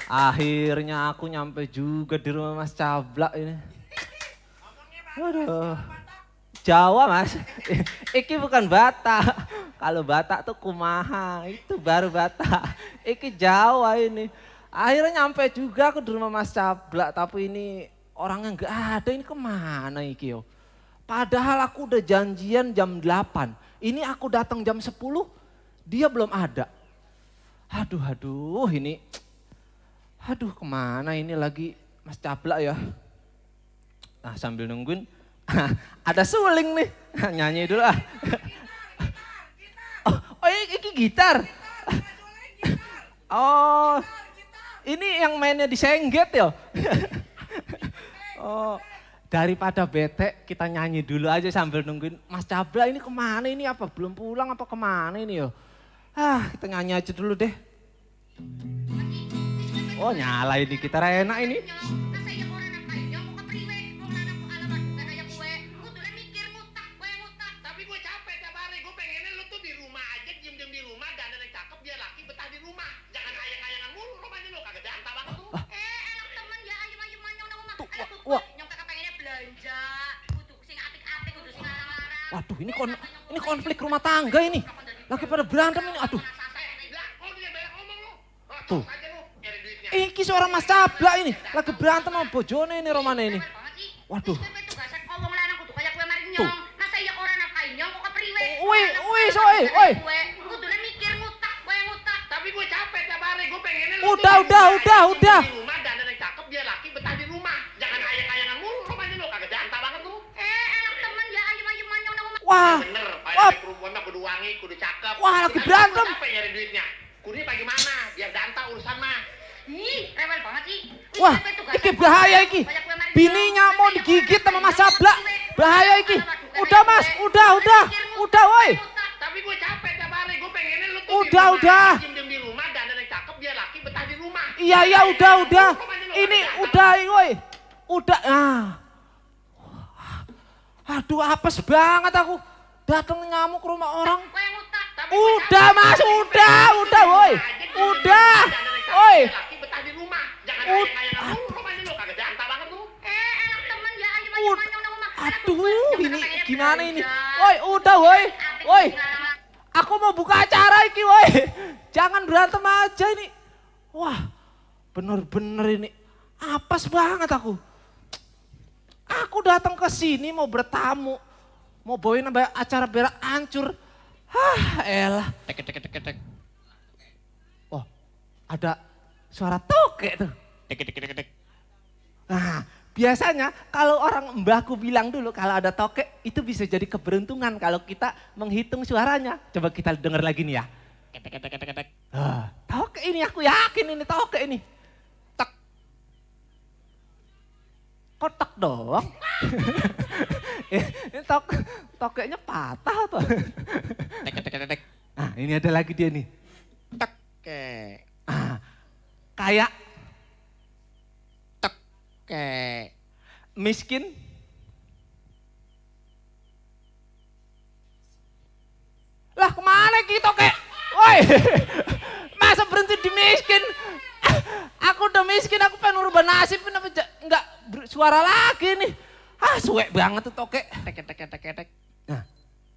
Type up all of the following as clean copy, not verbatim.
Akhirnya aku nyampe juga di rumah Mas Cablak ini. Waduh. Jawa Mas, iki bukan Batak. Kalau Batak tuh kumaha, itu baru Batak. Iki Jawa ini. Akhirnya nyampe juga aku di rumah Mas Cablak, tapi ini orangnya nggak ada, ini kemana iki yo. Padahal aku udah janjian jam 8, ini aku datang jam 10, dia belum ada. Aduh ini. Aduh kemana ini lagi Mas Cablak ya. Nah sambil nungguin ada suling nih. Nyanyi dulu ah. Oh ini gitar. Oh ini yang mainnya disengget ya. Oh daripada bete kita nyanyi dulu aja sambil nungguin Mas Cablak ini kemana ini, apa belum pulang apa kemana ini yo. Kita nyanyi aja dulu deh. Oh nyala ini gitar enak ini. Tapi gue capek tiap hari, gue pengennya lu tuh di rumah aja, diem-diem di rumah, dan ada yang cakep, dia laki betah di rumah. Jangan ayang-ayangan mulu rumahnya lu, kagak jantah banget tuh. Enak temen ya, ayem-ayem manyong nang omah. Ada Wah. nyong kakak pengennya belanja, kudu sing apik-apik, kudu sing larang-larang. Waduh ini konflik rumah tangga ini. Lagi pada berantem ini, aduh. Lah, kok dia banyak ngomong lu? Tuh. Aja lu, nyari duitnya. Iki seorang Mas Cablak ini, lagi berantem sama bojone ini romane ini. Waduh. Tuh. Masa iya orang nafkain nyong kok kepriwe? Oi. Kudune mikir ngutak, kowe ngutak. Tapi gue capek tiap hari, gue pengennya lu Udah. di rumah, dan ada yang cakep, dia laki betah di rumah. Jangan ayang-ayangan mulu rumahnya lu, kagak jantah banget tuh. Enak temen ya, ayem-ayem manyong nang omah. Wah. Bener, Wah. kayak kerumunan mah kudu wangi, kudu cakep. Wah, lagi berantem. Capek nyari duitnya. Kudu bagaimana? Biar jantah urusan mah. Ih, rewel banget sih. Wah, iki bahaya iki. Bininya mau digigit sama Mas Cablak. Bahaya iki. Udah Mas, udah woi. Tapi gue capek tiap hari, gue pengennya lu tuh Udah. diem di rumah, dan ada yang cakep, dia laki betah di rumah. Iya, udah. Ini udah, woi. Udah. Aduh, apes banget aku. Datang nyamuk ke rumah orang. Kowe ngutak. Udah Mas, udah woi. Udah. Woi. Laki betah di rumah. Jangan ayang-ayangan mulu rumahnya lu, kagak jantah banget tuh. Enak temen ya, ayem-ayem manyong nang omah. Aduh, ini gimana ini? Woi, udah woi. Aku mau buka acara iki woi. Jangan berantem aja ini. Wah, bener-bener ini. Apes banget aku. Aku datang ke sini mau bertamu. Mau bawain acara berak hancur. Elah. Tek. Oh, ada suara tokek tuh. Tek. Nah, biasanya kalau orang mbahku bilang dulu kalau ada tokek itu bisa jadi keberuntungan kalau kita menghitung suaranya. Coba kita dengar lagi nih ya. Tek. Tokek ini aku yakin ini tokek ini. Tek. Kotak doang. Ini tokeknya patah tuh. Tek. Nah, ini ada lagi dia nih. Tek. Kayak Tek. miskin. Lah kemana kita kek? Woi, masa berhenti di miskin? Aku udah miskin, aku pengen urban nasib, kenapa enggak suara lagi nih? Suek banget tuh tokek. Tek. Nah,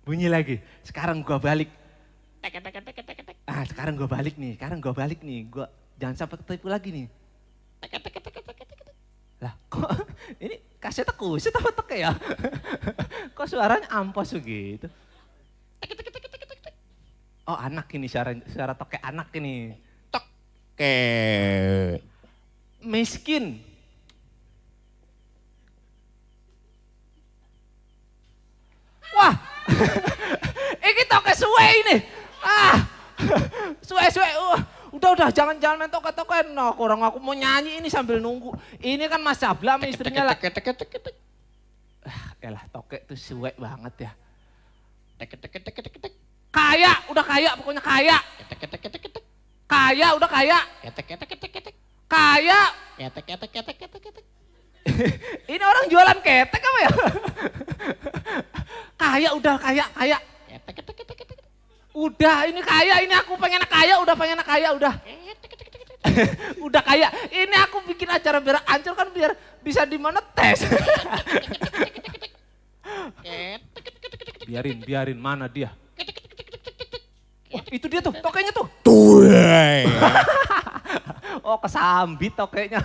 bunyi lagi. Sekarang gua balik. Tek. Sekarang gua balik nih. Gua jangan sampai ketipu lagi nih. Tek. Lah, kok ini kasetnya kuset apa tokek ya? Kok suaranya ampos begitu? Tek. Oh, anak ini suara tokek anak ini. Tek. Miskin. Wah, ini tokek suwe ini. Suwe. Udah, jangan main toket-toket. Nah, orang aku mau nyanyi ini sambil nunggu. Ini kan Mas Cablak sama istrinya lah. Tek. Elah, tokek tuh suwe banget ya. Tek. Kaya, udah kaya, pokoknya kaya. Tek. Kaya, udah kaya. Tek. Kaya. Tek. Ini orang jualan ketek apa ya? Kaya, udah kaya. Tek. Udah, ini kaya, ini aku pengen kaya, udah pengen kaya, udah. Udah kaya, ini aku bikin acara berak ancur kan biar bisa dimonetes. Biarin, mana dia? Wah, itu dia tuh, tokenya tuh. Oh, kesambit tokenya.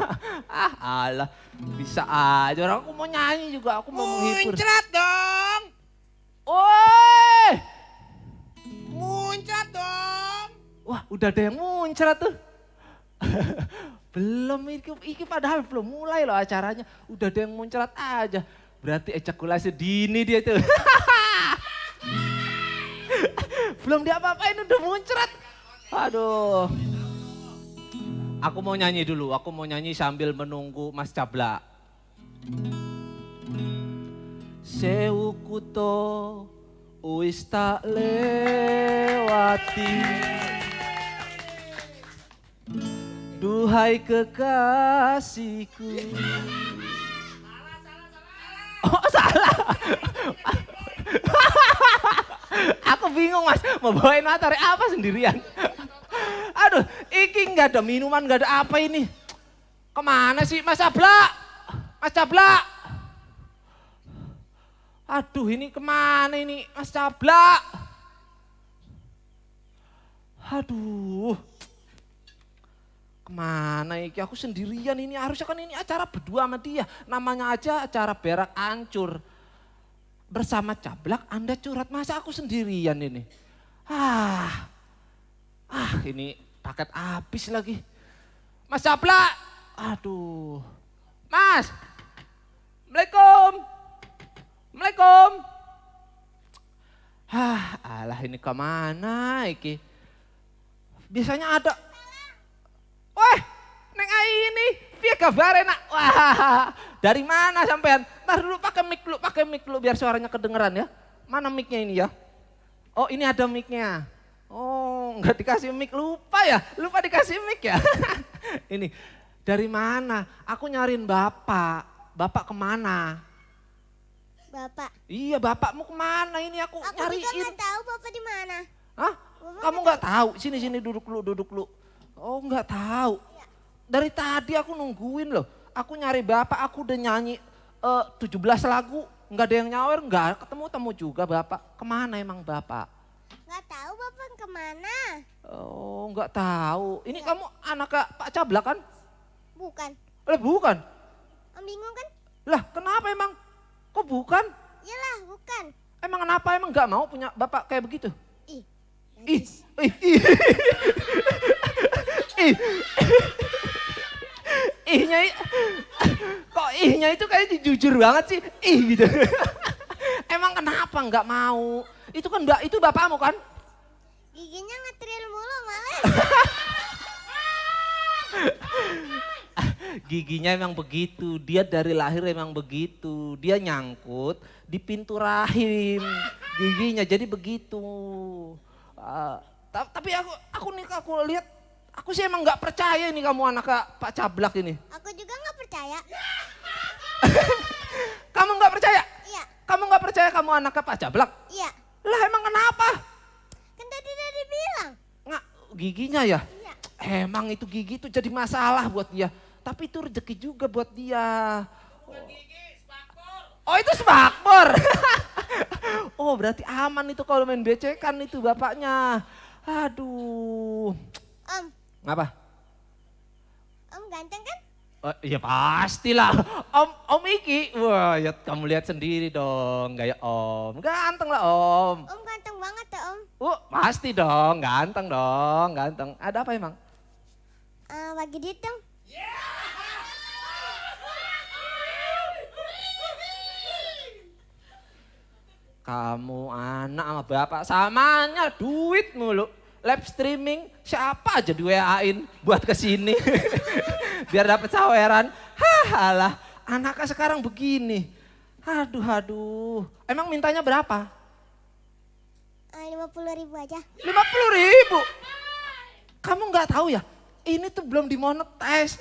Ah, alah, bisa aja. Orang aku mau nyanyi juga, aku mau menghibur. Muncrat dong. Woi! Muncrat dong. Wah, udah ada yang muncrat tuh. Belum, iki padahal belum mulai loh acaranya. Udah ada yang muncrat aja. Berarti ejakulasi dini dia tuh. Belum diapa-apain udah muncrat. Aduh. Aku mau nyanyi dulu, aku mau nyanyi sambil menunggu Mas Cabla. Sewu kuto wis tak lewati. Duhai kekasihku. Oh, salah. Aku bingung Mas, mau bawain materi apa sendirian. Aduh, iki nggak ada minuman, nggak ada apa ini. Kemana sih Mas Cabla? Mas Cabla. Aduh, ini kemana ini Mas Cabla? Aduh. Kemana iki? Aku sendirian ini, harusnya kan ini acara berdua sama dia. Namanya aja acara berak ancur. Bersama Cablak Anda curhat, masa aku sendirian ini? Ini paket habis lagi. Mas Cablak, aduh. Mas, Assalamualaikum. Alah ini kemana iki? Biasanya ada. Wah, Neng Ai ini, piye kabare nak? Wah, dari mana sampean? Ntar dulu pakai mic dulu biar suaranya kedengeran ya. Mana mic-nya ini ya? Oh, ini ada mic-nya. Oh, enggak dikasih mic, lupa dikasih mic ya. Ini, dari mana? Aku nyariin Bapak. Bapak kemana? Bapak. Iya, bapakmu kemana? Ini aku nyariin. Aku juga gak tahu Bapak di mana. Hah? Kamu nggak tahu? Sini duduk lu. Oh, nggak tahu. Dari tadi aku nungguin loh. Aku nyari Bapak, aku udah nyanyi 17 lagu. Nggak ada yang nyawer, nggak ketemu juga Bapak. Kemana emang Bapak? Gak tahu Bapak kemana. Oh, nggak tahu. Ini kamu anak Pak Cabla kan? Bukan. Bukan. Om bingung kan? Lah, kenapa emang? Kok bukan? Iyalah, bukan. Emang kenapa emang nggak mau punya Bapak kayak begitu? Ih. Ihnya, kok ihnya itu kayak jujur banget sih, gitu. Emang kenapa nggak mau? Itu kan itu bapakmu kan? Giginya ngetril mulu malah. Giginya emang begitu, dia dari lahir emang begitu. Dia nyangkut di pintu rahim, giginya jadi begitu. Tapi aku lihat, aku sih emang nggak percaya nih kamu anak Pak Cablak ini. Aku juga gak percaya. Kamu nggak percaya? Iya. Kamu nggak percaya kamu anak Pak Cablak? Iya. Lah emang kenapa? Kan tadi udah dibilang. Nggak, giginya ya? Iya. Emang itu gigi itu jadi masalah buat dia. Tapi itu rezeki juga buat dia. Oh itu spakbor. Oh berarti aman itu kalau main becekan itu bapaknya. Aduh. Om. Ngapa? Om ganteng kan? Oh, ya pastilah. Om Iki. Wah ya kamu lihat sendiri dong. Gaya Om. Ganteng lah Om. Om ganteng banget ya Om. Pasti dong. Ganteng dong. Ganteng. Ada apa emang? Bagi duit dong. Kamu anak sama bapak samanya duit mulu. Live streaming siapa aja di WA-in buat kesini. Biar dapat saweran. Halah anaknya sekarang begini. Aduh. Emang mintanya berapa? 50.000 aja. 50.000? Kamu nggak tahu ya? Ini tuh belum dimonetize.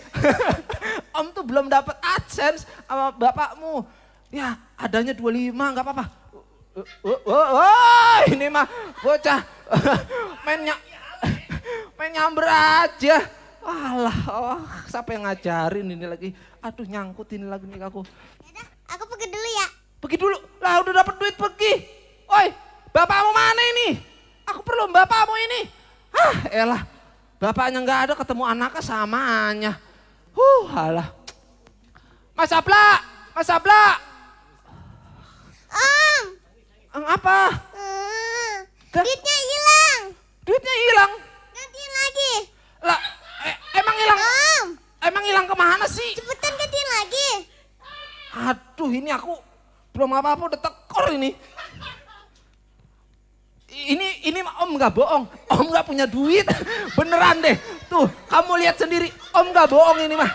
Om tuh belum dapat AdSense sama bapakmu. Ya adanya 25 nggak apa-apa. Ini mah bocah main, main nyamber aja. Alah, siapa yang ngajarin ini lagi? Aduh nyangkut ini lagi nih aku. Yaudah, aku pergi dulu ya. Pergi dulu, lah udah dapat duit pergi. Oi, bapakmu mana ini? Aku perlu bapakmu ini. Elah, bapaknya nggak ada ketemu anaknya samanya. Alah. Mas Abla, Mas Abla. Om. Apa? Dah. Duitnya hilang. Duitnya hilang. Gantiin lagi. Lah, emang hilang? Om, Emang hilang kemana sih? cepetan gantiin lagi. Aduh, ini aku belum apa-apa udah tekor ini. Ini Om nggak bohong, Om nggak punya duit, beneran deh. Tuh, kamu lihat sendiri, Om nggak bohong ini mah.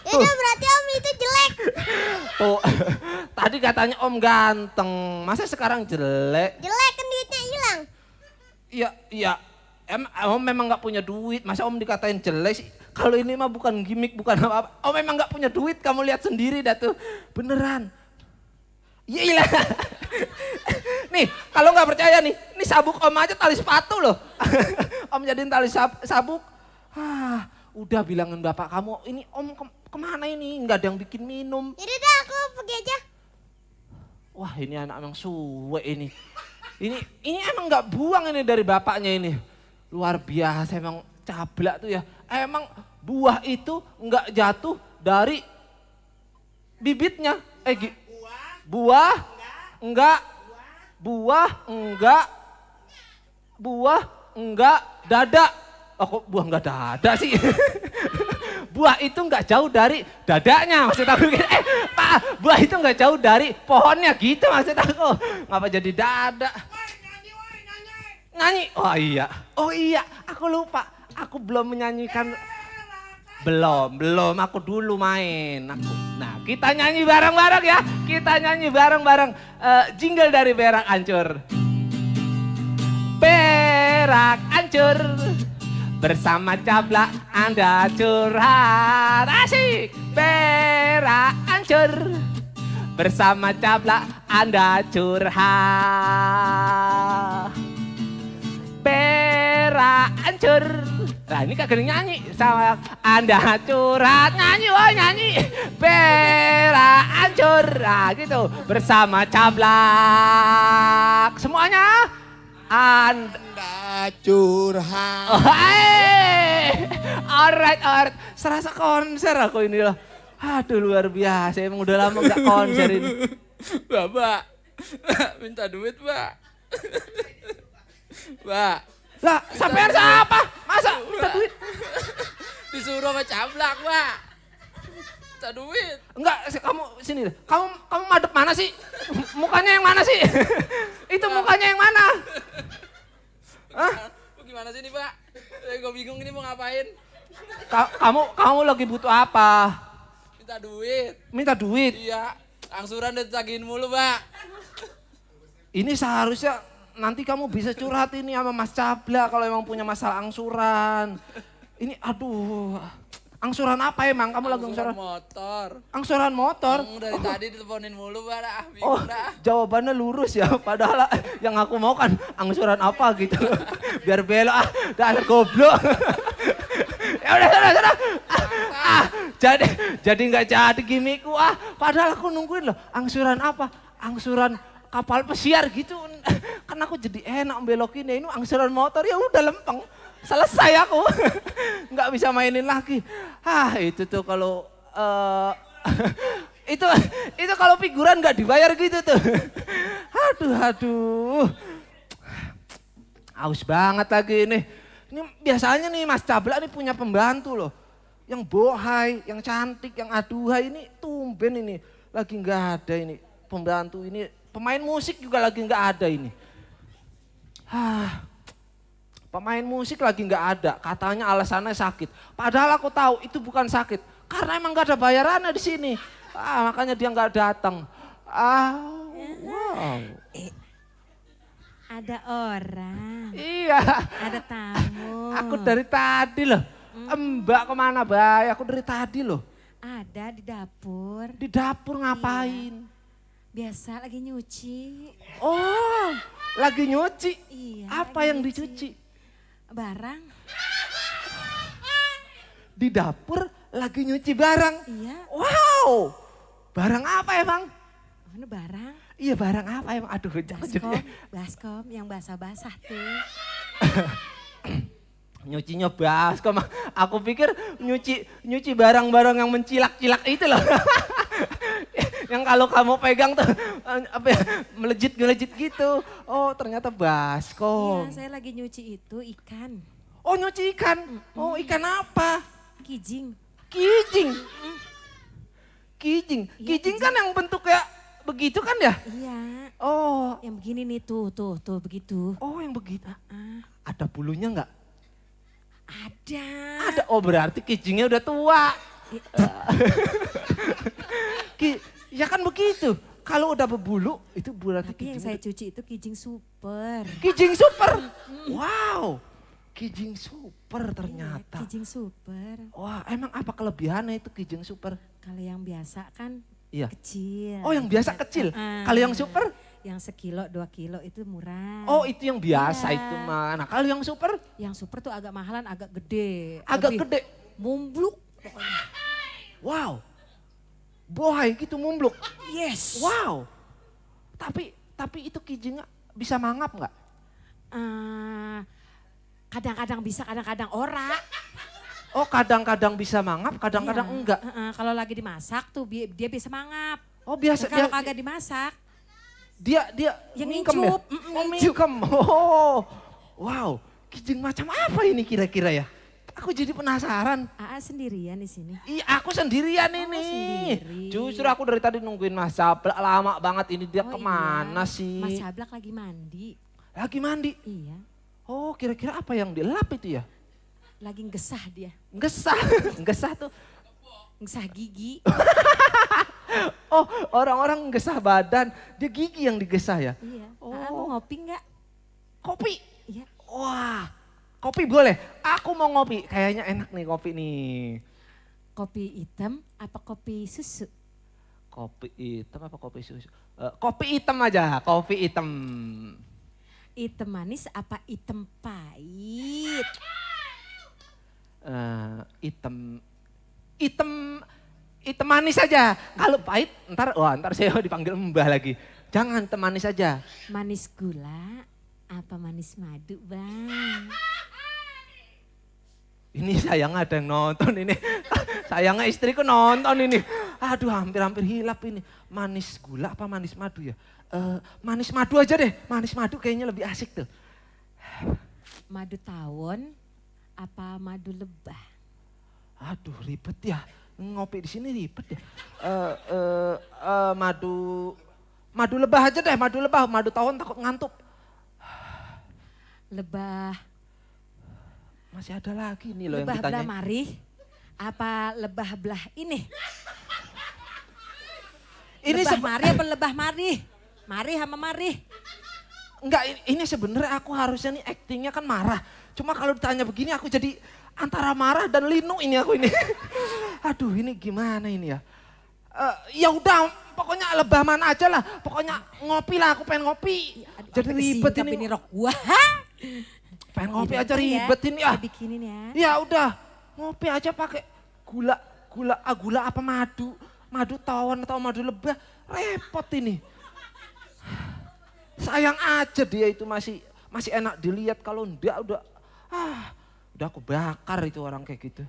Yaudah berarti Om itu jelek. Tuh, tadi katanya Om ganteng, masa sekarang jelek? Jelek kan duitnya hilang. Iya, Om memang nggak punya duit, masa Om dikatain jelek sih? Kalau ini mah bukan gimmick, bukan apa-apa. Om memang nggak punya duit, kamu lihat sendiri dah tuh, beneran. Iya. Nih, kalau nggak percaya nih, ini sabuk Om aja tali sepatu loh. Om jadiin tali sabuk. Udah bilangin bapak kamu, ini Om kemana ini? Nggak ada yang bikin minum. Yaudah dah aku pergi aja. Wah, ini anak emang suwe ini. Ini emang nggak buang ini dari bapaknya ini. Luar biasa emang cablak tuh ya. Emang buah itu nggak jatuh dari bibitnya. Buah enggak dada. Kok buah enggak dada sih? Buah itu enggak jauh dari dadanya maksud aku. Pak, buah itu enggak jauh dari pohonnya gitu maksud aku. Ngapa jadi dada? Nyanyi. Oh iya, aku lupa. Aku belum menyanyikan. Belum, aku dulu main. Nah, kita nyanyi bareng-bareng ya. Kita nyanyi bareng-bareng jingle dari Berak Ancur. Berak Ancur, bersama Cabla Anda curhat. Asik. Berak Ancur, bersama Cabla Anda curhat. Berak Ancur. Nah ini kagak nyanyi sama Anda curhat, nyanyi. Berak Ancur, nah gitu bersama Cablak. Semuanya Anda curhat. Alright. Serasa konser aku ini loh. Aduh luar biasa, emang udah lama gak konser ini. Bapak, minta duit, Pak. Pak. Lah, sampean siapa? Masa minta duit? Disuruh sama Cablak, Pak. Minta duit. Enggak, kamu sini deh. Kamu madep mana sih? Mukanya yang mana sih? Itu mukanya yang mana? Hah? Gimana sih nih, Pak? Gue bingung ini mau ngapain. Kamu lagi butuh apa? Minta duit. Minta duit? Iya, angsuran udah ditagihin mulu, Pak. Ini seharusnya nanti kamu bisa curhat ini sama Mas Cabla kalau emang punya masalah angsuran. Ini aduh, angsuran apa emang? Kamu lagi angsuran? Motor. Angsuran motor? Dari tadi diteleponin mulu, Pak. Oh, jawabannya lurus ya. Padahal yang aku mau kan angsuran apa gitu. Biar belok dasar goblok. Ya udah. Jadi nggak jadi gimmickku Padahal aku nungguin loh. Angsuran apa? Angsuran kapal pesiar gitu. Kan aku jadi enak belokinnya. Ini angsuran motor ya udah lempeng. Selesai aku. Nggak bisa mainin lagi. Itu tuh kalau itu kalau figuran nggak dibayar gitu tuh. Aduh. Aus banget lagi ini. Ini biasanya nih Mas Cabla nih punya pembantu loh. Yang bohai, yang cantik, yang aduhai ini tumben ini. Lagi nggak ada ini pembantu ini. Pemain musik juga lagi nggak ada ini. Pemain musik lagi nggak ada. Katanya alasannya sakit. Padahal aku tahu itu bukan sakit. Karena emang nggak ada bayarannya di sini. Makanya dia nggak datang. Wow. Ada orang. Iya. Ada tamu. Aku dari tadi loh. Mbak kemana Bay? Aku dari tadi loh. Ada di dapur. Di dapur ngapain? Biasa lagi nyuci. Oh, lagi nyuci. Iya. Apa lagi yang nyuci. dicuci? Barang. Di dapur lagi nyuci barang. Iya. Wow, barang apa emang? Mana barang? Iya barang apa emang? Aduh, jangan Baskom, jadi baskom yang basah-basah tuh. nyucinya baskom. Aku pikir nyuci barang-barang yang mencilak-cilak itu loh. Yang kalau kamu pegang tuh apa ya, melejit-melejit gitu. Oh, ternyata baskom. Iya, saya lagi nyuci itu ikan. Oh, nyuci ikan. Oh, ikan apa? Kijing. Kijing. Kijing. Iya, Kijing kan yang bentuk kayak begitu kan ya? Iya. Oh. Yang begini nih tuh begitu. Oh, yang begitu. Ah, Ada bulunya enggak? ada. Ada. Oh, berarti kijingnya udah tua. Ya kan begitu. Kalau udah berbulu itu berarti Tapi yang saya cuci itu kijing super. kijing super. Wow. Kijing super ternyata. Iya, kijing super. Wah, emang apa kelebihannya itu kijing super? Kalau yang biasa kan Iya. kecil. Oh, yang biasa kecil. Kalau yang super? Yang 1 kilo, 2 kilo itu murah. Oh, itu yang biasa Iya. itu mah. Nah, kalau yang super Yang super tuh agak mahalan, agak gede. agak Lebih gede. Mumbluk pokoknya. Wow. Bohai gitu mumbluk. Yes. Wow. Tapi itu kijingnya bisa mangap nggak? Eh, kadang-kadang bisa, kadang-kadang ora. Oh, kadang-kadang bisa mangap, kadang-kadang Iya. enggak. Kalau lagi dimasak tuh dia bisa mangap. Oh, biasa Kalau dia kagak dimasak, dia yang mingkem ya? ngicup. Oh, mingkem. Oh. Wow. Kijing macam apa ini kira-kira ya? Aku jadi penasaran. Aa sendirian di sini. Iya, aku sendirian ini. sendiri. Justru aku dari tadi nungguin Mas Sablak lama banget ini dia Oh, kemana iya. sih? Mas Cablak lagi mandi. Lagi mandi. Iya, Oh, kira-kira apa yang dilap itu ya? lagi ngesah dia. Gesah. Gesah tuh. Ngesah gigi. Oh, orang-orang gesah badan, dia gigi yang digesah ya? Iya. Oh. Aa mau ngopi nggak? Kopi. Iya. Wah, kopi boleh. Aku mau ngopi. Kayaknya enak nih kopi nih. Kopi hitam apa kopi susu? Kopi hitam apa kopi susu? Kopi hitam aja, kopi hitam. Hitam manis apa hitam pahit? Hitam, hitam manis aja. Kalau pahit, ntar saya dipanggil mbah lagi. Jangan hitam manis aja. Manis gula apa manis madu, Bang? Ini sayang ada yang nonton ini. Sayangnya istriku nonton ini. Aduh, hampir-hampir hilap ini. Manis gula apa manis madu ya? Manis madu aja deh. Manis madu kayaknya lebih asik tuh. Madu tawon apa madu lebah? Aduh, ribet ya. Ngopi di sini ribet ya. Madu lebah aja deh, madu lebah. Madu tawon takut ngantuk. Lebah, Masih ada lagi nih loh yang lebah belah ditanya. marih apa lebah belah ini? Ini Lebah marih apa lebah marih? Marih sama marih. enggak, ini sebenarnya aku harusnya nih actingnya kan marah. Cuma kalau ditanya begini aku jadi antara marah dan linu ini aku ini. Aduh, ini gimana ini ya? Ya udah, pokoknya lebah mana aja lah. Pokoknya ngopi lah, aku pengen ngopi. Jadi ribet ini. rok gua. Pengen ngopi Ini aja apa ya? ribet ini ya. Saya bikinin ya. Ya udah, ngopi aja pakai gula apa madu. Madu tawon atau madu lebah, repot ini. Sayang aja dia itu masih enak dilihat, kalau enggak udah aku bakar itu orang kayak gitu.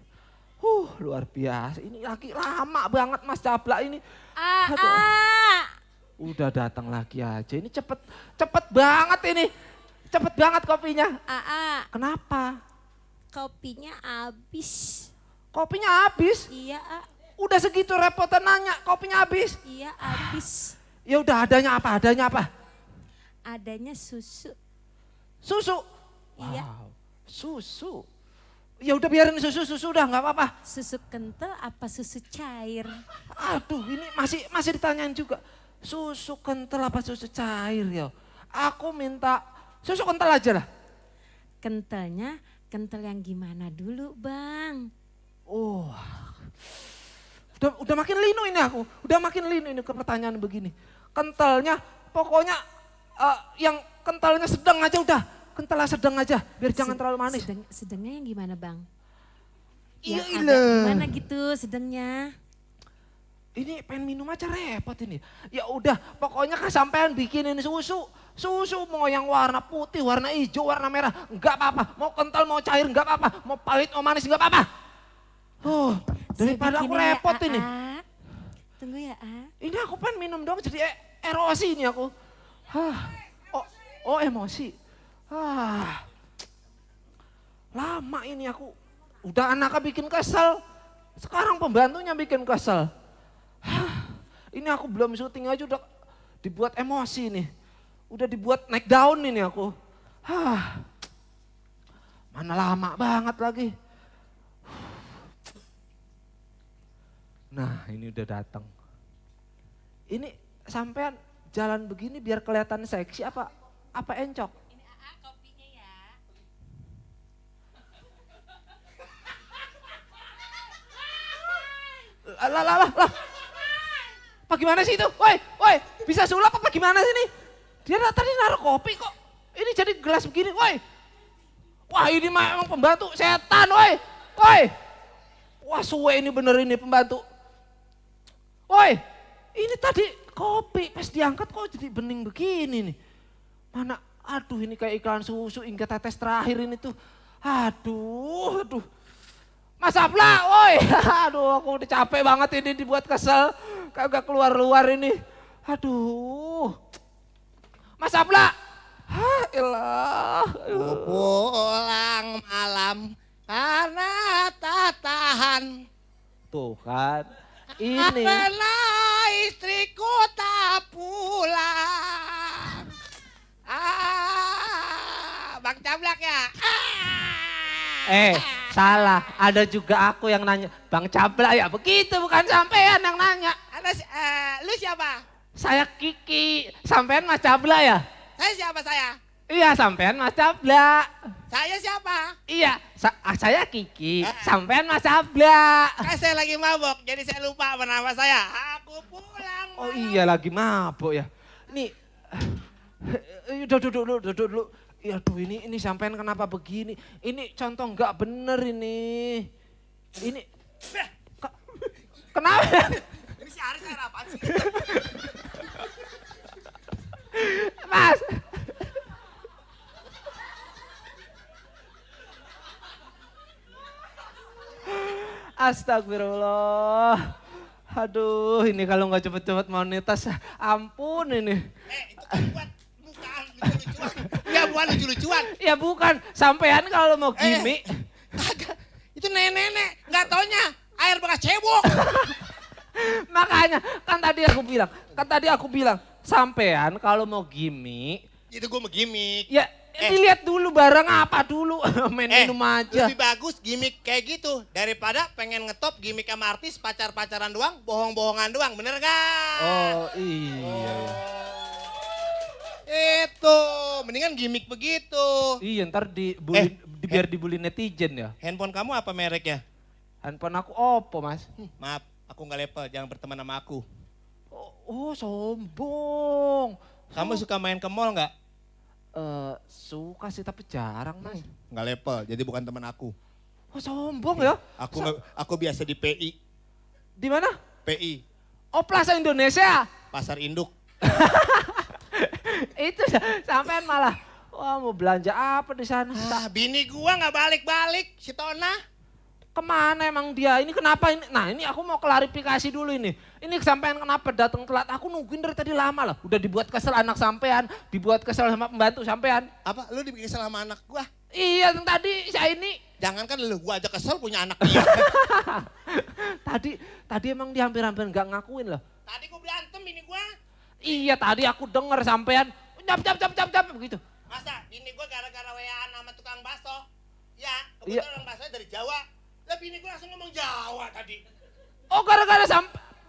Luar biasa. Ini lagi lama banget Mas Cablak ini. Aduh. Udah datang lagi aja. Ini cepet banget ini. Cepet banget kopinya. Kenapa? Kopinya habis. Kopinya habis? Iya, A. Udah segitu repotan nanya, kopinya habis? Iya, habis. Ya udah, adanya apa? Adanya apa? Adanya susu. Susu. Iya. Wow, susu. Ya udah biarin susu udah nggak apa-apa. Susu kental apa susu cair? Aduh, ini masih ditanyain juga. Susu kental apa susu cair ya? Aku minta susu kental aja lah. Kentalnya kental yang gimana dulu, Bang? Oh, udah makin linu ini aku. Udah makin linu ini ke pertanyaan begini. Kentalnya pokoknya yang kentalnya sedang aja udah. Kentalnya sedang aja, biar jangan terlalu manis. Sedangnya yang gimana bang? Iya, Yang iya. agak gimana gitu sedangnya? Ini pengen minum aja repot ini. Ya udah, pokoknya kesampean bikinin susu. Susu mau yang warna putih, warna hijau, warna merah, enggak apa-apa. Mau kental, mau cair, enggak apa-apa. Mau pahit, mau manis, enggak apa-apa. Daripada aku Saya bikinin ya, repot ini. Aa. Tunggu ya A. Ini aku pengen minum dong, jadi erosi ini aku. Oh emosi. Lama ini aku. Udah anaknya bikin kesel. Sekarang pembantunya bikin kesel. Ini aku belum syuting aja udah dibuat emosi nih. Udah dibuat naik daun ini aku. Mana lama banget lagi. Nah ini udah datang. Ini sampean jalan begini biar kelihatan seksi apa encok? Ini AA kopinya ya. Lah. Apa gimana sih itu? Woi, bisa sulap apa gimana sih ini? Dia tadi naruh kopi kok. Ini jadi gelas begini, woi. Wah ini mah emang pembantu setan, woi. Wah suwe ini bener ini pembantu. Woi, ini tadi kopi pas diangkat kok jadi bening begini nih. Mana, aduh ini kayak iklan susu hingga tetes terakhir ini tuh. Aduh. Mas Abla, woi. Aduh aku udah capek banget ini dibuat kesel. Kagak keluar-luar ini. Aduh. Mas Abla. Elah. Pulang malam karena tak tahan. Tuh kan. Ini. Karena istriku tak pulang. Bang Cablak ya. Salah. Ada juga aku yang nanya. Bang Cabla ya begitu bukan sampean yang nanya. Lu siapa? Saya Kiki. Sampean Mas Cabla ya? Saya siapa saya? Iya sampean Mas Cabla. Saya siapa? Iya saya Kiki. Sampean Mas Cabla. Saya lagi mabok, jadi saya lupa apa nama saya. Aku pulang. Oh iya lagi mabuk ya. Nih. Duduk dulu. Ya aduh ini sampean kenapa begini? Ini contoh nggak bener ini. Ini. Kenapa? Ini si Aris saya apaan sih? Mas. Astagfirullah. Aduh ini kalau nggak cepet-cepet monetas ampun ini. Itu kan buat bukan lucu-lucuan. Ya bukan lucu-lucuan. Ya bukan, sampean kalau mau gimmick. Kagak. Itu nenek-nenek, nggak taunya air bekas cebok. Makanya kan tadi aku bilang sampean kalau mau gimmick. Itu gue mau gimmick. Ya dilihat dulu barang apa dulu, main minum aja. Lebih bagus gimmick kayak gitu daripada pengen ngetop gimmick sama artis pacar-pacaran doang, bohong-bohongan doang, bener gak? Oh iya. Itu, mendingan gimmick begitu. Iya ntar biar dibully netizen ya. Handphone kamu apa mereknya? Handphone aku Oppo mas. Maaf, aku nggak level, jangan berteman sama aku. Oh sombong. Kamu suka main ke mall nggak? Suka sih tapi jarang mas. Nggak level, jadi bukan teman aku. Oh sombong ya. Aku biasa di PI. Di mana? PI, Oh Plaza Indonesia. Pasar Induk. Itu sampean malah. Wah mau belanja apa di sana? Bini gua nggak balik-balik, si Tona. Kemana emang dia? Ini kenapa ini? Nah ini aku mau klarifikasi dulu ini. Ini sampean kenapa datang telat? Aku nungguin dari tadi lama lah. Udah dibuat kesel anak sampean, dibuat kesel sama pembantu sampean. Apa? Lu dibikin kesel sama anak gua? Iya tadi saya ini. Jangankan lu, gua aja kesel punya anak dia. tadi emang dia hampir-hampir nggak ngakuin loh. Tadi gua berantem bini gua. Iya tadi aku denger sampean. Jap begitu. Masa bini gua gara-gara WA-an sama tukang bakso? Ya, Iya. kebetulan orang baksonya dari Jawa. Lah bini gua langsung ngomong Jawa tadi. Oh gara-gara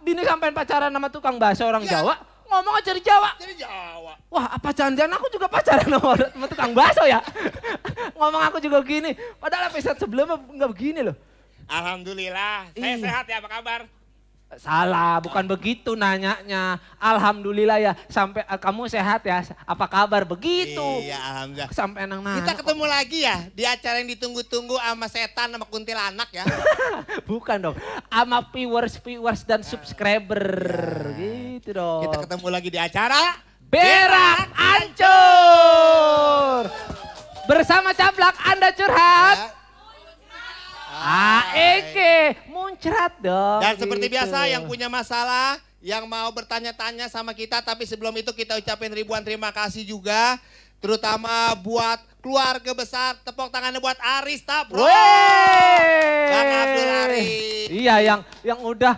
bini sampean pacaran sama tukang bakso orang Iya. Jawa, ngomong aja di Jawa. Jadi Jawa. Wah apa jangan-jangan aku juga pacaran sama tukang bakso ya? Ngomong aku juga gini, padahal episode sebelumnya nggak begini loh. Alhamdulillah, saya Iya. sehat ya, apa kabar? Salah, bukan begitu nanyanya. Alhamdulillah ya, sampai kamu sehat ya. Apa kabar? Begitu. Iya, alhamdulillah. Sampai nang nanya. Kita ketemu lagi ya di acara yang ditunggu-tunggu sama setan sama kuntilanak ya. Bukan dong, sama viewers dan subscriber. Gitu dong. Kita ketemu lagi di acara Berak Ancur. Bersama Cablak Anda curhat. Ya. Eke, muncrat dong. Dan seperti gitu. biasa yang punya masalah, yang mau bertanya-tanya sama kita, tapi sebelum itu kita ucapin ribuan terima kasih juga. Terutama buat keluarga besar, tepuk tangannya buat Arista Bro. Bang Abdul Aris. Iya, yang udah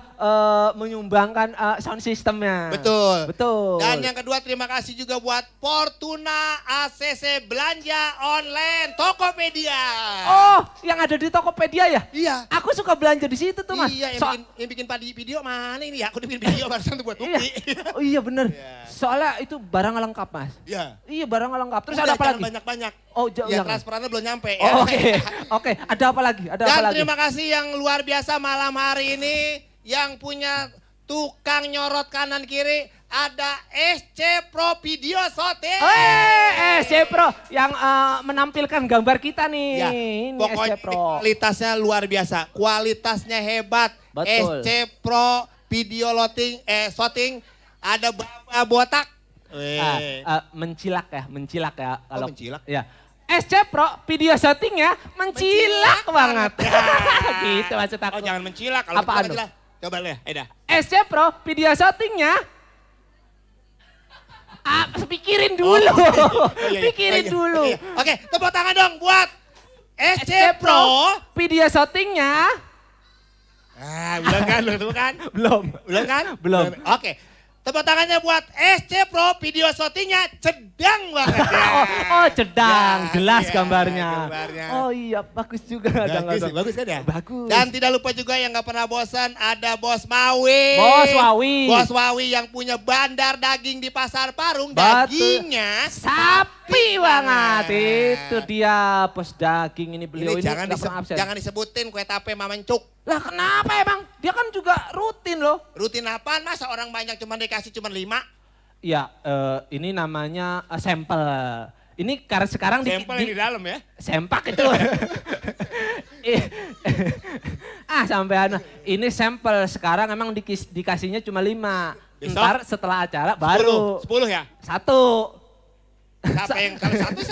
menyumbangkan sound systemnya. Betul. Betul. Dan yang kedua terima kasih juga buat Fortuna ACC Belanja Online Tokopedia. Oh, yang ada di Tokopedia ya? Iya. Aku suka belanja di situ tuh, Mas. Iya, yang bikin padi video mana ini ya? Aku bikin video barusan tuh buat Iya. Uki. Oh iya bener. Iya. Soalnya itu barang lengkap, Mas. Iya. Iya, barang lengkap. Terus Udah, ada apa jangan lagi? banyak-banyak. Oh, Ya jangan. transferannya belum nyampe ya. Oh, oke. Oke, ada apa lagi? Ada apa Dan lagi? terima kasih yang luar biasa malam hari ini yang punya tukang nyorot kanan kiri ada SC Pro Video Shooting. SC Pro yang menampilkan gambar kita nih. Ya, Ini pokoknya SC Pro. kualitasnya luar biasa, kualitasnya hebat. Betul. SC Pro Video Shooting ada Bapak Botak. Mencilak ya kalau mencilak? ya. SC Pro video shootingnya mencilak banget. Gitu maksud aku. Oh jangan mencilak, kalau Apaan mencilak jelas. Coba lihat, Eda. SC Pro video shootingnya pikirin dulu. Pikirin dulu. Oke, tepuk tangan dong buat SC SC Pro. video shootingnya Belum kan, belum kan? belum. Belum kan? Belum. Oke. Tepuk tangannya buat SC Pro video shootingnya cedang banget ya. Oh, cedang, Ya, jelas iya, gambarnya. gambarnya. Oh iya, bagus juga. Bagus kan ya? Bagus. Dan tidak lupa juga yang gak pernah bosan ada Bos Mawi. Bos Wawi. Bos Wawi yang punya bandar daging di Pasar Parung. Betul. Dagingnya Sapi banget. banget. Itu dia bos daging ini beliau ini jangan, nggak pernah absen. jangan disebutin kue tape Mamencuk. Lah kenapa emang? Dia kan juga rutin loh. Rutin apaan? Masa orang banyak cuma dikasih cuma 5? Ya ini namanya sampel. Ini karena sekarang Sampel yang di dalam ya? sempak itu. Sampean ini sampel sekarang emang dikasihnya cuma 5. Besok? Ntar setelah acara baru 10 ya? 1. Siapa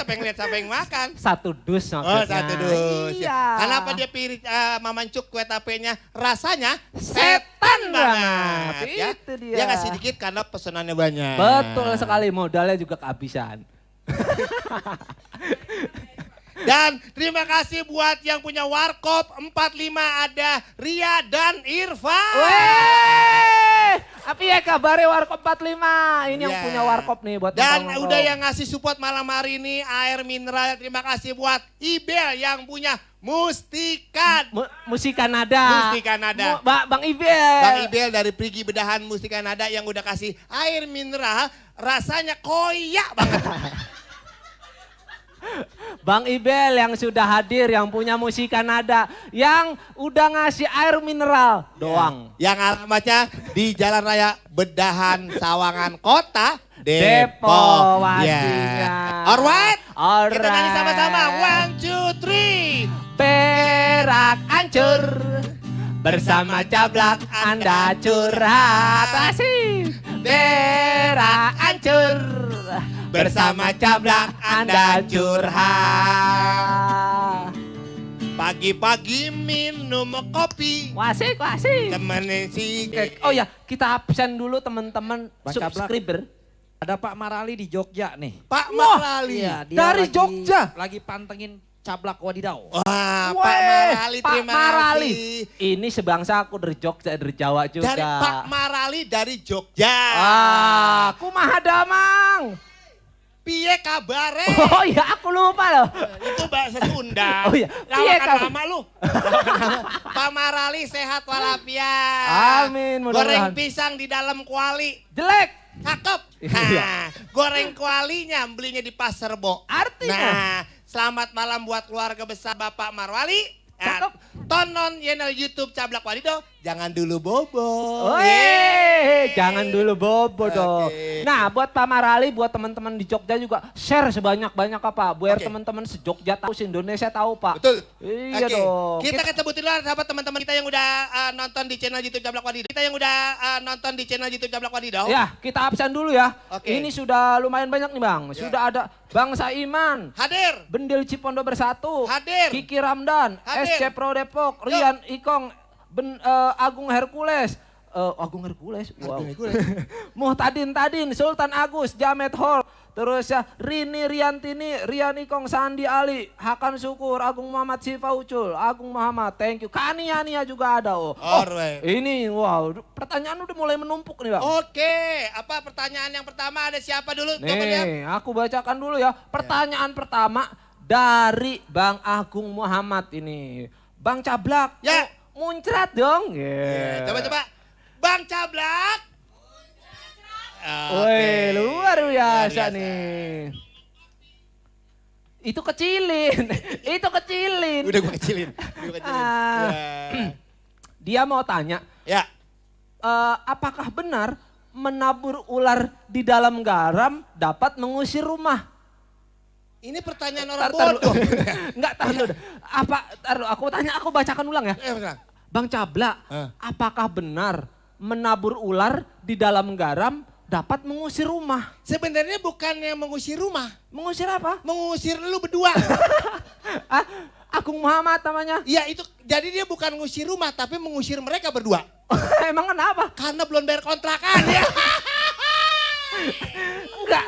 yang lihat siapa yang makan? 1 dus Oh, maksudnya. 1 dus. Iya. Kenapa dia pilih Mamancuk kue tapenya rasanya Setan banget banget. ya. Itu dia. Dia ngasih dikit karena pesanannya banyak. Betul sekali, modalnya juga kehabisan. Dan terima kasih buat yang punya Warkop 45 ada Ria dan Irfan. Weh, tapi ya kabarnya Warkop 45. Ini yang Ya. punya Warkop nih buat Dan nongkrong-nongkrong. udah yang ngasih support malam hari ini air mineral. Terima kasih buat Ibel yang punya Mustika. Mustika Nada. Mustika Nada. Bang Ibel. Bang Ibel dari Prigi Bedahan Mustika Nada yang udah kasih air mineral rasanya koyak banget. Bang Ibel yang sudah hadir, yang punya Musika Nada, yang udah ngasih air mineral doang. Yang alamatnya di Jalan Raya Bedahan Sawangan Kota Depok pastinya. Alright. Alright. Kita nyanyi sama-sama. 1, 2, 3. Berak Ancur. Bersama Cablak Anda curhat. Asik. Berak Ancur. Bersama Cablak Anda curhat. Pagi-pagi minum kopi. Wasik, wasik. Temenin si... Oh ya, kita absen dulu teman-teman Bang Cablak. subscriber. Ada Pak Marali di Jogja nih. Pak Wah, Marali. Iya, dia Dari lagi- Jogja? Lagi pantengin Cablak Wadidaw. Wah, Pak Weh, Marali Pak terima Marali. kasih. Ini sebangsa aku dari Jogja, dari Jawa juga. Dari Pak Marali dari Jogja. Kumaha damang. Piye kabare? Oh iya, aku lupa loh. Itu bahasa Sunda. Oh iya, piye Lawakan kabar? nama lu. Pak Marali sehat walafiat. Amin, Goreng mudah-mudahan. pisang di dalam kuali. Jelek. Cakep. Iya. Nah, goreng kualinya belinya di Pasar Bo. Artinya? Nah, selamat malam buat keluarga besar Bapak Marwali. Cakep. Tonton channel YouTube Cablak Wadidaw, jangan dulu bobo. Jangan dulu bobo dong. Oke. Nah, buat Pak Marali, buat teman-teman di Jogja juga share sebanyak-banyak Pak. Biar Oke. teman-teman se-Jogja tahu, se-Indonesia tahu Pak. Betul. Iya Oke. dong. Kita ketemu dulu sahabat teman-teman kita yang udah nonton di channel YouTube Jablak Wadidaw. Nonton di channel YouTube Jablak Wadidaw. Ya, kita absen dulu ya. Oke. Ini sudah lumayan banyak nih Bang. Ya. Sudah ada Bang Saiman, Hadir. Bendil Cipondo Bersatu, Hadir. Kiki Ramdan, Hadir. SC Pro Depok, Rian Ikong, Agung Hercules. Agung Hercules, wow. Agung Hercules. Muhtadin, Sultan Agus, Jamet Hall. Terus ya Rini Riantini, Rian Ikong, Sandi Ali, Hakan Syukur, Agung Muhammad Sifa Ucul, Agung Muhammad, thank you. Kania juga ada Alright. Ini wow, pertanyaan udah mulai menumpuk nih Bang. Oke, apa pertanyaan yang pertama ada siapa dulu? Coba lihat. Nih, aku bacakan dulu ya. Pertanyaan pertama dari Bang Agung Muhammad ini. Bang Cablak, Ya. muncrat dong. Ya, coba. Bang Cablak. Woi, luar biasa biasa. nih. Itu kecilin. Udah gue kecilin. Ah. Dia mau tanya, Ya. apakah benar menabur ular di dalam garam dapat mengusir rumah? Ini pertanyaan orang Tar bodoh. Enggak, tar dulu. Aku bacakan ulang ya. Benar. Bang Cablak, apakah benar menabur ular di dalam garam dapat mengusir rumah? Sebenarnya bukannya mengusir rumah, Mengusir apa? mengusir lu berdua. Agung Muhammad namanya. Iya itu, jadi dia bukan ngusir rumah tapi mengusir mereka berdua. Emang kenapa? Karena belum bayar kontrakan ya. Enggak.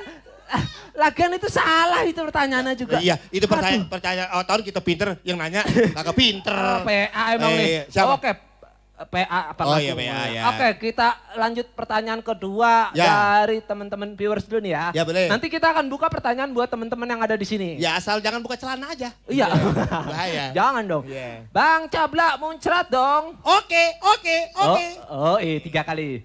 Lagian itu salah itu pertanyaannya juga. Iya, itu pertanyaan tahun kita pinter, yang nanya kagak pinter. PA emang nih. Siapa? Oke. PA apa Oh nggak iya, tuh? PA, ya. Oke, kita lanjut pertanyaan kedua Ya. dari teman-teman viewers dulu nih ya. Ya, boleh. Nanti kita akan buka pertanyaan buat teman-teman yang ada di sini. Ya asal jangan buka celana aja. Iya. Bahaya. Jangan dong. Iya. Bang Cablak muncrat dong. Oke. Oh, 3 kali.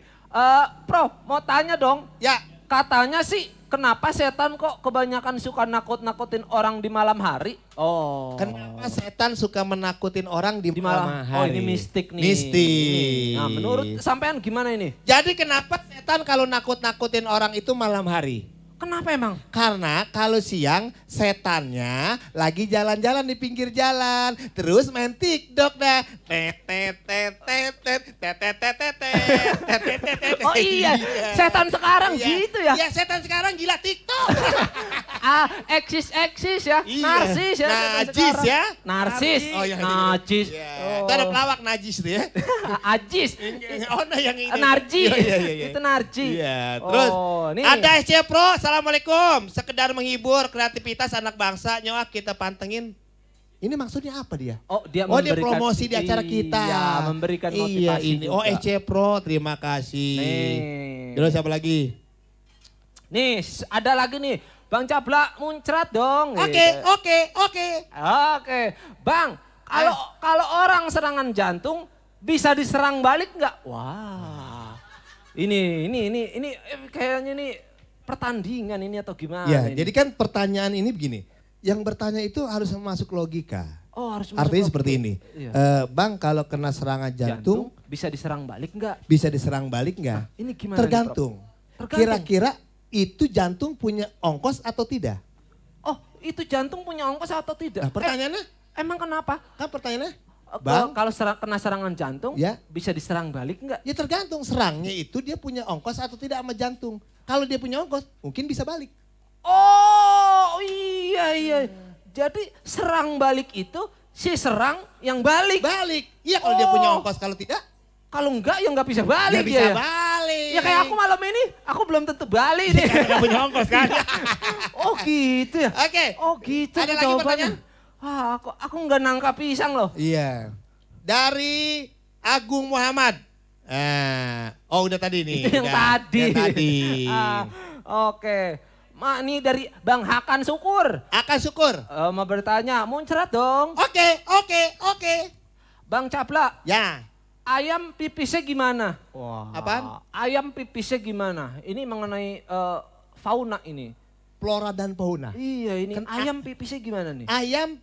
Prof, mau tanya dong. Ya, Katanya sih kenapa setan kok kebanyakan suka nakut-nakutin orang di malam hari? Oh. kenapa setan suka menakutin orang di, Di malam malam. hari? Oh, ini mistik nih. Mistik. Nah, menurut sampean gimana ini? Jadi kenapa setan kalau nakut-nakutin orang itu malam hari? Kenapa emang? Karena kalau siang setannya lagi jalan-jalan di pinggir jalan, terus main TikTok dah. Oh iya, setan sekarang Iya. gitu ya. Iya, setan sekarang gila TikTok. Eksis ya, Iya. narsis ya. setan Najis sekarang. ya. Narsis, Oh iya, najis. Iya. Oh. Itu ada pelawak najis tuh ya. Ajis. Oh nah yang ini. Narji. Iya. Itu narji. Iya, terus nih. ada SC Pro, Assalamualaikum. Sekedar menghibur kreativitas anak bangsa, nyawa kita pantengin. Ini maksudnya apa dia? Oh, dia Oh dia memberikan- promosi di acara kita. Iya, memberikan motivasi Iya ini. Oh juga. SC Pro, terima kasih. Nih. Terus siapa lagi? Nih, ada lagi nih. Bang Cablak muncrat dong. Oke. Gitu. Oke. Bang, kalau orang serangan jantung bisa diserang balik nggak? Wah. Ini kayaknya ini pertandingan ini atau gimana Ya, ini? jadi kan pertanyaan ini begini. Yang bertanya itu harus masuk logika. Oh, harus Artinya masuk seperti waktu. ini. Iya. Bang kalau kena serangan jantung bisa diserang balik nggak? bisa diserang balik nggak? Ini gimana? Tergantung. nih, Prof? Tergantung. Kira-kira itu jantung punya ongkos atau tidak? Oh, itu jantung punya ongkos atau tidak? Nah, pertanyaannya, Emang kenapa? kan pertanyaannya, Bang, Bang, kalau kena serangan jantung, Ya. bisa diserang balik nggak? ya tergantung serangnya itu dia punya ongkos atau tidak sama jantung. Kalau dia punya ongkos, mungkin bisa balik. Oh, iya. Jadi serang balik itu si serang yang balik. Balik. Iya kalau dia punya ongkos, kalau tidak, Kalau enggak ya nggak bisa balik dia bisa ya. balik. Ya kayak aku malam ini, aku belum tentu balik nih. Gak punya ongkos kan? Oh gitu ya. Oke. Oh gitu Ada nih lagi jawabannya. pertanyaan? Aku nggak nangkap pisang loh. Iya. Dari Agung Muhammad. Oh udah tadi nih. Itu yang Udah. tadi. Yang tadi. Oke. Ini dari Bang Hakan Syukur. Akan syukur. Mau bertanya, muncrat dong. Oke. Bang Cablak, Ya. ayam pipisnya gimana? Wah. Apaan? Ayam pipisnya gimana? Ini mengenai fauna ini. Flora dan fauna. Iya ini Kan ayam pipisnya gimana nih? Ayam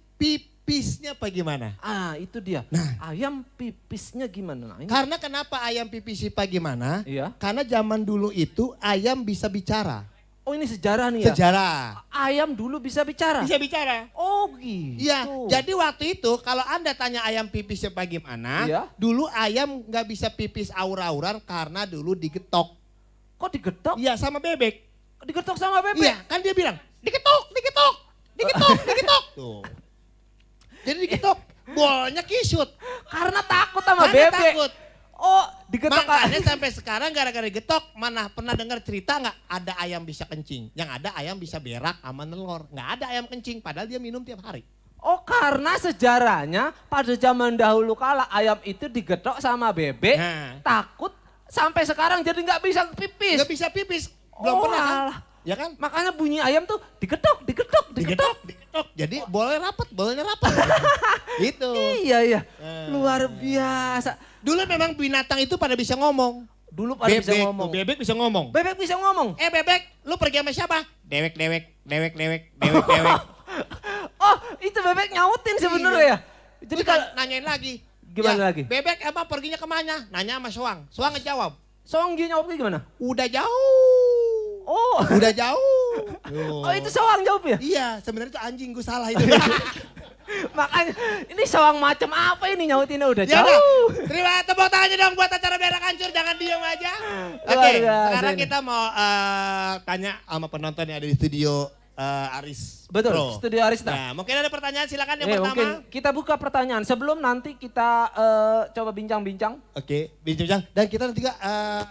pipisnya apa gimana? Ah, itu dia. Nah. Ayam pipisnya gimana? Nah, ini. Karena kenapa ayam pipis apa gimana? Iya. Karena zaman dulu itu ayam bisa bicara. Oh, ini sejarah nih ya. Sejarah. Ayam dulu bisa bicara. Bisa bicara. Oh, gitu. Iya, jadi waktu itu kalau Anda tanya ayam pipis apa gimana, Iya. dulu ayam nggak bisa pipis aur-auran karena dulu digetok. Kok digetok? Iya, sama bebek. Digetok sama bebek? Iya, kan dia bilang, digetok, digetok, digetok, digetok. Tuh. Jadi digetok, bolanya kisut. Karena takut sama Karena bebek. takut. Oh, digetok. Makanya sampai sekarang gara-gara digetok, mana pernah dengar cerita nggak ada ayam bisa kencing? Yang ada ayam bisa berak sama nelor. Nggak ada ayam kencing, padahal dia minum tiap hari. Oh, karena sejarahnya pada zaman dahulu kala ayam itu digetok sama bebek, Nah. takut sampai sekarang jadi nggak bisa pipis. Nggak bisa pipis, belum Oh, pernah kan? alah. Ya kan? Makanya bunyi ayam tuh digetok, digetok, digetok. Digetok. Jadi bolanya rapat. Gitu. Iya, iya. Luar biasa. Dulu memang binatang itu pada bisa ngomong. Dulu pada bisa ngomong. Bebek bisa ngomong. Bebek bisa ngomong. Bebek, lu pergi sama siapa? Dewek, dewek, dewek, dewek, dewek, dewek. Oh, itu bebek nyautin sebenarnya ya. Jadi Jadi kalau nanyain lagi. Gimana lagi? Bebek emang perginya kemana? Nanya sama Soang. Soang ngejawab. soang dia nyawabnya gimana? Udah jauh. Oh. Udah jauh. Oh, itu soang jawabnya. Iya, sebenarnya itu anjing gue salah itu. Makanya ini soang macam apa ini nyautinnya udah Ya udah. jauh. Terima tepuk tangannya dong buat acara berak hancur, jangan diem aja. Luar Oke, biasa sekarang ini. kita mau tanya sama penonton yang ada di studio Aris Betul, Pro. studio Arista. Nah, mungkin ada pertanyaan silakan yang Nih, pertama. mungkin kita buka pertanyaan sebelum nanti kita coba bincang-bincang. Oke, bincang. Dan kita nanti juga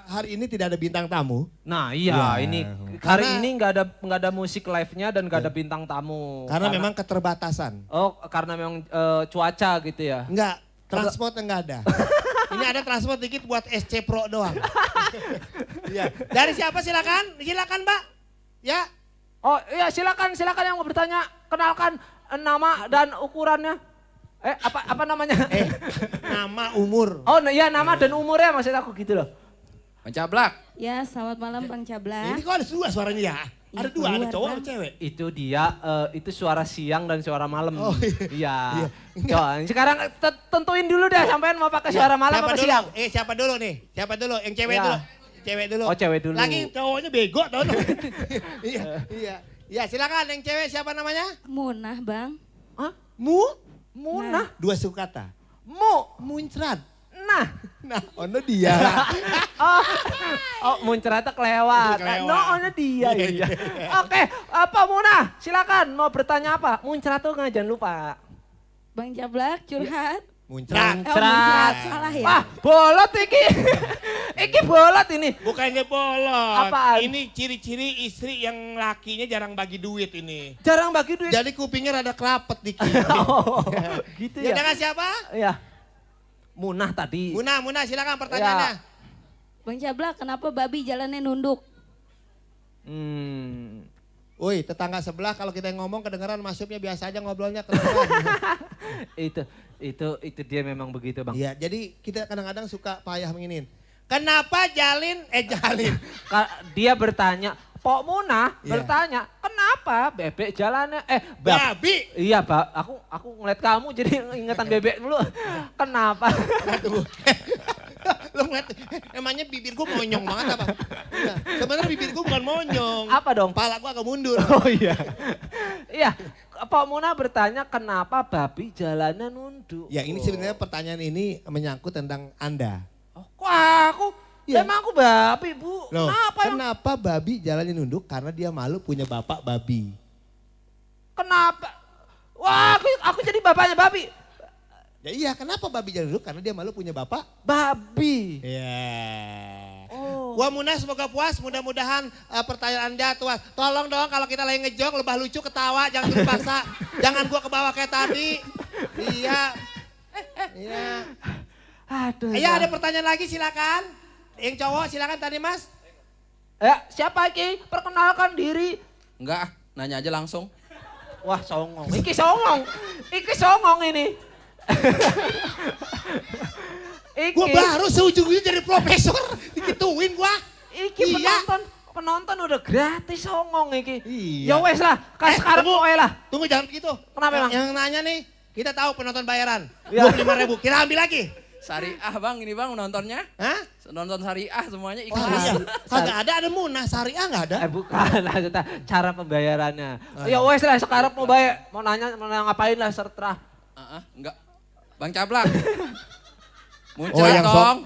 hari ini tidak ada bintang tamu. Nah, iya Ya, ini karena- hari ini nggak ada musik live-nya dan nggak ada bintang tamu. Karena memang keterbatasan. Oh, karena memang cuaca gitu ya. Enggak, transport enggak ada. Ini ada transport dikit buat SC Pro doang. Iya. Dari siapa silakan? Silakan, Mbak. Ya. Oh iya silakan yang mau bertanya kenalkan nama dan ukurannya. Apa namanya? Nama, umur. Oh iya nama dan umurnya maksud aku gitu loh. Mencablak. Ya, selamat malam Bang Cabla. Ini kok ada dua suaranya ya? Ada dua, ada keluar, cowok Bang. atau cewek? Itu dia itu suara siang dan suara malam. Oh, iya. iya. Coba, sekarang tentuin dulu deh sampean mau pakai suara malam siapa apa dulu? siang. Siapa dulu nih? Siapa dulu? Yang cewek Ya. dulu. Cewek dulu. Oh, cewek dulu. Lagi cowoknya bego tau. Iya, iya. Ya silakan yang cewek siapa namanya? Munah Bang. Hah? Munah. Dua suku kata. Muncrat. Nah. Nah, ono dia. Oh muncratnya kelewat. Kelewat. No, ono dia. Iya. Oke, apa Muna? Silakan mau bertanya apa? Muncrat tuh jangan lupa. Bang Jablak curhat. Muncrat. Muncrat, salah ya? Wah, bolot iki. Iki bolot ini. Bukannya bolot. Apaan? Ini ciri-ciri istri yang lakinya jarang bagi duit ini. Jarang bagi duit. Jadi kupingnya rada kelapet dikit. Oh, gitu Ya ya. dengan siapa? Iya. Munah tadi. Muna silakan pertanyaannya. Bang Jablak, kenapa babi jalannya nunduk? Woi, tetangga sebelah kalau kita yang ngomong kedengeran masuknya biasa aja ngobrolnya kedengeran. itu dia memang begitu bang. Iya, jadi kita kadang-kadang suka payah menginin. Kenapa jalin? Dia bertanya, Pok Munah Iya. bertanya, kenapa bebek jalannya? Babi. Iya Pak, aku ngeliat kamu jadi ingetan bebek dulu. Kenapa? Aduh. Lo ngeliat, emangnya bibir gue monyong banget apa? Iya, sebenarnya bibir gue bukan monyong. Apa dong? Pala gue agak mundur. Oh iya. Iya, Pok Munah bertanya kenapa babi jalannya nunduk? Ya ini sebenarnya pertanyaan ini menyangkut tentang Anda. Oh, kok aku? Iya. Emang aku babi bu? Loh, Kenapa? kenapa babi jalannya nunduk? Karena dia malu punya bapak babi. Kenapa? Wah, aku jadi bapaknya babi. Ya iya, kenapa babi jalan nunduk? Karena dia malu punya bapak. Babi. Iya. Oh. Wah Munah semoga puas, mudah-mudahan pertanyaan Anda puas. Tolong dong kalau kita lagi ngejok, lebah lucu ketawa, jangan dipaksa. Jangan gua ke bawah kayak tadi. Iya. Iya. Aduh. Iya ada pertanyaan lagi silakan. Yang cowok silakan tadi Mas. Siapa Ki? Perkenalkan diri. Enggak, nanya aja langsung. Wah, songong. Iki songong. Iki songong ini. Iki. Gua baru seujung-ujung jadi profesor, dikituin gua. Iki Iya. penonton udah gratis songong iki. Iya. Ya wes lah, kasih karep tunggu. kowe lah. Tunggu jangan begitu. Kenapa emang? Yang nanya nih, Kita tahu penonton bayaran. Ya. 25.000. Kita ambil lagi. Syariah bang, ini bang nontonnya. Hah? Nonton syariah semuanya Oh, ikhlas. iya. Kagak ada Munah, syariah nggak ada. Bukan, maksudnya cara pembayarannya. Ya wes lah, sekarang mau bayar, mau nanya ngapain lah, serterah. Enggak. Bang Cablak. Oh, Muncrat yang sok. dong.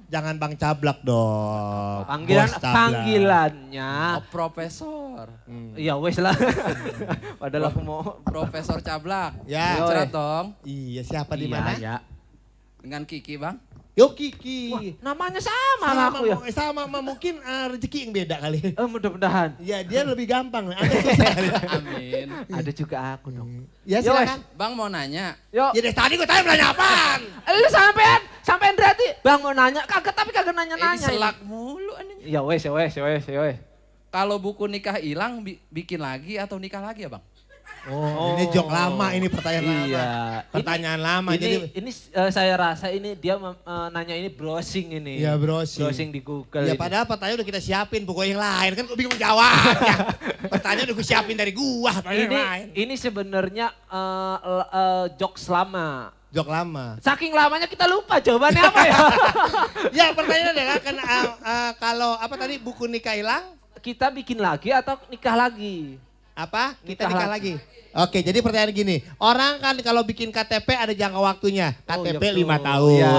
Jangan Bang Cablak dong. Panggilan Bos Cablak. panggilannya. Oh, profesor. Iya wes lah. Padahal aku mau. Profesor Cablak. Ya. Muncrat dong. Iya, siapa di Iya, mana? ya. Dengan Kiki bang. Yo Kiki. Namanya sama sama aku ya. Sama, mungkin rezeki yang beda kali. Mudah-mudahan. Ya, dia lebih gampang. Anda susah kali. Amin. Ada juga aku dong. Ya, Yo, silakan. Bang mau nanya. Yuk. Ya dari tadi gue tanya bertanya apaan? Lu sampean berarti Bang mau nanya, tapi kagak Ini nanya-nanya. selak mulu anehnya. Ya wes. Kalau buku nikah hilang bikin lagi atau nikah lagi ya bang? Oh, ini jok lama, ini pertanyaan lama. Iya. Pertanyaan lama. Ini Jadi saya rasa ini dia nanya ini browsing ini. Iya, browsing. Browsing di Google. ya ini. padahal pertanyaan udah kita siapin, pokoknya yang lain kan gue bingung jawabnya. Pertanyaan udah gue siapin dari gua, pertanyaan yang lain. Ini sebenarnya jokes lama. Jok lama. Saking lamanya kita lupa jawabannya apa ya. Ya pertanyaannya adalah kan kalau apa tadi buku nikah hilang, Kita bikin lagi atau nikah lagi? apa? Kita Nikah nikah lagi. Oke, jadi pertanyaan gini, orang kan kalau bikin KTP ada jangka waktunya. Oh, KTP iya 5 betul. tahun, Iya.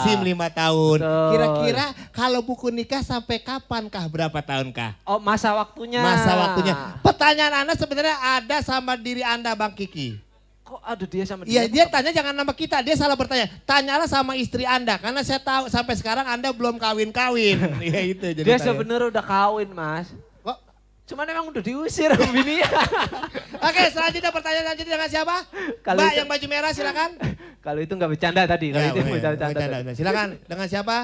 SIM 5 tahun. Betul. Kira-kira kalau buku nikah sampai kapankah, berapa tahunkah? Oh masa waktunya. Masa waktunya. Pertanyaan Anda sebenarnya ada sama diri Anda Bang Kiki. Kok ada dia sama Iya, dia? dia tanya jangan nama kita, dia salah bertanya. Tanyalah sama istri Anda, karena saya tahu sampai sekarang Anda belum kawin-kawin. Iya itu jadi Dia tanya. sebenarnya udah kawin mas. Kok? Cuman emang udah diusir sama bininya. Oke, selanjutnya pertanyaan selanjutnya dengan siapa? Kalau Mbak itu- yang baju merah silakan. Kalau itu nggak bercanda tadi. Kalau Ya, itu boleh, bercanda. bercanda. Silakan, dengan siapa?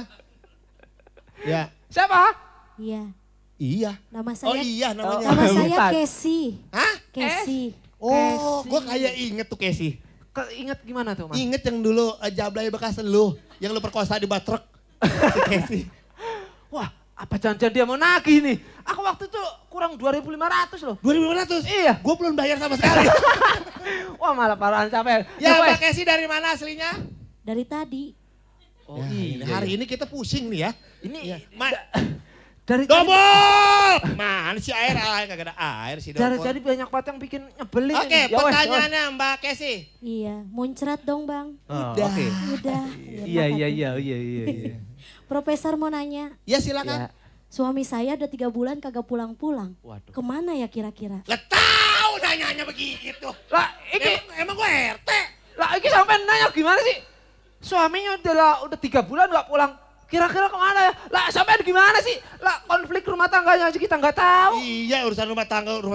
Ya. Siapa? Iya, Iya. nama Oh saya iya namanya. nama saya Bukan. Casey. Hah? Casey. Oh, gue kayak inget tuh Casey. Ingat gimana tuh mas? Inget yang dulu Jablay bekas lu, yang lu perkosa di batrek. Si Casey. Wah apa jangan dia mau nagih nih? Aku waktu itu kurang 2.500 loh. 2.500? Iya. Gue belum bayar sama sekali. Wah malah parahan sampai. Ya Mbak Casey dari mana aslinya? Dari tadi. Oh Ya, iya. hari ini kita pusing nih ya. Ini Iya. dari Dobol! Mana sih air? Kagak ada air sih dari Dobol. jadi banyak banget yang bikin nyebelin. Oke, ini. Ya, wes, pertanyaannya Mbak Casey. Iya, muncrat dong bang. Oh, Udah. Oke. Udah. Iya makasih. iya. Profesor mau nanya, Ya silakan. Ya. suami saya udah 3 bulan kagak pulang-pulang. Waduh. Kemana ya kira-kira? Lah tahu nanyanya begitu. Lah iki Emang gue RT. lah iki sampai nanya gimana sih? Suaminya udah 3 bulan nggak pulang. Kira-kira kemana ya? Lah sampai gimana sih? Lah konflik rumah tangganya aja kita nggak tahu. Iya urusan rumah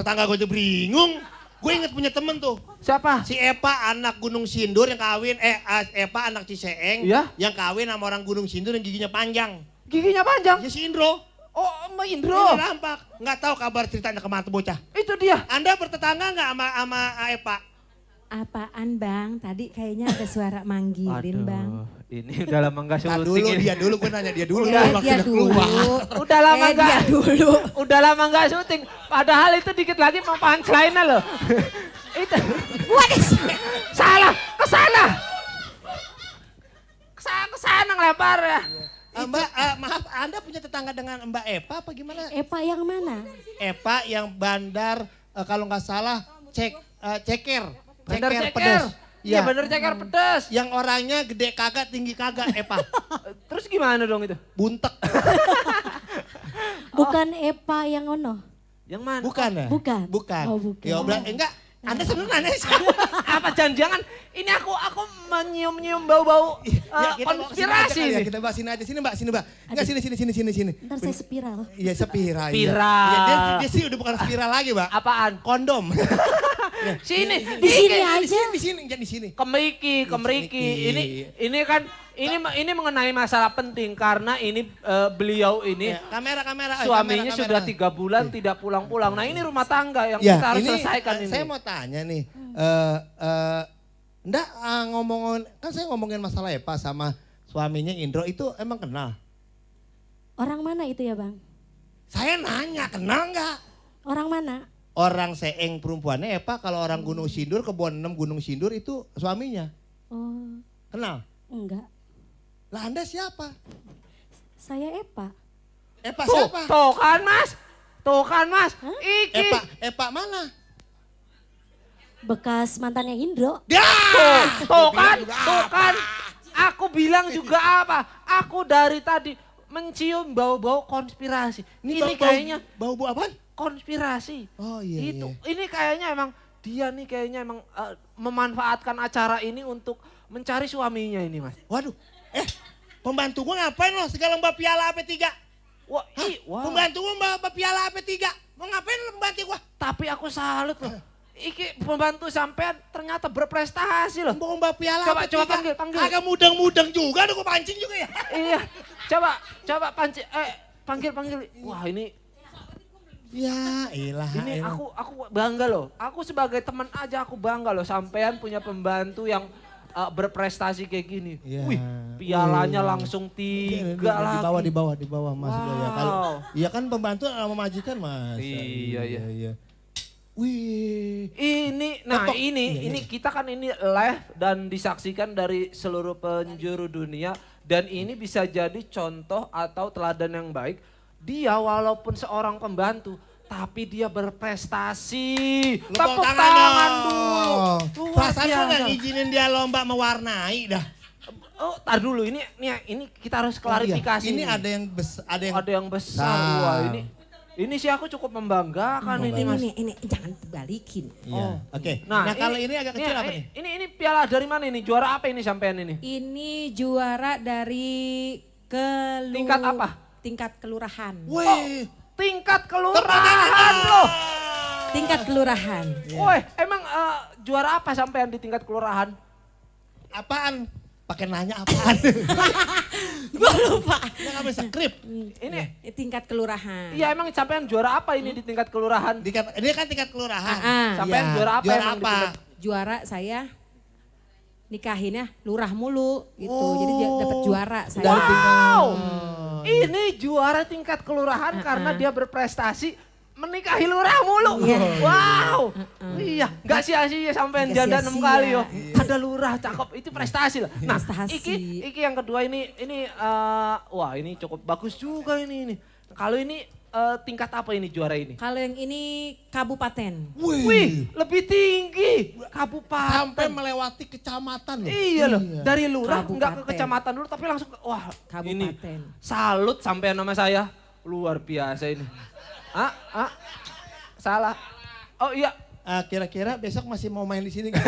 tangga gue aja bingung. Gue inget punya temen tuh. Siapa? Si Epa anak Gunung Sindur yang kawin, Epa anak Ciseeng. Iya? Yang kawin sama orang Gunung Sindur yang giginya panjang. Giginya panjang. Ya si Indro. Oh, Mbak Indro. Indro nampak. Nggak tahu kabar ceritanya kemana tuh bocah. Itu dia. Anda bertetangga nggak sama Epa? Apaan bang? Tadi kayaknya ada suara manggilin bang. Ini udah lama nggak Nah, syuting. dulu ini. dia dulu, gue nanya dia dulu. Dia waktu dulu. keluar. Udah lama Dia nggak. dulu. Udah lama nggak syuting. Padahal itu dikit lagi mau punchline loh. Itu. Gua di Salah, kesana. Kesana ngelempar ya. Mbak, maaf, Anda punya tetangga dengan Mbak Epa apa gimana? Epa yang mana? Epa yang bandar, kalau nggak salah, ceker. Bener ceker. pedas. Iya bener ceker pedas. Yang orangnya gede kagak, tinggi kagak, Epa. Terus gimana dong itu? Buntek. Bukan Epa yang ono. Yang mana? Bukan ya? Bukan. Bukan. Oh, bukan. Ya, enggak. Anda sebenarnya nanya siapa? Apa jangan-jangan ini aku menyium-nyium bau-bau Ya, kita bawa kesini aja konspirasi kali ya, nih. kita bahas sini aja. Sini Mbak, sini Mbak. Enggak, sini. Ntar saya spiral. Iya, spiral. iya. Spiral. Iya, dia sih udah bukan spiral lagi, Mbak. Apaan? Kondom. Sini, Di sini aja. Di sini, jangan di sini. Kemeriki. Kemeriki. Ini kan ini mengenai masalah penting karena ini beliau ini Ya, kamera. suaminya kamera. sudah 3 bulan tidak pulang-pulang. Nah ini rumah tangga yang Ya, kita harus ini selesaikan ini. saya mau tanya nih. Nggak kan saya ngomongin masalah Epa sama suaminya Indro itu emang kenal? Orang mana itu ya bang? Saya nanya kenal nggak? Orang mana? orang Seeng perempuannya Epa, kalau orang Gunung Sindur, Kebon 6 Gunung Sindur itu suaminya. Oh, Kenal? enggak. Lah Anda siapa? Saya Epa. Epa Tuh, siapa? tuh kan Mas. Tuh kan Mas. Iki. Epa mana? Bekas mantannya Indro. Tuh kan. Aku bilang juga apa? Aku dari tadi mencium bau-bau konspirasi. Ini kayaknya bau apaan? konspirasi. Oh iya. Itu. Ini kayaknya emang dia nih kayaknya emang memanfaatkan acara ini untuk mencari suaminya ini Mas. Waduh. Pembantu gua ngapain lo segala mbak piala AP3? Wah, wah. Pembantu gua mbak piala AP3. Mau ngapain lo pembantu gua? Tapi aku salut loh. Iki pembantu sampean ternyata berprestasi loh. Mbak piala Coba AP3. panggil. Agak mudeng-mudeng juga, aduh gua pancing juga ya. Iya. Coba panci panggil. Wah, ini Ya, ilah. ini aku bangga loh. Aku sebagai teman aja aku bangga loh sampean punya pembantu yang berprestasi kayak gini. Iya. Wih, pialanya langsung 3 lagi. Di bawah Mas. Ya, kalau iya kan pembantu sama majikan Mas. Iya. Wih. Ini kita kan ini live dan disaksikan dari seluruh penjuru dunia dan ini bisa jadi contoh atau teladan yang baik. Dia walaupun seorang pembantu tapi dia berprestasi. Tepuk tangan dulu. Perasaan gua gak ngizinin dia lomba mewarnai dah. Oh, tar dulu ini kita harus klarifikasi. Ini nih. ada yang besar. Wah, ini sih aku cukup membanggakan ini Mas. Ini jangan dibalikin. Iya. Oke. Nah, Nah, kalau ini agak kecil apa nih? Ini piala dari mana ini? Juara apa ini sampean ini? Ini juara dari Tingkat apa? Tingkat kelurahan. Wih. Tingkat kelurahan loh. Tingkat kelurahan. Woi, emang juara apa sampean di tingkat kelurahan? Apaan? Pakai nanya apaan? Gua lupa. Yang apa skrip? Ini Tingkat kelurahan. iya emang sampean juara apa ini di tingkat kelurahan? Ini kan tingkat kelurahan. Sampean Iya. juara apa Juara emang di apa? tingkat? Juara saya nikahinnya lurah mulu gitu. Jadi dia dapat juara saya. Wow. Ini juara tingkat kelurahan karena dia berprestasi menikahi lurah mulu. Wow. Iya, enggak sia-sia sampean Nggak janda 6 kali yo. sia-sia. Ada lurah cakep, itu prestasi lah. Nah, Prestasi. iki yang kedua ini wah ini cukup bagus juga ini. Kalau ini tingkat apa ini juara ini? Kalau yang ini kabupaten. Wih, lebih tinggi. Kabupaten. Sampai melewati kecamatan loh. Iya loh, dari lurah enggak ke Kabupaten. kecamatan dulu tapi langsung ke, wah ini Kabupaten. salut sampai nama saya. Luar biasa ini. Salah. Oh iya, Kira-kira besok masih mau main di sini nggak?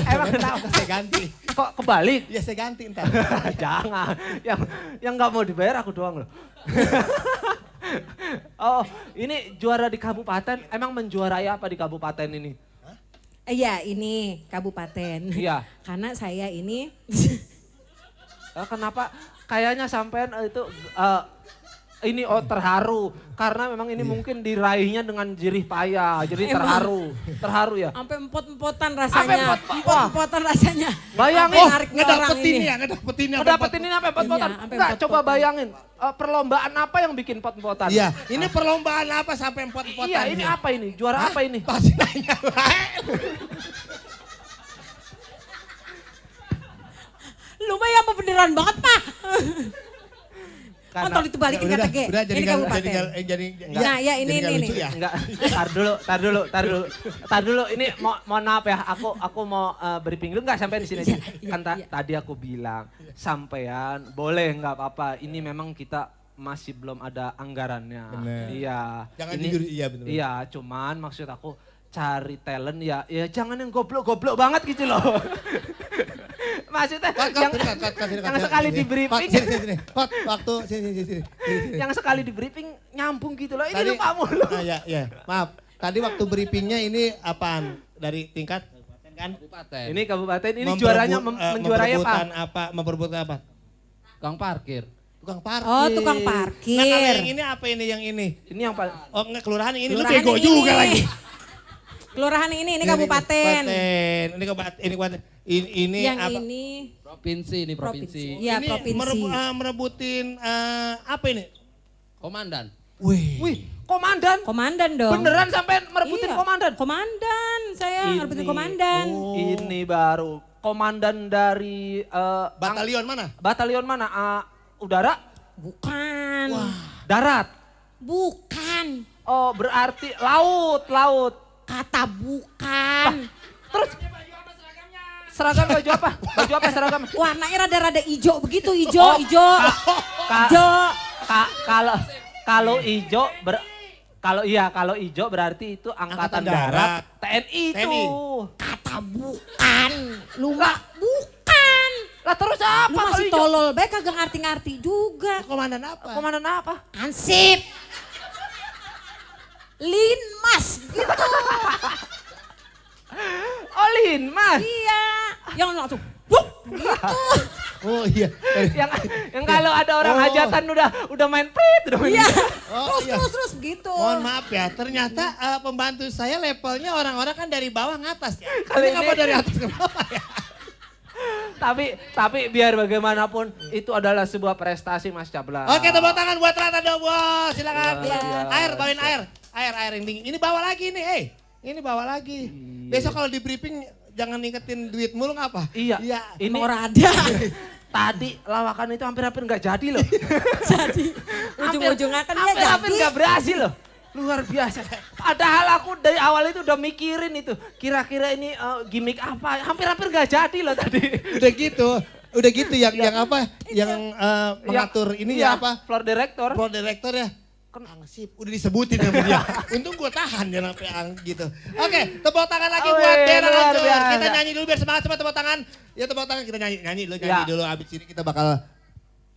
Emang kenapa? Saya ganti. kok kebalik? Ya saya ganti ntar. Jangan, yang nggak mau dibayar aku doang loh. Oh, ini juara di kabupaten, emang menjuarai apa di kabupaten ini? Iya ini kabupaten. Iya. Karena saya ini Kenapa kayaknya sampean itu ini terharu karena memang ini mungkin diraihnya dengan jerih payah, jadi terharu ya. sampai empot-empotan rasanya. Sampai Empot-empotan rasanya. Bayangin. Sampai narik orang ini. ngedapetin Ngedapetin ini apa pot-potan? Iya, sampai Enggak, pot-potan. coba bayangin perlombaan apa yang bikin pot-potan? Iya, ini perlombaan apa sampai empot-empotan? Iya, ini apa ini? Juara apa ini? Pasti nanya. Lumayan apa beneran banget Pak. Karena- Kontol itu balikin kata G. Udah jadi Ini kabupaten. Nah, ya, ini. Enggak, tar dulu. Ini mohon maaf ya, aku mau briefing dulu enggak sampai di sini aja. Kan tadi aku bilang, sampean boleh enggak apa-apa. Ini memang kita masih belum ada anggarannya. Bener. Iya. Jangan Ini- jujur, iya bener. Iya, cuman maksud aku cari talent ya jangan yang goblok-goblok banget gitu loh. Maksudnya yang sekali di briefing. Sini. Pot, waktu sini. Yang sekali di briefing nyambung gitu loh. Ini Tadi- lupa mulu. Ya. Maaf. Tadi waktu briefingnya ini apaan? Dari tingkat kan? Kabupaten. Ini kabupaten, ini juaranya menjuarai apa? Memperebutkan apa? Tukang parkir. Tukang parkir. Oh, tukang parkir. Nah, kalau yang ini apa ini yang ini? Ini yang paling Oh, enggak kelurahan ini lu Kelurahan bego ini. juga lagi. Kelurahan ini kabupaten. Ini kabupaten. Ini Yang apa? ini Provinsi, ini provinsi. Iya, Ini provinsi. merebutin apa ini? Komandan. Wih. Komandan? Komandan dong. Beneran sampai merebutin Iya. komandan? Komandan, saya ngerebutin komandan. Ini baru komandan dari Batalion mana? batalion mana? Udara? Bukan. Darat? Bukan. Oh berarti laut. Kata bukan. Terus seragam baju apa? Baju apa seragam? Warnanya rada-rada hijau begitu, hijau. Kalau ijo kalau ijo berarti itu angkatan Angkatan darat. Darat. TNI itu. TNI. Kata bukan. Lu mah bukan. Lah terus apa? Lu kalau masih ijo? tolol, baik kagak ngerti-ngerti juga. Komandan apa? Komandan apa? Ansip. Linmas gitu. Oh Linmas. Iya. Yang langsung buk gitu. Oh iya. yang kalau ada orang hajatan udah main prit, udah main. Iya. Oh, iya. Terus gitu. Mohon maaf ya, ternyata pembantu saya levelnya orang-orang kan dari bawah ke atas ya. Kali Ini ngapa ini- dari atas ke bawah ya? Tapi biar bagaimanapun itu adalah sebuah prestasi Mas Cabla. Oke, tepuk tangan buat Rata dong, bos. Silakan. Luar biasa. Air, bawain air. Air yang dingin. Ini bawa lagi nih, ini bawa lagi. Besok kalau di briefing jangan ingetin duit mulu ngapa? Iya. Ini Ini orang ada. tadi lawakan itu hampir-hampir nggak jadi loh. Jadi ujung-ujungnya kan dia Hampir-hampir jadi. nggak berhasil loh. Luar biasa. Padahal aku dari awal itu udah mikirin itu. Kira-kira ini gimmick apa. Hampir-hampir nggak jadi loh tadi. Udah gitu yang apa? Yang mengatur ini Iya, ya apa? Floor director. Pro direktor ya. Kan angsip, udah disebutin sama dia. Untung gue tahan jangan sampai gitu. Oke, tepuk tangan lagi Wih, buat Dera luar Hancur. biasa. Kita nyanyi dulu biar semangat tepuk tangan. Ya tepuk tangan kita nyanyi dulu abis ini kita bakal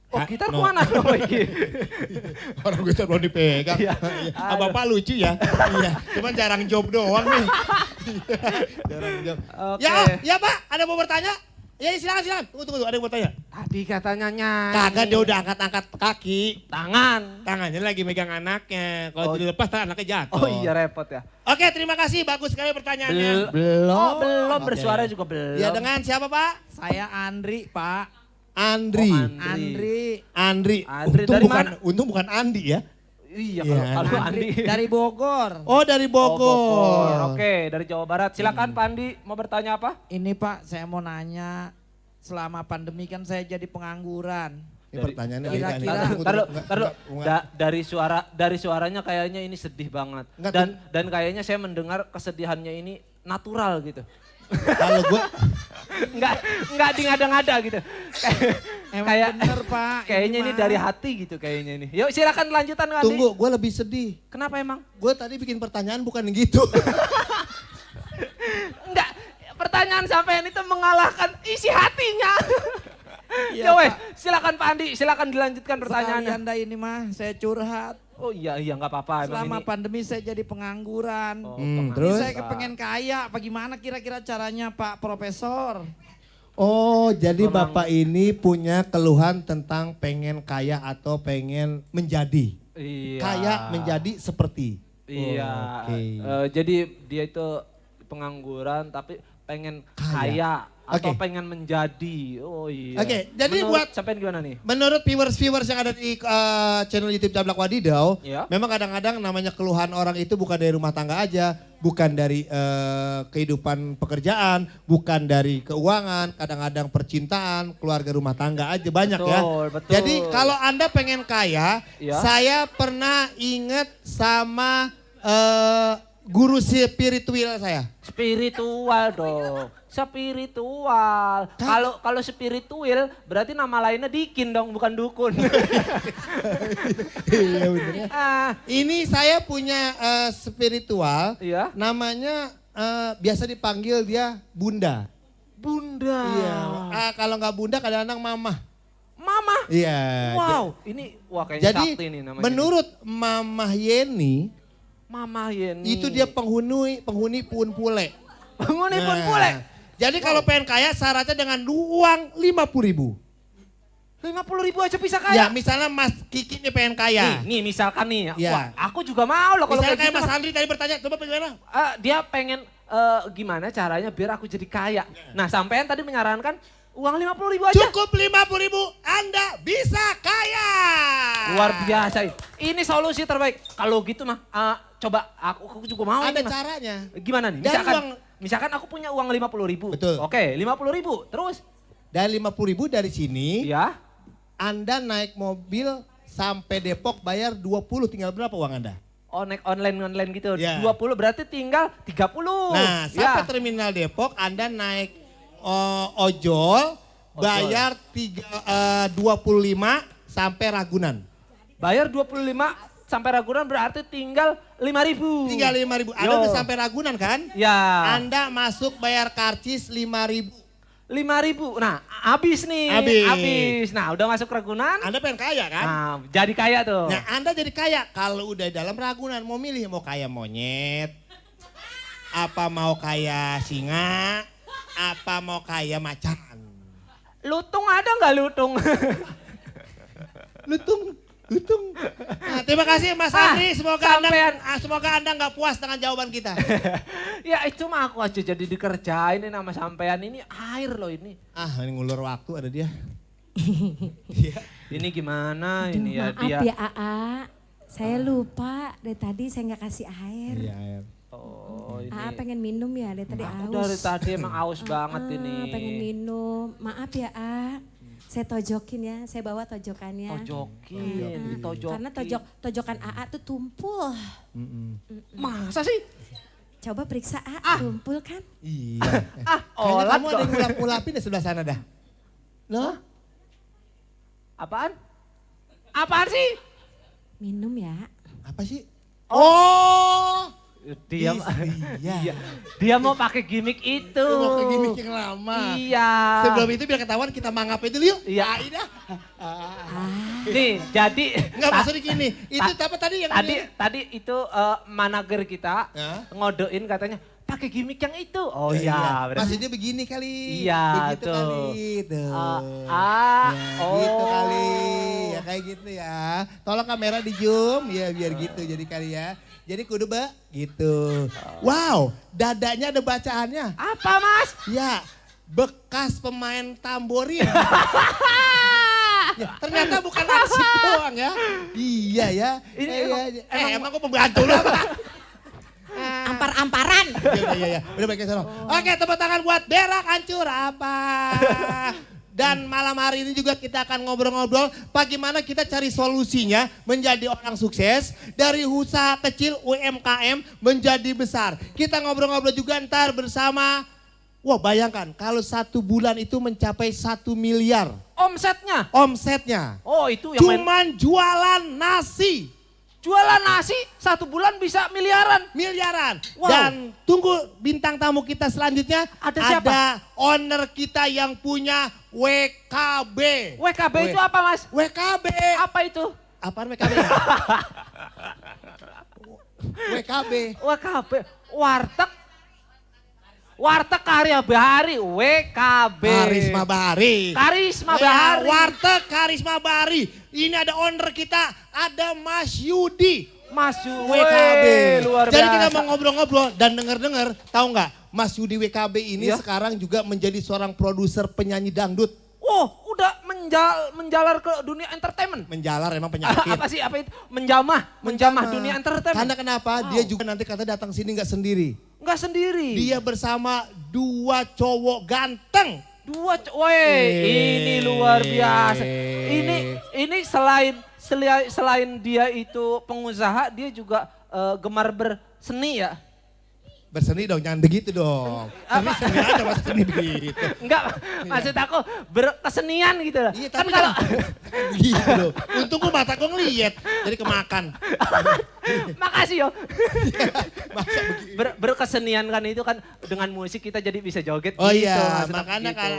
Oh gitar kemana dong lagi? Orang gue belum dipegang. Iya. Ah, Bapak lucu ya. Iya, cuman jarang job doang nih. Jarang job. Oke. Ya Pak, ada mau bertanya? Ya silakan. Tunggu, ada yang mau bertanya. Tadi katanya nyanyi. Kagak dia udah angkat-angkat kaki. Tangan. Tangannya lagi megang anaknya. Kalau dilepas anaknya jatuh. Oh iya repot ya. Oke, terima kasih. Bagus sekali pertanyaannya. Belum Oke. bersuara juga belum. Ya dengan siapa Pak? Saya Andri, Pak. Andri. Andri. Andri dari mana? Untung bukan Andi ya. Iya Iya, kalau Andi. Dari Bogor. Oh dari Bogor. Oke, dari Jawa Barat. Silakan Pak Andi mau bertanya apa? Ini Pak, saya mau nanya. Selama pandemi kan saya jadi pengangguran. Ini pertanyaannya Kira-kira- Dari suaranya kayaknya ini sedih banget. Enggak, Dan kayaknya saya mendengar kesedihannya ini natural gitu. Kalau gue Enggak ngada-ngada gitu. Emang bener Pak. Kayaknya ini mah. dari hati gitu kayaknya ini. Yuk silakan lanjutan Andi. tunggu, gue lebih sedih. Kenapa emang? Gue tadi bikin pertanyaan bukan yang gitu. Enggak, pertanyaan sampean itu mengalahkan isi hatinya. Iya, Ya wes, Pak. silakan Pak Andi, silakan dilanjutkan Sekali pertanyaannya. Anda ini mah, saya curhat. Oh iya nggak apa-apa. emang Selama ini. pandemi saya jadi pengangguran. Oh, Hmm, pengangguran. terus? Saya kepengen kaya, bagaimana kira-kira caranya Pak Profesor? Oh, jadi Memang- Bapak ini punya keluhan tentang pengen kaya atau pengen menjadi. Iya. Kaya menjadi seperti. Iya. Oke. Jadi dia itu pengangguran tapi pengen Kaya. kaya atau Oke. pengen menjadi. Oh iya. Oke, jadi Menurut buat- sampean gimana nih? Menurut viewers yang ada di channel YouTube Cablak Wadidau, Iya. memang kadang-kadang namanya keluhan orang itu bukan dari rumah tangga aja, bukan dari kehidupan pekerjaan, bukan dari keuangan, kadang-kadang percintaan, keluarga rumah tangga aja banyak ya. Betul. Jadi kalau Anda pengen kaya, Iya. saya pernah inget sama guru spiritual saya. Spiritual dong. Spiritual. Kalau spiritual berarti nama lainnya Dikin dong, bukan dukun. Iya bener ya. Ah, Ini saya punya spiritual, iya. namanya biasa dipanggil dia Bunda. Bunda. Iya. Kalau nggak Bunda kadang-kadang Mama. Mama. Iya. Wow, ini kayaknya Jadi sakti nih namanya. menurut Mama Yeni Mama Yeni. itu dia penghuni pun pule. penghuni pun Nah, pule. Jadi kalau pengen kaya syaratnya dengan uang 50.000. 50.000 aja bisa Ya kaya. misalnya Mas Kiki ini pengen kaya. Nih misalkan nih, Iya. wah aku juga mau loh kalau Misalnya kayak kayak gitu. Mas Andri tadi bertanya, coba bagaimana? Dia pengen gimana caranya biar aku jadi kaya. Nah sampean tadi menyarankan Uang 50.000 aja. Cukup 50.000 Anda bisa kaya. Luar biasa. Ini solusi terbaik. Kalau gitu mah coba aku juga mau Ada ini mah. caranya. Gimana nih? Dari Misalkan aku punya uang 50.000. Betul. Oke, 50.000. Terus? Dan 50.000 dari sini, Ya. Anda naik mobil sampai Depok bayar 20, tinggal berapa uang Anda? Oh, naik online gitu. Ya. 20 berarti tinggal 30. Nah, sampai terminal Depok Anda naik ojol, bayar 25 sampai Ragunan. Bayar 25 sampai Ragunan berarti tinggal 5.000. Tinggal 5.000. Anda Yo. udah sampai Ragunan kan? Ya. Anda masuk bayar karcis 5.000. 5.000. Nah, habis nih. Habis. Nah, udah masuk Ragunan. Anda pengen kaya kan? Nah, jadi kaya tuh. Nah, Anda jadi kaya kalau udah dalam Ragunan mau milih mau kaya monyet, apa mau kaya singa, apa mau kaya macan. Lutung ada nggak lutung? Lutung. Nah, terima kasih Mas Andri, semoga Anda nggak puas dengan jawaban kita. Ya itu mah aku aja jadi dikerjain ini nama sampean ini air loh ini. Ini ngulur waktu ada dia. Ini gimana Aduh, ini ya maaf dia. ya AA. Saya lupa dari tadi saya nggak kasih air. Iya, air. Oh ini. AA pengen minum ya dari tadi Aku aus. dari tadi emang aus banget ini. Pengen minum. Maaf ya A. Saya tojokin ya, saya bawa tojokannya. Tojokin. Karena tojokan AA tuh tumpul. Masa sih? Coba periksa A, tumpul kan? Iya. Kayaknya Olat kamu ada kok. yang ngulap-ngulapin di sebelah sana dah. Loh? Apaan? Apaan sih? Minum ya. Apa sih? Oh! Dia Iya. dia mau pakai gimmick itu. Mau ke gimmick yang lama. Iya. Sebelum itu biar ketahuan kita mangap itu yuk. Iya. Ida. Nih, jadi Enggak maksudnya gini. Itu apa tadi yang tadi itu manager kita Ya. ngodein katanya pakai gimmick yang itu. Oh iya, berarti. Maksudnya begini kali. Iya, Begitu tuh. kali. Tuh. Gitu Oh. kali. Ya kayak gitu ya. Tolong kamera di zoom ya biar gitu jadi kali ya. Jadi kudu gitu. Wow, dadanya ada bacaannya. Apa mas? Ya, bekas pemain tamborin. Ya, ternyata bukan arsip doang ya. Iya ya. Emang kok pembantu lu apa? Ampar-amparan. Iya. Udah baik sono. Oke, tepuk tangan buat Berak Hancur apa. Dan malam hari ini juga kita akan ngobrol-ngobrol bagaimana kita cari solusinya menjadi orang sukses dari usaha kecil UMKM menjadi besar. Kita ngobrol-ngobrol juga ntar bersama, wah bayangkan kalau 1 bulan itu mencapai 1 miliar. Omsetnya. Oh itu yang main. Cuman jualan nasi. Jualan nasi 1 bulan bisa miliaran. Wow. Dan tunggu bintang tamu kita selanjutnya. Ada siapa? Ada owner kita yang punya WKB. WKB itu apa mas? WKB. Apa itu? Apaan WKB? WKB. WKB. Warteg Karya Bahari. WKB. Karisma Bahari. Karisma Ya, Bahari. Warteg Karisma Bahari. Ini ada owner kita, ada Mas Yudi. Mas Yudi. WKB. Luar biasa. Jadi kita mau ngobrol-ngobrol dan denger-denger, tahu nggak? Mas Yudi WKB ini Iya. sekarang juga menjadi seorang produser penyanyi dangdut. Oh udah menjalar ke dunia entertainment. Menjalar emang penyakit. Apa sih apa itu? Menjamah dunia entertainment. Karena kenapa? Dia juga nanti kata datang sini nggak sendiri. Nggak sendiri. Dia bersama 2 cowok ganteng. Ini luar biasa. Ini selain dia itu pengusaha, dia juga gemar berseni ya. Berseni dong, jangan begitu dong. Seni aja mas seni begitu. Enggak, maksud aku berkesenian gitu loh. Iya Kan tapi kalau gitu loh. Untung gue mata gue ngeliat, jadi kemakan. makasih yo. Masa begitu. Berkesenian kan itu kan dengan musik kita jadi bisa joget Oh gitu. iya, maksud aku makanya gitu. kan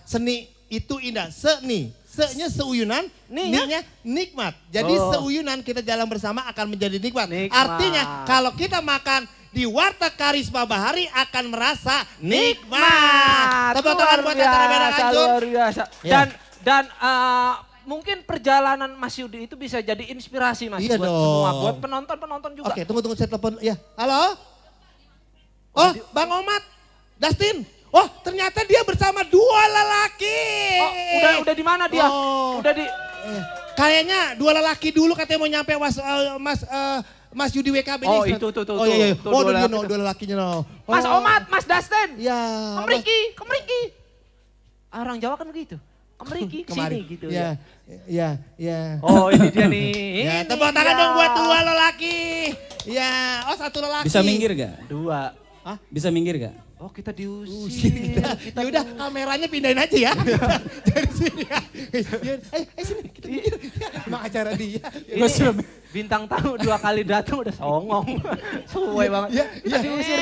seni itu indah. Seni, se-nya seuyunan, Nih-nya? ni-nya nikmat. Jadi Oh. seuyunan kita jalan bersama akan menjadi nikmat. Nikmat. Artinya kalau kita makan di Warteg Karisma Bahari akan merasa nikmat. Tepuk tangan buat acara Berak Hancur. Luar biasa. Ya. Dan mungkin perjalanan Mas Yudi itu bisa jadi inspirasi Mas Iya buat dong. semua, buat penonton juga. Oke, tunggu saya telepon. Ya, halo. Oh, Bang Omat, Dustin. Oh, ternyata dia bersama dua lelaki. Oh, udah di mana dia? Oh. Udah di Kayaknya dua lelaki dulu katanya mau nyampe Mas Yudi WKB Oh, nih. itu. Oh iya. Tuh, Oh, dua dia lelaki dua lelakinya no. Mas Omat, Mas Dasten. Ya. Kemriki. Orang Jawa kan begitu. Kemriki, kesini gitu Ya. Oh, ini dia nih. Ya, Ini tepuk tangan dia. dong buat dua lelaki. Ya, oh satu lelaki. Bisa minggir gak? Dua. Bisa minggir gak? Oh, kita diusir. Ya udah, kameranya pindahin aja ya. Dari sini ya. Sini kita minggir. Emang acara dia. Ini bintang tamu 2 kali datang udah songong. Suwe banget. Kita diusir.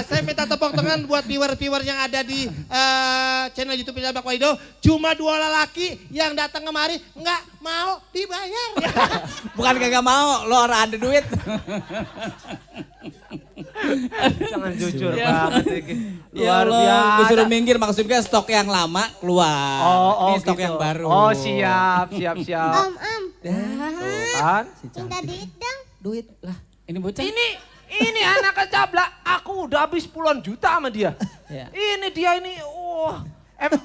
Saya minta tepuk tangan buat viewer-viewer yang ada di channel YouTube Jablak Waido. Cuma dua lelaki yang datang kemari nggak mau dibayar. Bukan kagak mau, lo orang ada duit. Jangan jujur banget ini. Ya Luar Allah, biasa. gue suruh minggir maksudnya stok yang lama keluar. Oh, Ini stok gitu. yang baru. Oh, siap. Tuh kan? Minta duit dong. Duit lah, ini bocah. Ini anak kecablak, aku udah habis puluhan juta sama dia. Ya. Ini dia ini,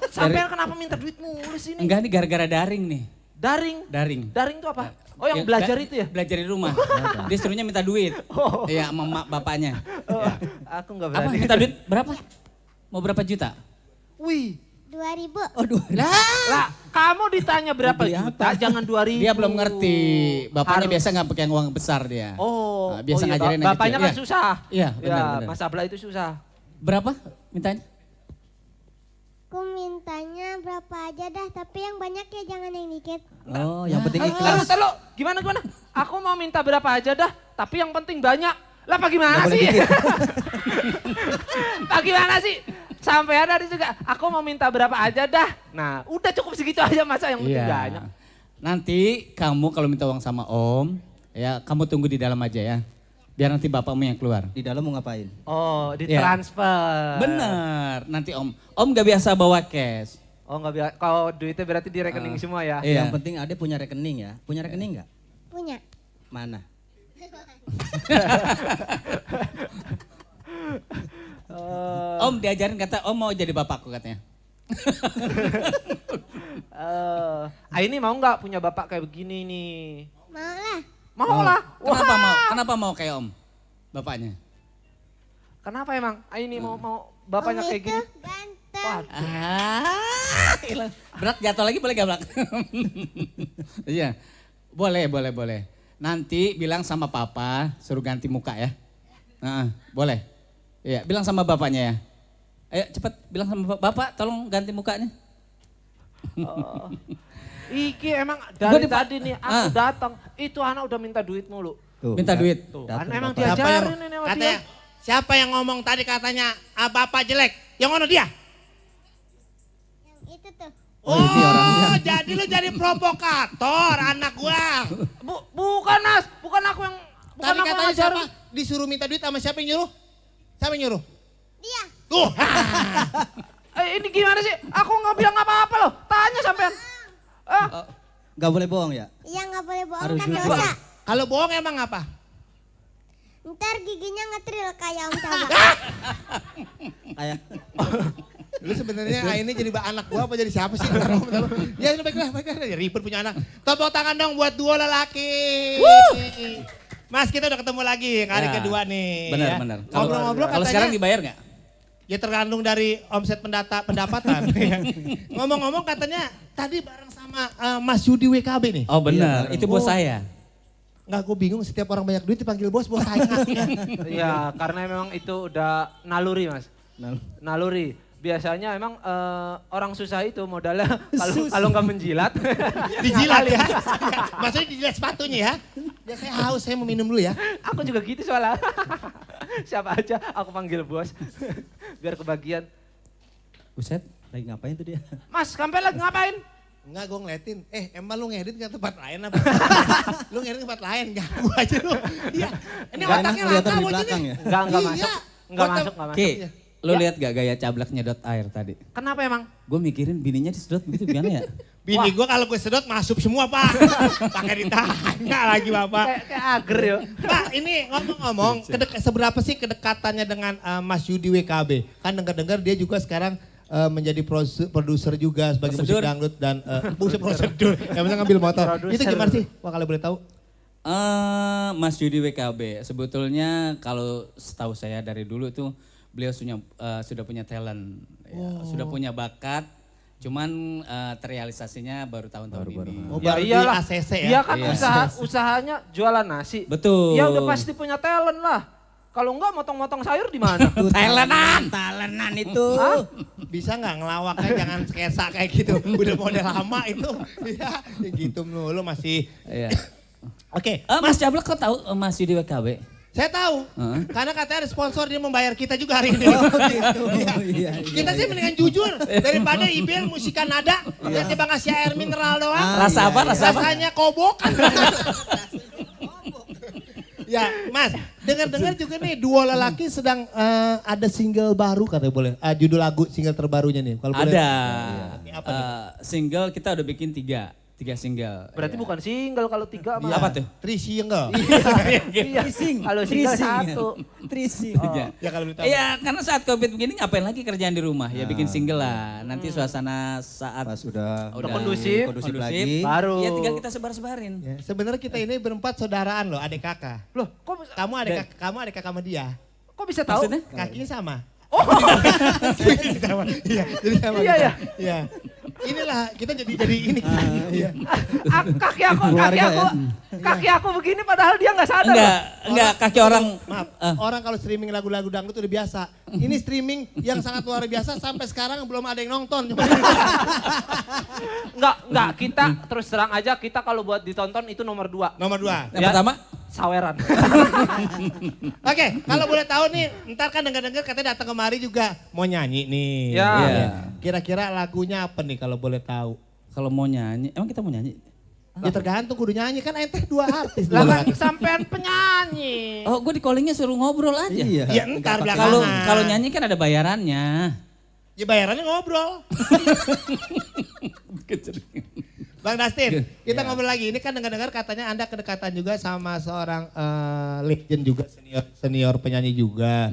sampean kenapa minta duit mulu sih ini? Enggak, ini gara-gara daring nih. Daring? Daring. Daring itu apa? Oh, yang belajar itu ya? Belajar di rumah. Dia suruhnya minta duit. Oh. Iya, sama mak bapaknya. Oh, Ya. aku nggak Apa, berani. minta duit berapa? Mau berapa juta? Wih, 2.000. lah kamu ditanya berapa Beli juta, jangan 2.000. Dia belum ngerti. Bapaknya Harus. biasa nggak pakai uang besar dia. Oh, Nah, biasa iya, ngajarin yang bapaknya kecil. kan Iya. susah. Iya, benar. Mas Abla itu susah. Berapa mintanya? Aku mintanya berapa aja dah, tapi yang banyak ya jangan yang dikit. Oh, yang penting Taruh, gimana? Aku mau minta berapa aja dah, tapi yang penting banyak. Lah apa gimana sih? Pak gimana sih? Sampai ada juga, aku mau minta berapa aja dah. Nah, udah cukup segitu aja masa yang penting banyak. Nanti kamu kalau minta uang sama Om, ya kamu tunggu di dalam aja ya. Biar nanti bapakmu yang keluar. Di dalam mau ngapain? Oh, Ya. ditransfer. Bener, nanti Om gak biasa bawa cash. Oh nggak biasa, kalau duitnya berarti di rekening semua ya? Iya. Yang penting Ade punya rekening ya. Punya rekening nggak? Punya. Mana? Om diajarin kata Om mau jadi bapakku katanya. Ini mau nggak punya bapak kayak begini nih? Mau lah. Mau lah. Kenapa Wah. mau? Kenapa mau kayak Om? Bapaknya. Kenapa emang? Ini mau bapaknya Om kayak itu gini? ganteng. Gila. Berat jatuh lagi boleh gak Blak? Iya. Boleh. Nanti bilang sama papa suruh ganti muka ya. Nah, boleh. Iya, bilang sama bapaknya ya. Ayo cepet bilang sama bapak tolong ganti mukanya. Iki emang Gua dari di- tadi nih aku datang, itu anak udah minta duit mulu. Tuh, Minta duit. Tuh, Datang kan emang bapak. diajarin ini sama dia. Katanya, siapa yang ngomong tadi katanya bapak jelek? Yang mana dia? Yang itu tuh. Oh, jadi lu jadi provokator anak gua. Bukan Mas, bukan aku yang Tadi aku yang katanya ngajarin. siapa? Disuruh minta duit sama siapa yang nyuruh? Siapa yang nyuruh? Dia. Tuh. Ini gimana sih? Aku nggak bilang apa-apa loh. Tanya sampean. Nggak boleh bohong ya? Iya nggak boleh bohong Harus kan jujur. dosa. Kalau bohong emang apa? Ntar giginya ngetril kayak Om Cabak. Kayak Lu sebenarnya ini jadi anak gua apa jadi siapa sih? Ya baiklah, ya ribet punya anak. Tepuk tangan dong buat dua lelaki. Mas kita udah ketemu lagi kali Ya. kedua nih. Benar. ya. Kalau Ngobrol-ngobrol kalau katanya. sekarang dibayar nggak? Ya tergantung dari omset pendapatan. Ngomong-ngomong katanya tadi bareng sama Mas Yudi WKB nih. Oh benar, Iya, itu bos saya. Enggak, gue bingung setiap orang banyak duit dipanggil bos saya. Iya, karena memang itu udah naluri Mas. Naluri. Biasanya emang orang susah itu modalnya kalau nggak menjilat. Dijilat ya. Maksudnya dijilat sepatunya ya. Ya saya haus, saya mau minum dulu ya. Aku juga gitu soalnya. Siapa aja aku panggil bos. Biar kebagian. Buset, lagi ngapain tuh dia? Mas, kampel lagi ngapain? Enggak, gue ngeliatin. Emang lu ngedit ke tempat lain apa? Lu ngedit ke tempat lain, ganggu aja lu. Iya. Ini Nggak otaknya enak kelihatan langka di bocah belakang nih. ya? Enggak Iya. masuk. Enggak Gua masuk. Ki, lu Ya. lihat gak gaya cablaknya dot air tadi? Kenapa emang? Gue mikirin bininya disedot begitu gimana ya? Bini gue kalau gue sedot masuk semua Pak. Pakai ditanya lagi Bapak. Kayak ager ya. Pak ini ngomong-ngomong, seberapa sih kedekatannya dengan Mas Yudi WKB? Kan dengar-dengar dia juga sekarang menjadi produser juga sebagai musik dangdut dan musik prosedur. Yang bisa ngambil motor. Itu gimana sih? Wah kalau boleh tahu. Mas Yudi WKB, sebetulnya kalau setahu saya dari dulu tuh beliau sudah punya talent, ya, sudah punya bakat. Cuman terrealisasinya baru tahun-tahun ini. Oh, Ya baru iyalah. di ACC ya? Dia kan usahanya jualan nasi. Betul. Ya udah pasti punya talent lah. Kalau enggak motong-motong sayur di mana? Talentan itu. Bisa nggak ngelawaknya jangan sketsa kayak gitu. Udah model lama itu. Ya gitu mulu masih. Iya. Oke. Mas Jablak kok tahu Mas Yudi WKB? Saya tahu, karena katanya ada sponsor dia membayar kita juga hari ini. Iya. Kita sih mendingan jujur daripada IBL musikan nada, tiba ngasih air mineral doang. Rasa apa? Rasanya kobokan. Ya, Mas, dengar-dengar juga nih duo lelaki sedang ada single baru katanya boleh. Judul lagu single terbarunya nih. Kalau boleh. Ada. Apa nih? Single kita udah bikin tiga single. Berarti bukan single kalau 3 mah. Apa tuh? Tri single. Iya. Kalau single 1. Trising. Ya kalau ditanya. Iya, karena saat Covid begini ngapain lagi kerjaan di rumah? Ya bikin single lah. Nanti suasana saat Pas udah kondusif lagi. Baru. Ya tinggal kita sebar-sebarin. Ya, sebenarnya kita ini berempat saudaraan loh, adik kakak. Loh, kok bisa, Kamu adik kakak sama dia. kok bisa tahu? Maksudnya? Kakinya sama. Oh, Sama. Iya, jadi sama. Iya, kita. ya. Iya. Inilah kita jadi ini. Iya. kaki aku begini padahal dia nggak sadar. Enggak kaki orang. Maaf, orang kalau streaming lagu-lagu dangdut udah biasa. Ini streaming yang sangat luar biasa sampai sekarang belum ada yang nonton. Enggak, kita terus terang aja kita kalau buat ditonton itu nomor 2. Nomor 2. Yang pertama? Saweran. Oke, kalau boleh tahu nih, ntar kan dengar-dengar katanya datang kemari juga mau nyanyi nih. Ya. Iya. Kira-kira lagunya apa nih kalau boleh tahu? Kalau mau nyanyi, emang kita mau nyanyi? Ya tergantung kudu nyanyi kan ente 2 artis. Lah kan sampean penyanyi. Oh, gue di callingnya suruh ngobrol aja. Iya. Ya ntar belakangan. Kalau nyanyi kan ada bayarannya. Ya bayarannya ngobrol. Bang Dustin, kita ngobrol lagi. Ini kan dengar-dengar katanya Anda kedekatan juga sama seorang legend juga, senior penyanyi juga.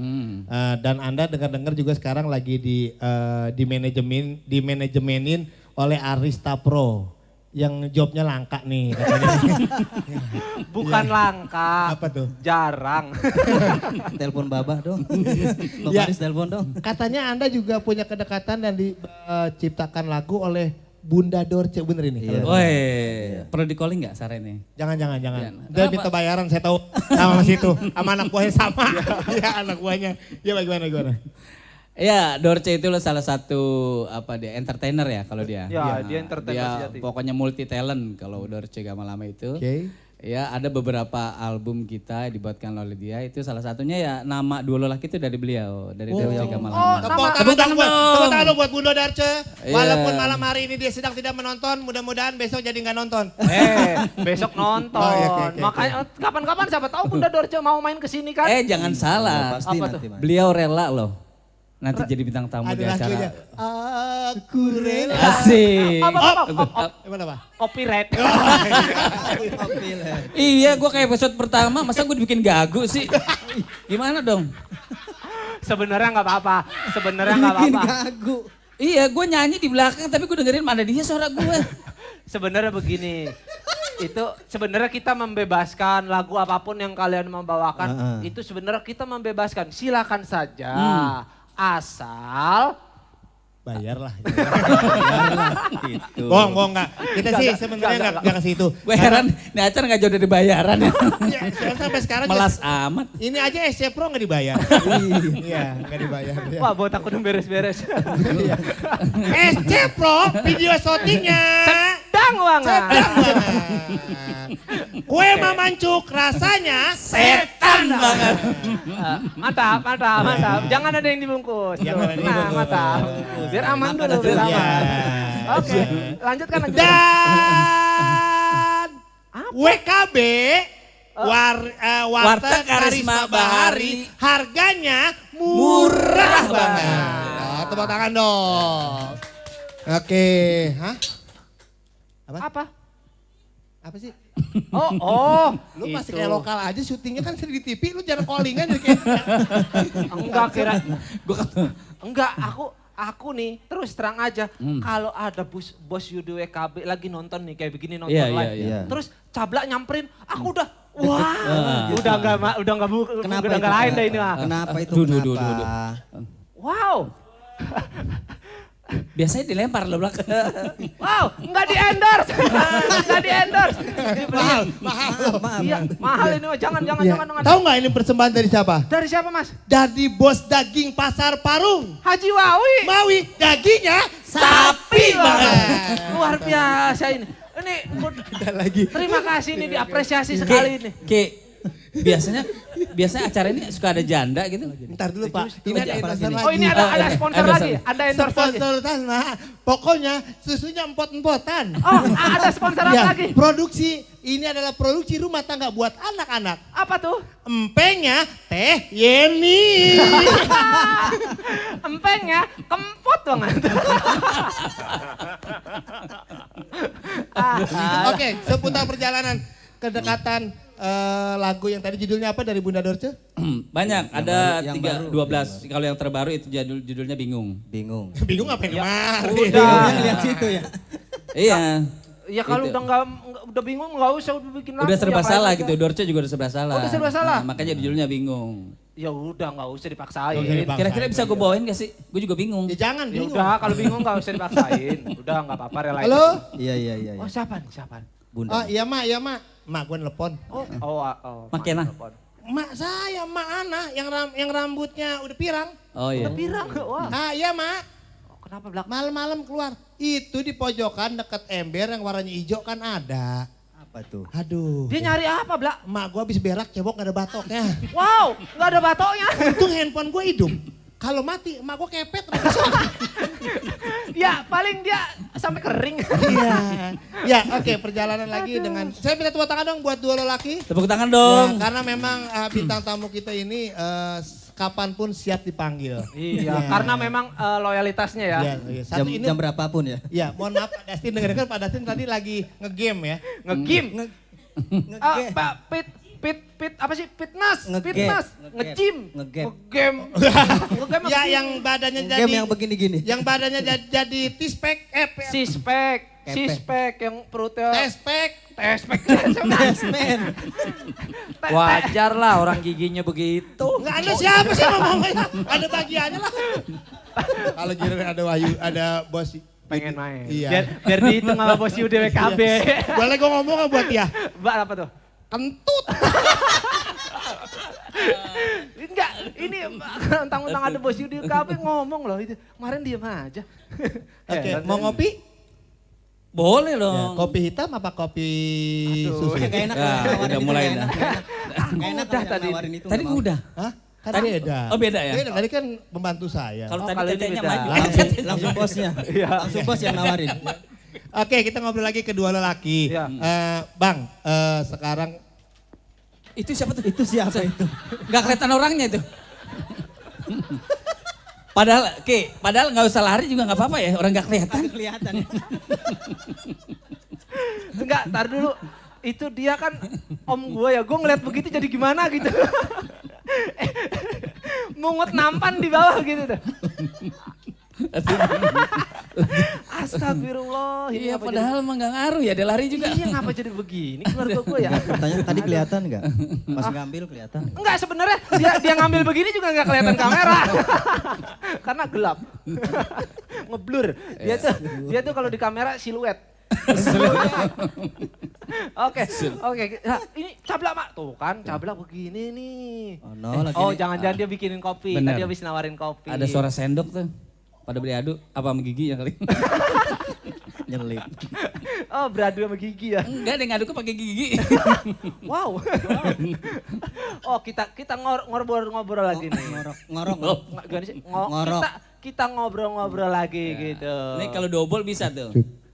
Dan Anda dengar-dengar juga sekarang lagi di manajemenin oleh Arista Pro. Yang jobnya langka nih katanya. Bukan langka. Apa tuh? Jarang. Telepon babah dong. Ya. Notaris telepon dong. Katanya Anda juga punya kedekatan dan diciptakan lagu oleh Bunda Dorce, bener ini? Iya. Woi, perlu di calling nggak sore ini? Jangan. Jangan. Dia minta bayaran, saya tahu sama Mas itu. Sama anak buahnya sama. Iya anak buahnya. Ya bagaimana? Ya, Dorce itu salah satu entertainer ya kalau dia. Ya, dia entertainer Dia sejati. pokoknya multi talent kalau Dorce Gamalama itu. Oke. Ya, ada beberapa album kita dibuatkan oleh dia. Itu salah satunya ya nama Dua Lelaki itu dari beliau, dari Dorce Gamalama. Tepuk tangan dong buat Bunda Dorce. Iya. Walaupun malam hari ini dia sedang tidak menonton, mudah-mudahan besok jadi nggak nonton. Besok nonton. Oh, iya, oke. Makanya kapan-kapan siapa tahu Bunda Dorce mau main ke sini kan? Jangan salah. Pasti Apa nanti tuh? Mas. Beliau rela loh. Nanti jadi bintang tamu di Ada lagunya. acara. Aku rela. Asik. Gimana Pak? Copyright. Iya, gue kayak episode pertama, masa gue dibikin gagu sih? Gimana dong? Sebenarnya nggak apa-apa. Gagu. Iya, gue nyanyi di belakang, tapi gue dengerin mana dia suara gue. Sebenarnya begini. Itu sebenarnya kita membebaskan lagu apapun yang kalian membawakan. Itu sebenarnya kita membebaskan. Silakan saja. Asal Bayar lah. Itu. Bohong enggak. Kita sih sebenarnya enggak ke situ. Bayaran, ini acara gak jauh dari bayaran ya. Ya, sampai sekarang Melas amat. ini aja SC Pro enggak dibayar. Iya, enggak dibayar. wah buat aku udah beres-beres. SC Pro video syutingnya. Sedang banget. Kue mamancuk rasanya Setan banget. Mantap. Jangan ada yang dibungkus. Jangan ada yang dibungkus. Mantap. Biar aman dulu, biar Iya. aman. Oke, lanjutkan. Dan WKB Warteg Karisma Bahari harganya murah banget. Tepuk tangan dong. Oke, hah? Apa? Apa sih? Oh, Lu masih itu. kayak lokal aja syutingnya kan sering di TV, lu jangan callingan jadi kayak Enggak kira. Enggak, aku nih terus terang aja kalau ada bos Yudo WKB lagi nonton nih kayak begini nonton Iya, live. iya, iya. Terus Cablak nyamperin, aku udah wah, udah Kenapa udah itu, nggak lain Kak? deh ini mah. Kenapa itu? Duh, duh, Kenapa? duh, duh. Wow. Biasanya dilempar loh belakang. Wow, enggak di endorse. Enggak di endorse. mahal. Iya, mahal ini mah. Jangan. Ya. Tahu nggak ini persembahan dari siapa? Dari siapa, Mas? Dari bos daging pasar Parung. Haji Wawi. Mawi, dagingnya sapi banget. Luar biasa ini. Ini lagi. terima kasih ini diapresiasi sekali ini. Biasanya acara ini suka ada janda gitu. Ntar dulu Pak, ini ada endorse lagi. Oh ini ada sponsor lagi, ada endorse lagi. Sponsoran, nah, pokoknya susunya empot-empotan. Oh ada sponsoran Ya, lagi. produksi, ini adalah produksi rumah tangga buat anak-anak. Apa tuh? Empengnya Teh Yeni. Empengnya kempot banget. Oke, seputar perjalanan kedekatan lagu yang tadi judulnya apa dari Bunda Dorce? Banyak, ada yang 12. Kalau yang terbaru itu judulnya Bingung. Bingung. Bingung apa yang kemarin? Bingungnya lihat situ ya. Iya. Ya kalau Gitu. udah bingung nggak usah bikin lagu. Udah serba yang lain salah aja. gitu, Dorce juga udah serba salah. Oh, udah serba salah? Nah, makanya judulnya Bingung. Ya udah nggak usah dipaksain. Nggak usah dipaksain. Kira-kira bisa gue bawain gak sih? Gue juga bingung. Ya jangan Ya bingung. udah kalau bingung nggak usah dipaksain. Udah nggak apa-apa relain. Halo? Iya. Oh siapa nih siapa? Bunda. Oh iya mak. Mak gue nelpon. Oh. Makena. Mak saya, mak Ana yang rambutnya udah pirang. Oh iya. Udah pirang. Wah. Ah iya mak. Kenapa belak? Malam-malam keluar. Itu di pojokan deket ember yang warnanya hijau kan ada. Apa tuh? Aduh. Dia nyari apa belak? Mak gue habis berak cebok gak ada batoknya. Wow, nggak ada batoknya. Untung handphone gue hidup. Kalau mati, emak gue kepet. Ya paling dia sampai kering. Iya. Ya oke, perjalanan lagi dengan. Saya minta tepuk tangan dong buat dua lelaki. Tepuk tangan dong. Ya, karena memang bintang tamu kita ini kapanpun siap dipanggil. Iya, karena memang loyalitasnya ya. Iya. Satu ini. Jam berapapun ya. Ya, mohon maaf Pak Dastin, dengar-dengar Pak Dastin tadi lagi ngegame ya. Nge-game. Pit apa sih? Fitness. Nge-gym. Nge-gap. Nge-game. Nge-game Ya apa sih? yang badannya jadi. Game yang begini-gini. Yang badannya jadi T-spec, Sispek yang perutnya. T-spec. Desmen. Wajar lah orang giginya begitu. Enggak ada siapa sih ngomongnya. Ada bagiannya lah. Kalau giliran ada Wahyu, ada bos. Pengen main. Iya. Biar dihitung sama bos Yude WKB. Boleh gue ngomong nggak buat dia? Mbak apa tuh? Kentut. Enggak, ini mentang-mentang ada bos Yude WKB ngomong loh itu. Kemarin diam aja. Oke, mau ngopi? Boleh Ya, dong. kopi hitam apa kopi Aduh. susu? Gak enak Ya, nawarin udah itu, mulai gak dah. enak. Gak enak Udah kalau tadi. nawarin itu. Tadi nggak gue mau. udah. Hah? Tadi beda. Oh beda ya? Beda, tadi kan pembantu saya. Kalau tadi kalau ini tetenya beda. maju. Langsung bosnya. Langsung bos yang nawarin. Oke, kita ngobrol lagi kedua lelaki. Iya. Bang, sekarang Itu siapa tuh? Itu siapa itu? Gak kelihatan orangnya itu. Padahal nggak usah lari juga nggak apa-apa ya, orang nggak kelihatan. Agak kelihatan ya. Enggak, tar dulu. Itu dia kan om gue ya, gue ngeliat begitu jadi gimana gitu. Mungut nampan di bawah gitu tuh. Astagfirullah. Iya, ngapa padahal emang nggak ngaruh ya, dia lari juga. Iya ngapa jadi begini keluarga gue ya. Pertanyaan tadi kelihatan nggak? Pas ngambil kelihatan. Enggak sebenarnya dia ngambil begini juga nggak kelihatan kamera. Karena gelap. Ngeblur. Dia tuh kalau di kamera siluet. Oke. Nah, ini Cablak mak tuh kan, Cablak begini nih. Oh no, lagi Oh nih. jangan-jangan dia bikinin kopi. Bener. Tadi habis nawarin kopi. Ada suara sendok tuh. Pada beli adu apa sama gigi ya kali? Nyelip. Oh beradu sama gigi ya. Enggak, dia ngaduk pakai gigi. Wow. Oh kita ngobrol lagi nih. Ngorok. Gimana sih? Ngorok. Kita ngobrol-ngobrol lagi gitu. Ini kalau double bisa tuh.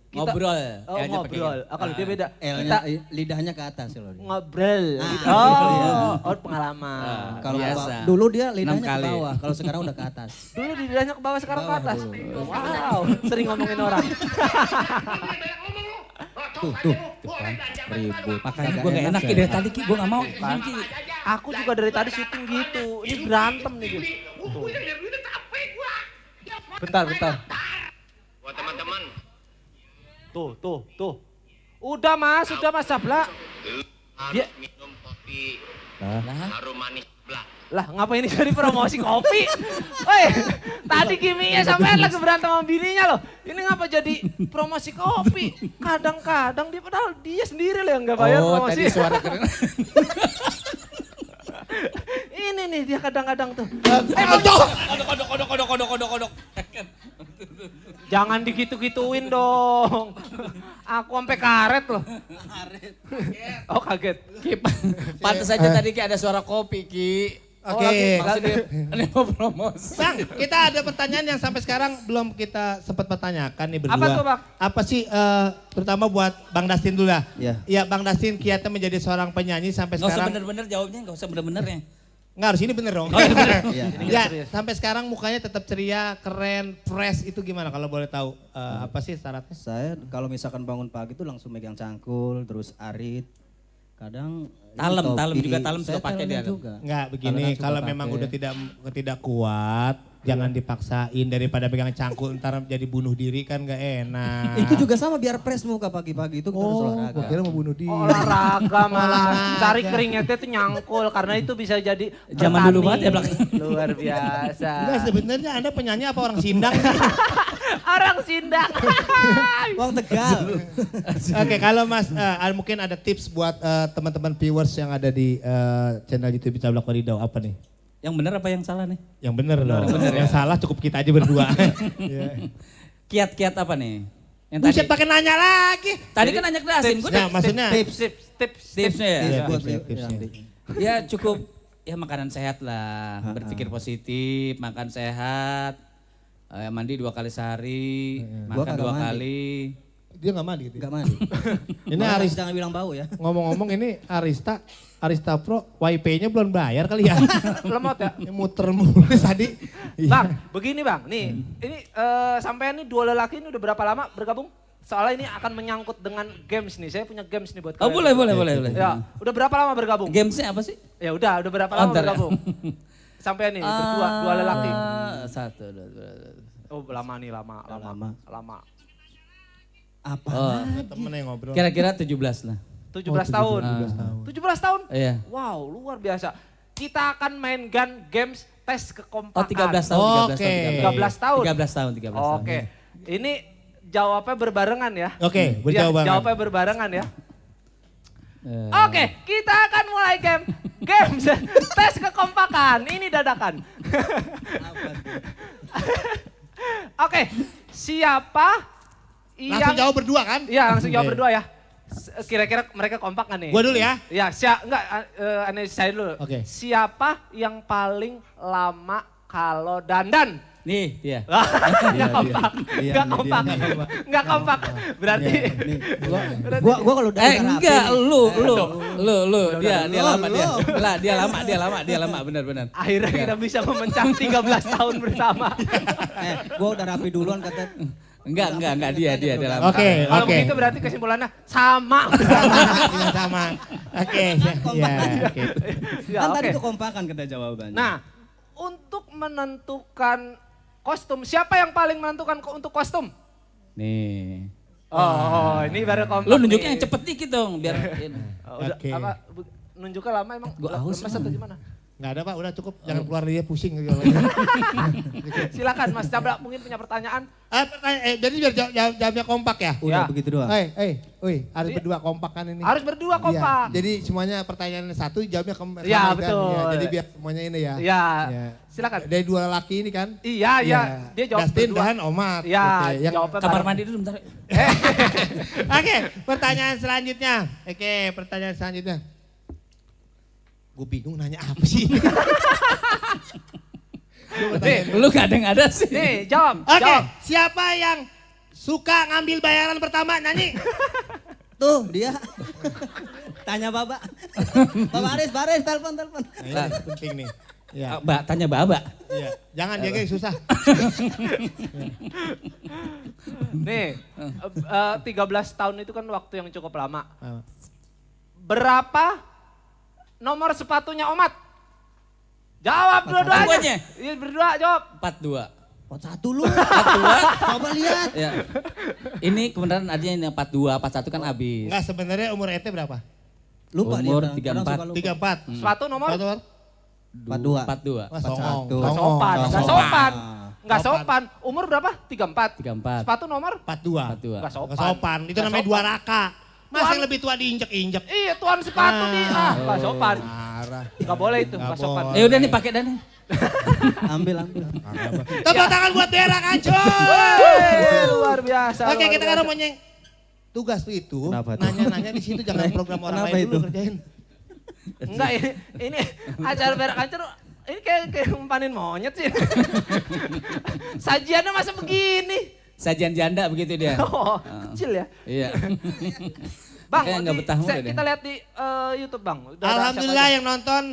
Ngobrol. Oh L-nya pakai ngobrol. gitu. Oh, kalau dia beda. L-nya lidahnya ke atas loh. Ngobrol. Ah, Oh pengalaman. Kalau biasa. dulu dia 6 lidahnya ke kali. bawah, kalau sekarang udah ke atas. Dulu lidahnya ke bawah sekarang ke Bawah atas. dulu. Wow, sering ngomongin orang. Banyak ngomong lu. Tuh, kan. Ribut. Makanya gue gak enak Ki dari tadi Ki, gue gak mau. Kan? Aku juga dari tadi syuting gitu. Ini berantem nih gitu. Gue yang dari duitnya capek gua. Bentar. Buat teman-teman. Tuh. Udah mas Cablak. Harus minum kopi. Harum manis blak. Lah ngapain ini jadi promosi kopi? Woi, tadi Kiminya sampean lagi berantem sama bininya loh. Ini ngapa jadi promosi kopi? Kadang-kadang dia padahal dia sendiri loh yang nggak bayar Oh promosi. tadi suara keren. Ini nih dia kadang-kadang tuh. Kodok. Jangan digitu-gituin dong. Aku sampai karet loh. Oh kaget. Ki, pantas aja tadi Ki ada suara kopi Ki. Oke. Maksudnya ini mau promosi. Bang, kita ada pertanyaan yang sampai sekarang belum kita sempat pertanyakan nih berdua. Apa tuh, Bang? Apa sih terutama buat Bang Dustin dulu lah. Iya. Iya, Bang Dustin kiatnya menjadi seorang penyanyi sampai Gak usah sekarang. bener-bener jawabnya, gak usah bener-bener ya. Nggak harus ini bener dong. Iya. Ya, sampai sekarang mukanya tetap ceria, keren, fresh itu gimana kalau boleh tahu apa sih syaratnya? Saya kalau misalkan bangun pagi tuh langsung megang cangkul, terus arit. Kadang Talem juga, talem saya juga pakai dia. juga. Enggak begini, Kadang suka kalau pakai. memang udah tidak kuat, jangan dipaksain daripada pegang cangkul ntar jadi bunuh diri kan gak enak. Itu juga sama biar fresh muka pagi-pagi itu kita harus olahraga. gua kira mau bunuh diri. Olahraga mas, Olahraga. cari keringetnya tuh nyangkul karena itu bisa jadi Zaman dulu banget ya, petani. Luar biasa. Enggak, sebenarnya Anda penyanyi apa orang Sindang? Orang Sindang. Wong Tegal. Oke, kalau Mas mungkin ada tips buat teman-teman viewers yang ada di channel YouTube Cablak Wadidau apa nih? Yang bener apa yang salah nih? Yang bener dong. Yang salah cukup kita aja berdua. Kiat-kiat apa nih? Yang Buset pakai nanya lagi. Tadi kan nanya ke Dasin, gue Nah, maksudnya tipsnya ya. Iya, Buat tipsnya. Ya cukup, ya makanan sehat lah, berpikir positif, makan sehat, mandi 2 kali sehari, Gua makan kagak 2 mandi. kali. Dia nggak mandi gitu. Enggak mandi. Ini Aris jangan bilang bau ya. ngomong-ngomong ini Arista Pro WP-nya belum bayar kali ya. Lemot ya. Ini muter mulu tadi. Bang, begini bang, nih ini sampean nih dua lelaki ini udah berapa lama bergabung? Soalnya ini akan menyangkut dengan games nih, saya punya games nih buat Oh kalian. boleh. Ya, udah berapa lama bergabung? Gamesnya apa sih? Ya udah berapa lama Ntar ya. bergabung? Sampean nih berdua, dua lelaki. 1, 2, 3. Oh lama nih, lama. Apa? Oh, Temen yang ngobrol. kira-kira 17 lah. 17 tahun. 17 tahun? Iya. Wow, luar biasa. Kita akan main games tes kekompakan. Oh 13 tahun, 13 tahun. 13 tahun. Oke. Ini jawabnya berbarengan ya. Oke, berjawab banget. Jawabnya berbarengan ya. Oke, kita akan mulai games tes kekompakan. Ini dadakan. Oke, siapa Langsung jawab berdua kan? Iya, langsung jawab Oke. berdua ya. Kira-kira mereka kompak gak nih? Gua dulu ya. Ya, enggak, saya dulu. Oke. Siapa yang paling lama kalau dandan? Nih dia. Enggak kompak. Dia, Enggak dia, kompak. dia. Enggak kompak. Berarti Nih, gua kalau udah Enggak, lu. Dia lama, benar. akhirnya kita bisa memecah 13 tahun bersama. gua udah rapi duluan kata. Enggak, dia lama. Oke, Kalau oke. begitu berarti kesimpulannya sama. Sama. Oke, ya. Oke. Ya, Kan tadi oke. kekompakan kata jawabannya. Nah, untuk menentukan kostum, siapa yang paling menentukan untuk kostum? Nih. Oh, ini baru kompak. Lu nunjuknya nih. yang cepet dikit dong biar Udah, Oke. apa nunjuknya lama emang? Gua haus, lemes atau gimana? Nggak ada Pak, udah cukup. Jangan keluar dia pusing. Gitu. Silakan Mas Cablak mungkin punya pertanyaan. Jadi biar jawabnya kompak ya? Udah Ya. begitu doang. Harus berdua kompak kan ini. Harus berdua kompak. Iya, jadi semuanya pertanyaan satu jawabnya sama Iya, kan? betul. Ya, jadi biar semuanya ini ya. Iya. Ya. Silakan. Dari dua laki ini kan? Iya. Dia jawab Dustin berdua. dan Omar. Iya, Oke, yang- jawabnya kamar bareng. mandi dulu bentar. Oke, pertanyaan selanjutnya. Pertanyaan selanjutnya. Gue bingung nanya apa sih? Lu kadang ada sih. Nih, jawab. Oke, Jawab. siapa yang suka ngambil bayaran pertama nyanyi? Tuh dia. Tanya Baba. Baris, telepon. Nah, ini penting nih. Ya, Tanya Baba. iya. Jangan dia kayak susah. Nih, 13 tahun itu kan waktu yang cukup lama. Berapa nomor sepatunya Omat? Jawab dua-duanya. Semuanya? Iya berdua jawab. 42. Pot satu lu. 42. Coba lihat. Ya. Ini kebenaran adanya ini 42, 41 kan habis. Enggak, sebenarnya umur ente berapa? Lupa Umur dia. Kadang 34. suka lupa. 34. Sepatu nomor? Sepatu nomor? 42. 42. Wah, songong. Nggak sopan, nggak sopan. Nggak Sopan. sopan. Umur berapa? 34. 34. Sepatu nomor? 42. 42. Nggak sopan. Nggak sopan. Itu Nggak namanya sopan. dua raka. Masa Tuan- yang lebih tua diinjek-injek? Iya, tuan sepatu nih. Nggak sopan. Marah. Nggak boleh itu, nggak Nggak sopan. boleh. Udah nih pakai dah nih. Ambil. Tepuk tangan buat Dera Kancur. Wih, luar biasa. Oke, luar kita biasa. kan mau nyeng. Tugas tuh itu, Kenapa tuh? nanya-nanya di situ jangan program orang Kenapa lain dulu itu? kerjain. Enggak, ini acara berak kancur. Ini kayak umpanin monyet sih. Sajiannya masa begini? Sajian janda begitu dia. Oh, kecil ya. Iya. Bang, Makanya nggak betah mulu dia. kita lihat di YouTube Bang. Udah ada Alhamdulillah siapa yang nonton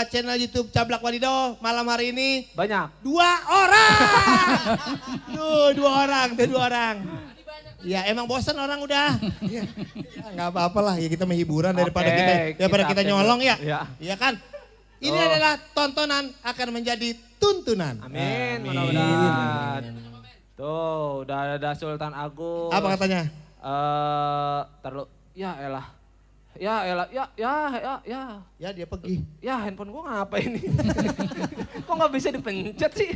channel YouTube Cablak Wadidaw malam hari ini aja? Banyak. 2 orang. Tuh 2 orang. Ya emang bosan orang udah. Ya, nggak apa-apa lah ya kita menghiburan daripada Oke, kita nyolong ya. Iya. Iya kan? Ini Oh. adalah tontonan akan menjadi tuntunan. Amin, mudah-mudahan. Tuh, udah ada Sultan Agung. Apa katanya? Terlalu, ya elah. Ya, Ya dia pergi. ya handphone gua ngapain ini? Kok nggak bisa dipencet sih?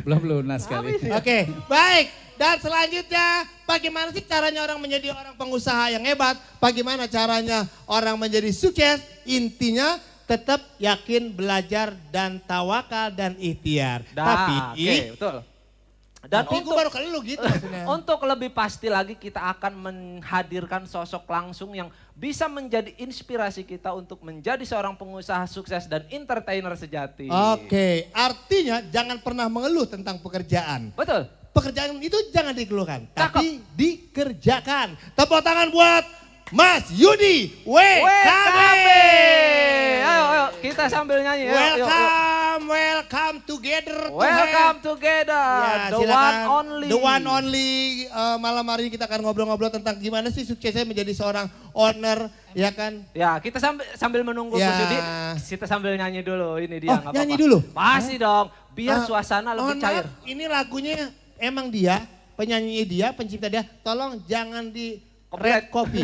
Belum lunas kali. Oke, baik. Dan selanjutnya, bagaimana sih caranya orang menjadi orang pengusaha yang hebat? Bagaimana caranya orang menjadi sukses? Intinya tetap yakin, belajar, dan tawakal, dan ikhtiar. Oke, betul. Dan Tapi gue baru kali lu gitu maksudnya. untuk lebih pasti lagi kita akan menghadirkan sosok langsung yang bisa menjadi inspirasi kita untuk menjadi seorang pengusaha sukses dan entertainer sejati. Oke, artinya jangan pernah mengeluh tentang pekerjaan. Betul. Pekerjaan itu jangan dikeluhkan, Cakep. tapi dikerjakan. Tepuk tangan buat Mas Yudi WKB. Ayo, kita sambil nyanyi. Yuk. Welcome together. Welcome together. Ya, The silakan. one only. The one only. Malam hari ini kita akan ngobrol-ngobrol tentang gimana sih suksesnya menjadi seorang owner, ya kan? Ya, kita sambil menunggu Ya. Mas Yudi, kita sambil nyanyi dulu. Ini dia, nggak nyanyi apa-apa. dulu? Pasti dong, biar suasana lebih Mohon cair. maaf, ini lagunya emang dia, penyanyi dia, pencipta dia. Tolong jangan di red copy.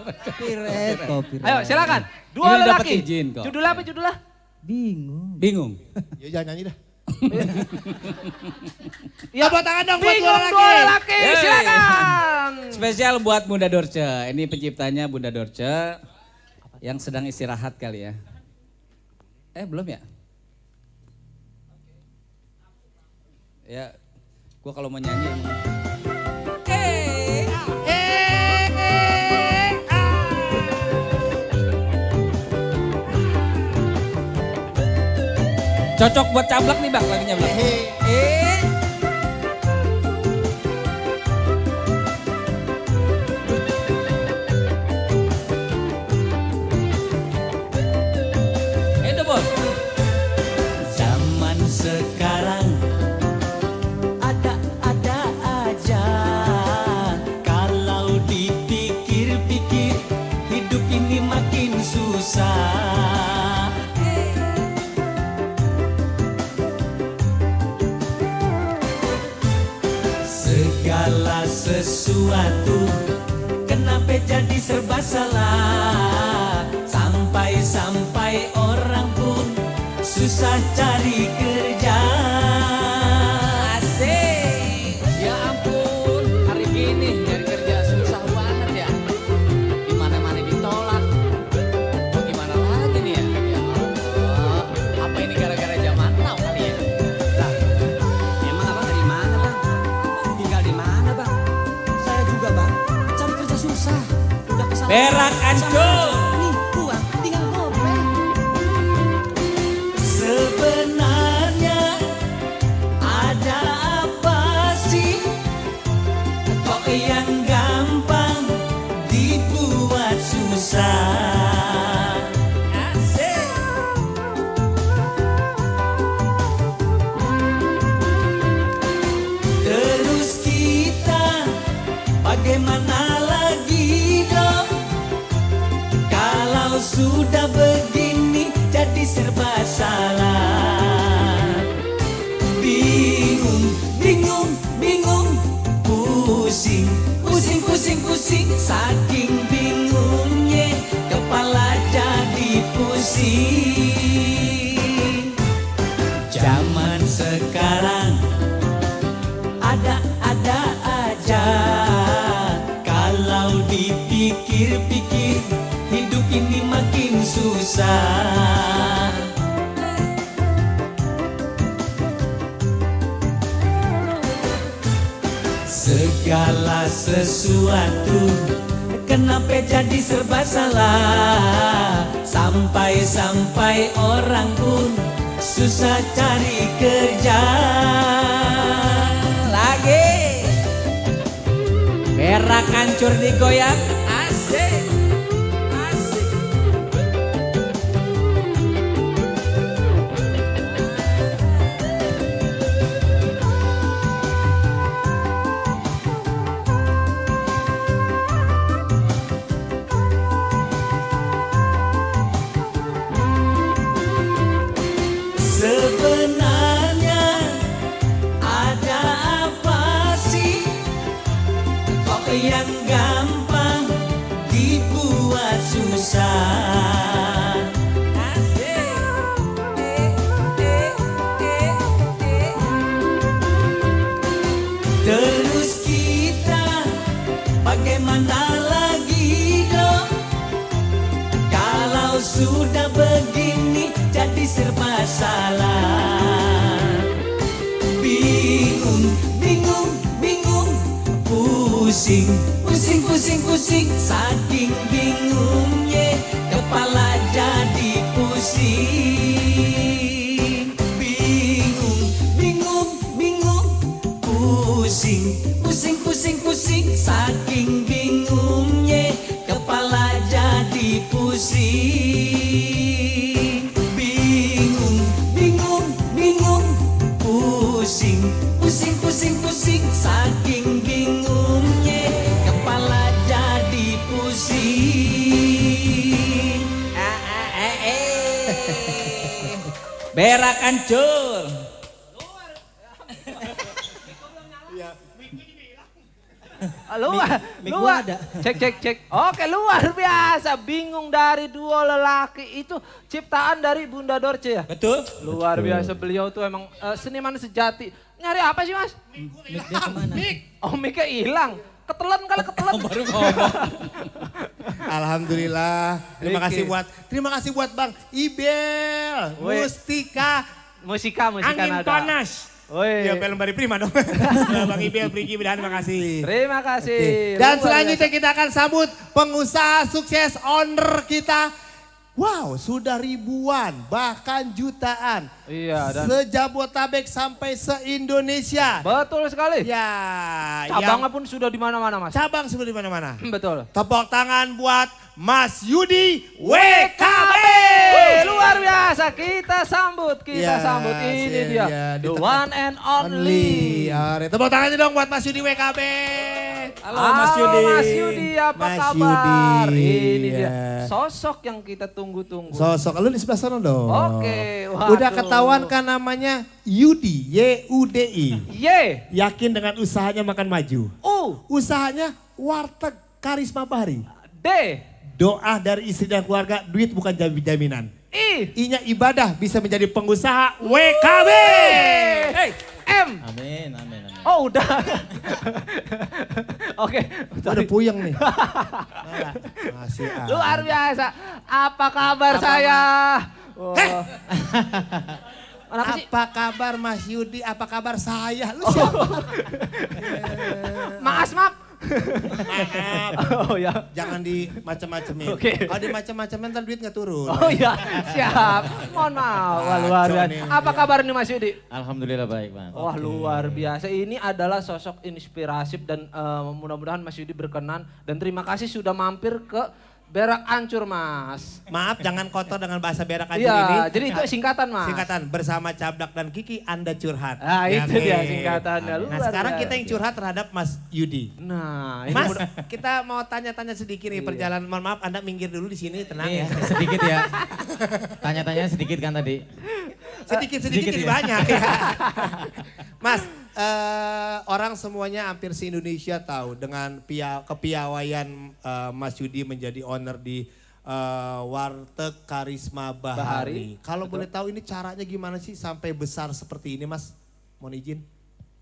Copyright. Ayo, silakan. Ini Dua udah dapat lelaki. izin kok. Judulnya apa judulnya? Bingung. Ya jangan nyanyi dah. Ya, Tepuk tangan dong buat bingung dua dua lelaki. lelaki. Yeay. Silakan. Spesial buat Bunda Dorce. Ini penciptanya Bunda Dorce yang sedang istirahat kali ya. Belum ya? Ya, gua kalau mau nyanyi emang. Cocok buat cablak nih bang, lagunya bang. Itu bos. Zaman sekarang ada-ada aja. Kalau dipikir-pikir hidup ini makin susah. Segala sesuatu kenapa jadi serba salah. Sampai-sampai orang pun susah cari kerja. Asik. Ya ampun, hari gini nyari kerja susah banget ya. Dimana-mana ditolak. Mau gimana lagi nih ya? Ya Allah, apa ini gara-gara zaman now kali ya? Emang abang dari mana bang? Tinggal di mana bang? Saya juga bang, cari kerja susah. Udah kesana. Berak ancur. Nih uang, tinggal ngopek. Sebenarnya ada apa sih? Kok yang gampang dibuat susah? Asik. Bagaimana lagi dong kalau sudah begini jadi serba salah. Bingung, bingung, bingung, pusing, pusing, pusing, pusing, saking bingungnya kepala jadi pusing. Zaman sekarang ada-ada aja, kalau dipikir-pikir hidup ini makin susah. Segala sesuatu kenapa jadi serba salah, sampai-sampai orang pun susah cari kerja. Lagi berak hancur digoyang, asik, asik. Sebenarnya ada apa sih kok yang gampang dibuat susah? Terus kita bagaimana lagi dong kalau sudah begini jadi serba salah. Bingung, bingung, bingung, pusing, pusing, pusing, pusing, saking bingungnya kepala jadi pusing. Bingung, bingung, bingung, pusing, pusing, pusing, pusing, saking bingungnya kepala jadi pusing. Bingung, bingung, bingung, pusing, pusing, pusing, pusing, saking bingungnya kepala jadi pusing. Berak hancur. Luar, luar. Cek, cek, cek. Oke, luar biasa. Bingung dari dua lelaki itu ciptaan dari Bunda Dorce ya? Betul. Luar biasa, beliau tuh emang seniman sejati. Nyari apa sih Mas? Mik dia kemana? Oh, mic-nya hilang. Ketelan kali ketelan. Baru ngomong. Alhamdulillah. Terima kasih buat Bang Ibel, Weh. Mustika, Musika Angin nada. Panas. Woi. Ya film dari Prima dong. Bang Ibel, Priki, terima kasih. Terima kasih. Dan Luar selanjutnya biasa. kita akan sambut pengusaha sukses owner kita. Wow, sudah ribuan, bahkan jutaan. Iya, dan Se-Jabotabek sampai se-Indonesia. betul sekali. Ya, Cabangnya pun sudah di mana-mana, Mas. cabang sudah di mana-mana. Betul. Tepuk tangan buat Mas Yudi WKB. Luar biasa, kita sambut, Ya, Ini ya, dia, ya, the di one and only. Ya, tepuk tangannya dong buat Mas Yudi WKB. Halo Mas Yudi. Mas Yudi, apa Mas kabar? Yudi, Ini dia, ya. sosok yang kita tunggu-tunggu. Sosok, lu di sebelah sana dong. Oke, Udah waduh. ketahuan kan namanya Yudi, Y-U-D-I. Ye, Yakin dengan usahanya makan maju. Usahanya warteg Karisma Bahari. D, Doa dari istri dan keluarga, duit bukan jaminan. I-nya ibadah bisa menjadi pengusaha WKB. Hey, M. Amin, amin, amin. Oh udah. Oke. Udah puyeng nih. Masih Luar biasa. Apa kabar saya? Wah. Kenapa sih? Apa kabar Mas Yudi? Apa kabar saya? Lu siapa? Maaf. Maaf. Oh ya. Jangan di macam-macamin. Oke. Kalau di macam-macamin ntar duit nggak turun. Oh iya, siap. Mohon maaf. Wah, luar Kacau biasa. nih. Apa kabar nih Mas Yudi? Alhamdulillah baik, Bang. Wah luar biasa. Ini adalah sosok inspiratif dan mudah-mudahan Mas Yudi berkenan. Dan terima kasih sudah mampir ke Berak ancur Mas. Maaf jangan kotor dengan bahasa berak ancur ini. Iya, jadi itu singkatan Mas. Singkatan bersama Cablak dan Kiki Anda curhat. Ah, itu Yakin. dia singkatannya. Nah sekarang kita yang curhat terhadap Mas Yudi. Nah, ini Mas, kita mau tanya-tanya sedikit nih perjalanan. Mohon maaf Anda minggir dulu di sini, tenang Nih, ya. sedikit ya. Tanya-tanya sedikit kan tadi. Sedikit-sedikit jadi ya. banyak ya. Mas, orang semuanya hampir se-Indonesia tahu dengan kepiawaian Mas Yudi menjadi owner di Warteg Karisma Bahari. Kalau boleh tahu ini caranya gimana sih sampai besar seperti ini Mas? Mohon izin.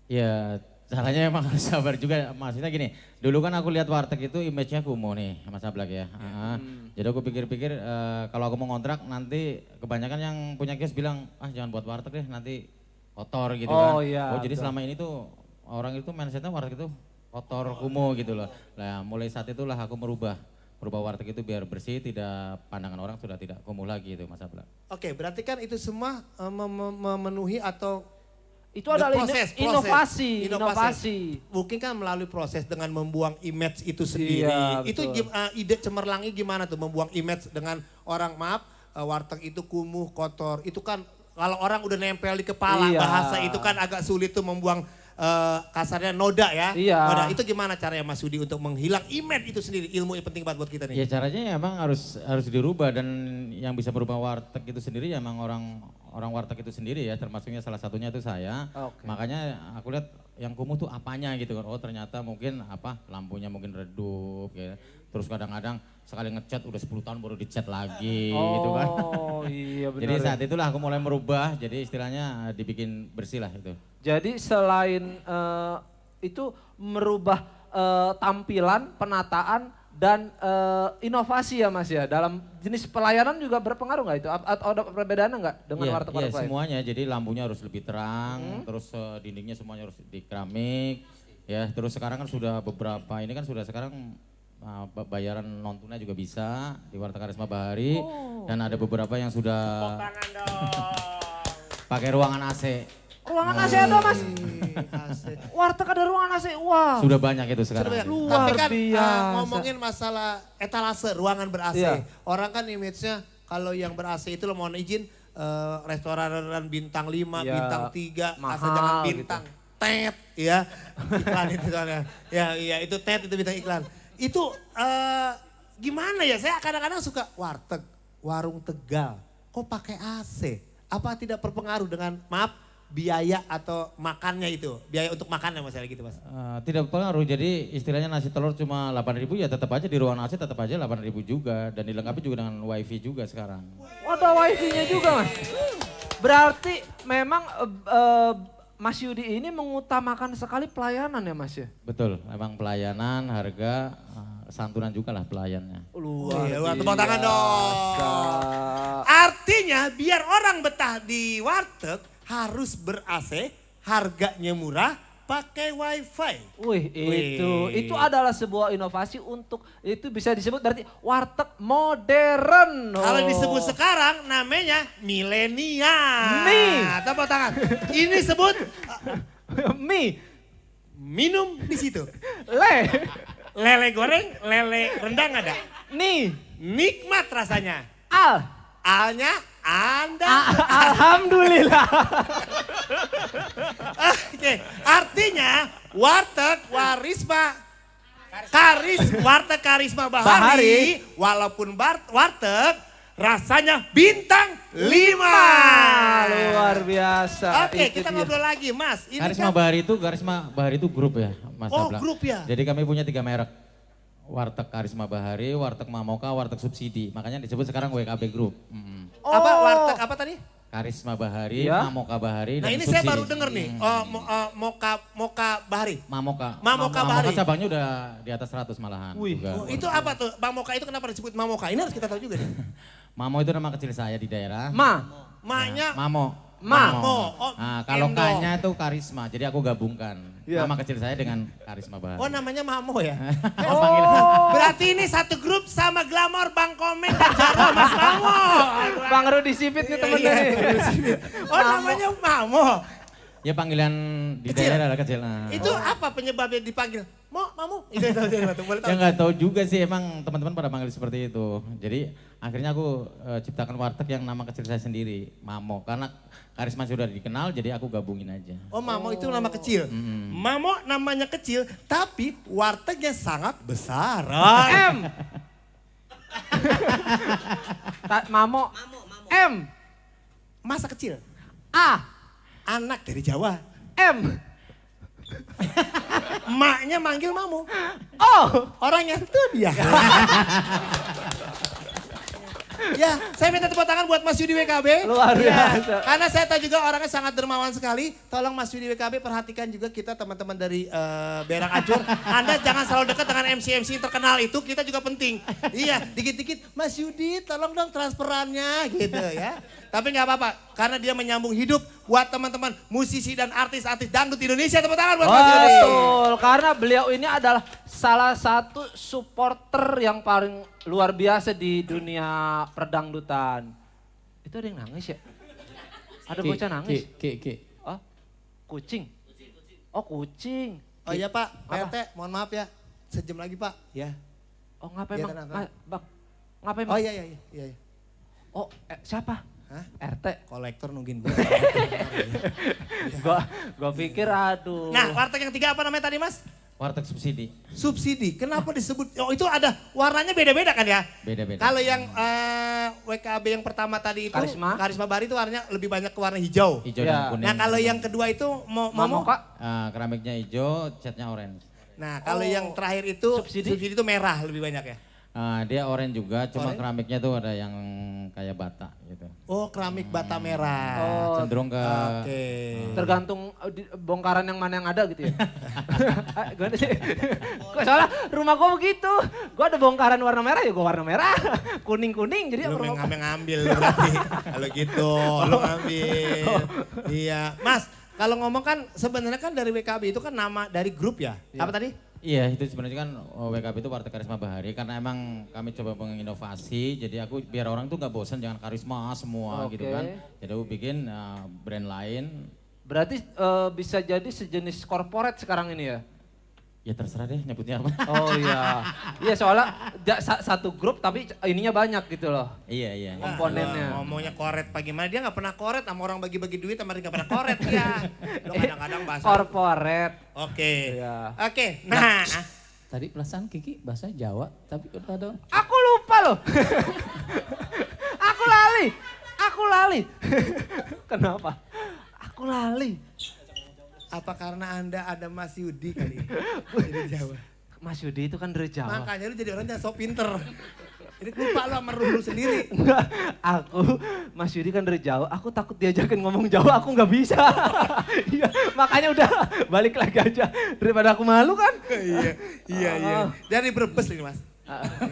Ya caranya emang harus sabar juga. Maksudnya gini, dulu kan aku lihat warteg itu image-nya kumuh nih Mas Ablak ya. Jadi aku pikir-pikir kalau aku mau ngontrak nanti kebanyakan yang punya kios bilang, ah jangan buat warteg deh nanti kotor gitu kan. Oh iya. Jadi betul. selama ini tuh orang itu mindsetnya warteg itu kotor, kumuh gitu loh. Nah mulai saat itulah aku merubah warteg itu biar bersih, tidak pandangan orang sudah tidak kumuh lagi itu Mas Ablak. Oke, berarti kan itu semua memenuhi atau Itu adalah inovasi. Mungkin kan melalui proses dengan membuang image itu sendiri. Iya, Itu betul. ide cemerlangnya gimana tuh membuang image dengan orang warteg itu kumuh, kotor. Itu kan kalau orang udah nempel di kepala Iya. bahasa itu kan agak sulit tuh membuang kasarnya noda ya. Iya. Noda. Itu gimana caranya Mas Yudi untuk menghilang image itu sendiri? Ilmu yang penting banget buat kita nih. Ya caranya emang harus dirubah dan yang bisa merubah warteg itu sendiri ya emang orang warteg itu sendiri ya, termasuknya salah satunya itu saya. Oke. Makanya aku lihat yang kumuh tuh apanya gitu kan. Oh ternyata mungkin lampunya mungkin redup ya. Terus kadang-kadang sekali ngecat udah 10 tahun baru dicat lagi gitu kan. Oh iya benar. Jadi saat itulah aku mulai merubah, jadi istilahnya dibikin bersih lah itu. Jadi selain itu merubah tampilan, penataan dan inovasi ya Mas ya. Dalam jenis pelayanan juga berpengaruh nggak itu? Atau ada perbedaan nggak dengan Iya, warteg-warteg lain? semuanya. Jadi lampunya harus lebih terang, terus dindingnya semuanya harus di keramik. Ya, terus sekarang kan sudah beberapa ini kan sudah sekarang bayaran non tunai juga bisa di Warteg Karisma Bahari dan ada beberapa yang sudah pakai ruangan AC. Ruangan AC ada Mas? Warteg ada ruangan AC, wah. Sudah banyak itu sekarang. Tapi kan biasa. ngomongin masalah etalase, ruangan ber-AC. Iya. Orang kan image-nya kalau yang ber-AC itu lo mohon izin restoran bintang 5, Iya, bintang 3, asal mahal jangan gitu. bintang. Tet ya. Iklan itu soalnya. Ya iya itu tet itu bintang iklan. Itu gimana ya? Saya kadang-kadang suka warteg, warung Tegal. Kok pakai AC? Apa tidak berpengaruh dengan biaya atau makannya itu? Biaya untuk makannya masalah gitu Mas. Tidak pengaruh, jadi istilahnya nasi telur cuma 8.000 ya tetap aja di ruangan AC tetap aja 8.000 juga dan dilengkapi juga dengan wifi juga sekarang. Ada wifi-nya juga Mas. Berarti memang Mas Yudi ini mengutamakan sekali pelayanan ya Mas ya? Betul, memang pelayanan, harga, santunan juga lah pelayannya. Luar tepuk tangan dong. Artinya biar orang betah di warteg harus ber-AC, harganya murah, pakai wifi. Wih, itu adalah sebuah inovasi untuk itu bisa disebut berarti warteg modern. Kalau disebut sekarang namanya milenial. Tepuk tangan. Ini sebut minum di situ. Lele goreng, lele rendang ada. Nikmat rasanya. Alnya Anda. Alhamdulillah. Oke, artinya warteg warteg Karisma Bahari, walaupun warteg rasanya bintang 5. Luar biasa. Oke, Itu kita dia. ngobrol lagi Mas. Ini Karisma Bahari itu grup ya Mas Ablak. Grup ya. Jadi kami punya 3 merek. Warteg Karisma Bahari, Warteg Mamoka, Warteg Subsidi. Makanya disebut sekarang WKB Group. Apa warteg apa tadi? Karisma Bahari, Ya. Mamoka Bahari, Nah dan ini Subsidi. saya baru dengar nih, Moka Bahari. Mamoka Bahari. cabangnya udah di atas 100 malahan. Juga. Oh, itu apa tuh? Bang Moka itu kenapa disebut Mamoka? Ini harus kita tahu juga nih. Mamo itu nama kecil saya di daerah. Maknya Mamo. Oh, Nah, kalau Endo. K-nya itu Karisma, jadi aku gabungkan. Iya. Nama kecil saya dengan Karisma Bahari. Oh namanya Mamo ya? Berarti ini satu grup sama Glamor, Bang Komeng, dan Jaro, Mas Mamo. Bang Rudi Sipit nih temennya nih. Oh namanya Mamo. Ya panggilan di daerah adalah kecil. Nah. Itu apa penyebabnya dipanggil Mamu. Itu boleh tahu. Ya nggak tahu juga sih, emang teman-teman pada manggil seperti itu. Jadi akhirnya aku ciptakan warteg yang nama kecil saya sendiri, Mamo. Karena karisma sudah dikenal, jadi aku gabungin aja. Oh, Mamo itu nama kecil. Mamo namanya kecil, tapi wartegnya sangat besar. M. Mamo. M. Masa kecil. A. Anak dari Jawa. M. Maknya manggil Mamo. Oh. Orangnya itu dia. Ya, saya minta tepuk tangan buat Mas Yudi WKB. Luar Ya, biasa. karena saya tahu juga orangnya sangat dermawan sekali. Tolong Mas Yudi WKB perhatikan juga kita teman-teman dari Berak Acur. Anda jangan selalu dekat dengan MC-MC terkenal itu, kita juga penting. Iya, dikit-dikit Mas Yudi tolong dong transferannya gitu ya. Tapi nggak apa-apa, karena dia menyambung hidup buat teman-teman musisi dan artis-artis dangdut Indonesia. Tepuk tangan buat Mas Yudi. Betul, karena beliau ini adalah salah satu supporter yang paling luar biasa di dunia perdangdutan. Itu ada yang nangis ya? Ada bocah nangis? Ki. Oh, kucing? Oh, kucing. Oh iya Pak, PRT mohon maaf ya. Sejam lagi Pak. Ya. Oh, ngapain Iya, Bang? tenang. Bang, ngapain Oh Bang? iya. Oh, siapa? Hah? RT. Kolektor nungguin gue. Gua pikir aduh. Nah, warteg yang 3 apa namanya tadi Mas? Warteg subsidi. Subsidi. Kenapa disebut? Oh itu ada warnanya beda-beda kan ya? Beda-beda. Kalau yang WKB yang pertama tadi itu Karisma Bari itu warnanya lebih banyak ke warna hijau. Hijau Ya. dan kuning. Nah kalau yang kedua itu Mamo Kak. Keramiknya hijau, catnya orange. Nah kalau yang terakhir itu Subsidi? itu merah lebih banyak ya. Dia orange juga, cuma Orange? keramiknya tuh ada yang kayak bata gitu. Oh keramik bata merah. Oh, Cenderung ke Oke. tergantung bongkaran yang mana yang ada gitu ya. Gimana sih? Kok soalnya rumah gua begitu. Gua ada bongkaran warna merah ya gua warna merah. Kuning-kuning jadi Lu rumah ngambil lu berarti. Kalau gitu lu ngambil. Iya. Mas kalau ngomong kan sebenarnya kan dari WKB itu kan nama dari grup ya. Apa tadi? Iya, itu sebenarnya kan WKB itu Warteg Karisma Bahari karena emang kami coba menginovasi. Jadi aku biar orang tuh nggak bosan jangan karisma semua gitu kan. Jadi aku bikin brand lain. Berarti bisa jadi sejenis corporate sekarang ini ya? Ya terserah deh nyebutnya apa. Oh iya. Iya soalnya satu grup tapi ininya banyak gitu loh. Iya. Komponennya. Ngomongnya koret bagaimana dia nggak pernah koret sama orang bagi-bagi duit sama dia nggak pernah koret ya. Lo kadang-kadang bahasa. Corporate. Oke. Iya. Oke. Nah. Tadi perasaan Kiki bahasa Jawa, tapi kata dong. Aku lupa loh. Aku lali. Kenapa? Aku lali. Apa karena Anda ada Mas Yudi kali? Dari Jawa. Mas Yudi itu kan dari Jawa. Makanya lu jadi orang yang sok pinter. Jadi lupa lu sama lu sendiri. Enggak, Mas Yudi kan dari Jawa, aku takut diajakin ngomong Jawa, aku nggak bisa. Iya, makanya udah balik lagi aja daripada aku malu kan. Iya. Dari Brebes ini Mas.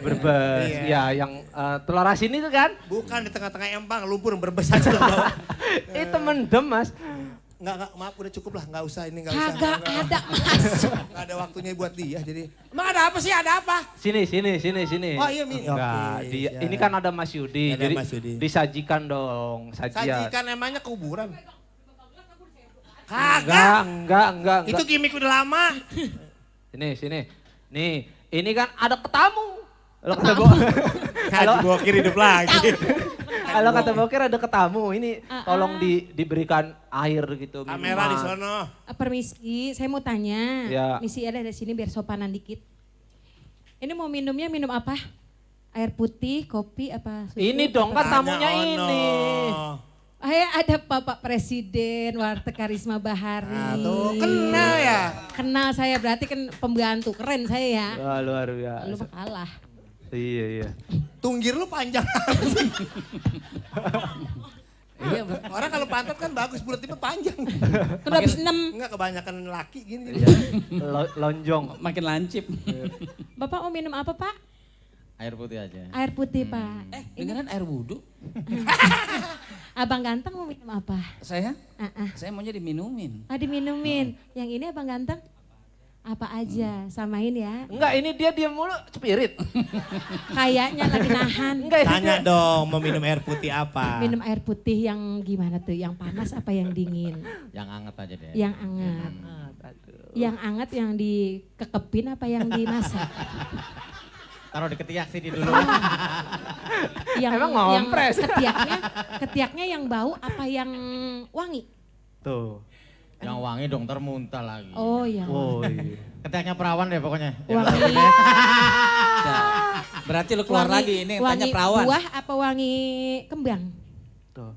Berbes, ya yang telur asin itu kan. Bukan di tengah-tengah empang, lumpur Brebes aja lu bawa. Itu mendem Mas. Enggak, maaf udah cukup lah, enggak usah ini, enggak usah. Kagak ada masuk. Enggak ada waktunya buat dia, jadi. Emang ada apa sih, ada apa? Sini. Oh iya, Mi. Enggak, Oke, dia, ya. ini kan ada Mas Yudi, Ada jadi Mas Yudi. disajikan dong, sajian. Sajikan emangnya kuburan. Kagak. Enggak. Itu gimmick udah lama. Sini. Nih, ini kan ada ketamu. Haji Bokir hidup lagi. Kalau kata Bokir ada ketamu, ini tolong diberikan air gitu. Kamera di minuman. sono. Permisi, saya mau tanya. Ya. Misi ada di sini biar sopanan dikit. Ini mau minumnya minum apa? Air putih, kopi, apa? Susu? Ini dong kan Tanya tamunya ono. ini. Ada Bapak Presiden Warteg Karisma Bahari. Nah, tuh kenal ya. Kenal saya, berarti kan pembantu. Keren saya ya. Wah, luar biasa. Lu mah kalah. Iya. Tunggir lu panjang. Iya, Orang kalau pantat kan bagus, bulat itu panjang. Udah habis 6. Enggak kebanyakan laki gini. Lonjong. makin lancip. Bapak mau minum apa Pak? Air putih aja. Air putih Pak. Dengeran air wudhu. Abang ganteng mau minum apa? Saya maunya diminumin. Diminumin. Yang ini abang ganteng? Apa aja, samain ya. Enggak, ini dia diam mulu, spirit. Kayaknya lagi nahan. Enggak, ini Tanya dia- dong mau minum air putih apa? Minum air putih yang gimana tuh? Yang panas apa yang dingin? Yang anget aja deh. Yang anget. Aduh. Yang anget yang dikekepin apa yang dimasak? Taruh di ketiak sih di dulu. Emang ngompres? Ketiaknya yang bau apa yang wangi? Tuh. Yang wangi dong, ntar muntah lagi. Oh iya. Oh iya. Ketiaknya perawan deh pokoknya. Wangi. Berarti lu keluar lagi ini tanya perawan. Wangi buah apa wangi kembang? Tuh.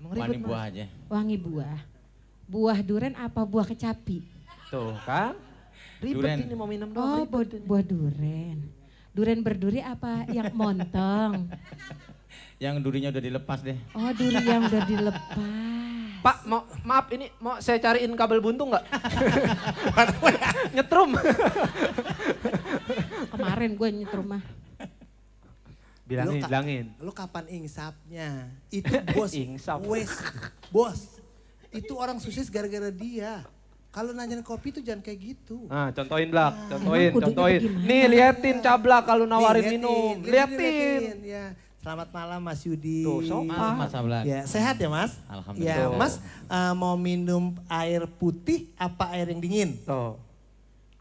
Emang Wangi ribet, buah Mas. aja. Wangi buah. Buah duren apa buah kecapi? Tuh kan. Ribet Duren. ini mau minum Oh, doang. ribet ini. buah duren. Duren berduri apa yang montong? Yang durinya udah dilepas deh. Oh, duri yang udah dilepas. Pak, maaf ini mau saya cariin kabel buntung nggak? Nyetrum. Kemarin gue nyetrum mah. Bilangin. Lu kapan insapnya? Itu bos. Insap. Bos. Itu orang sukses gara-gara dia. Kalau nanyain kopi tuh jangan kayak gitu. Nah, contohin Blak, Emang kudunya contohin. gimana? Nih liatin Cablak kalau nawarin Nih, minum. liatin. Ya. Selamat malam Mas Yudi. Tuh, sopan. Malam Mas Ablak. Ya, sehat ya Mas? Alhamdulillah. Ya, Mas mau minum air putih apa air yang dingin? Tuh.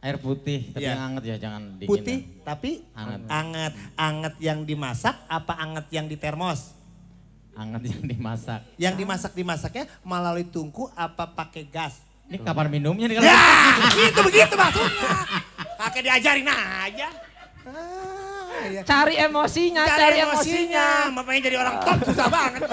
Air putih, tapi Iya. yang anget ya, jangan dingin. Putih tapi Anget. anget. Anget yang dimasak apa anget yang di termos? Anget yang dimasak. Yang dimasaknya melalui tungku apa pakai gas? Ini kapan minumnya nih kalau? Ya, itu begitu maksudnya. Kakek diajarin aja. Iya. Cari emosinya. Mau pengen jadi orang top susah banget.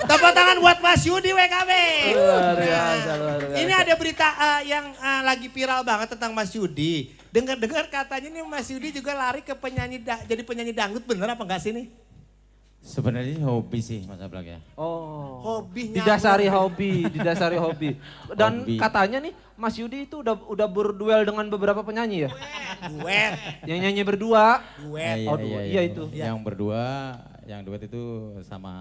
Tepuk tangan buat Mas Yudi WKB. Luar biasa. Ini ada berita yang lagi viral banget tentang Mas Yudi. Dengar katanya nih Mas Yudi juga lari ke jadi penyanyi dangdut, bener apa enggak sih nih? Sebenarnya sih hobi sih Mas Ablak ya. Oh. Hobinya Didasari hobi. Dan Hobi. katanya nih Mas Yudi itu udah berduel dengan beberapa penyanyi ya? duet. Yang nyanyi berdua. Duet. Oh, iya itu. Yang berdua, yang duet itu sama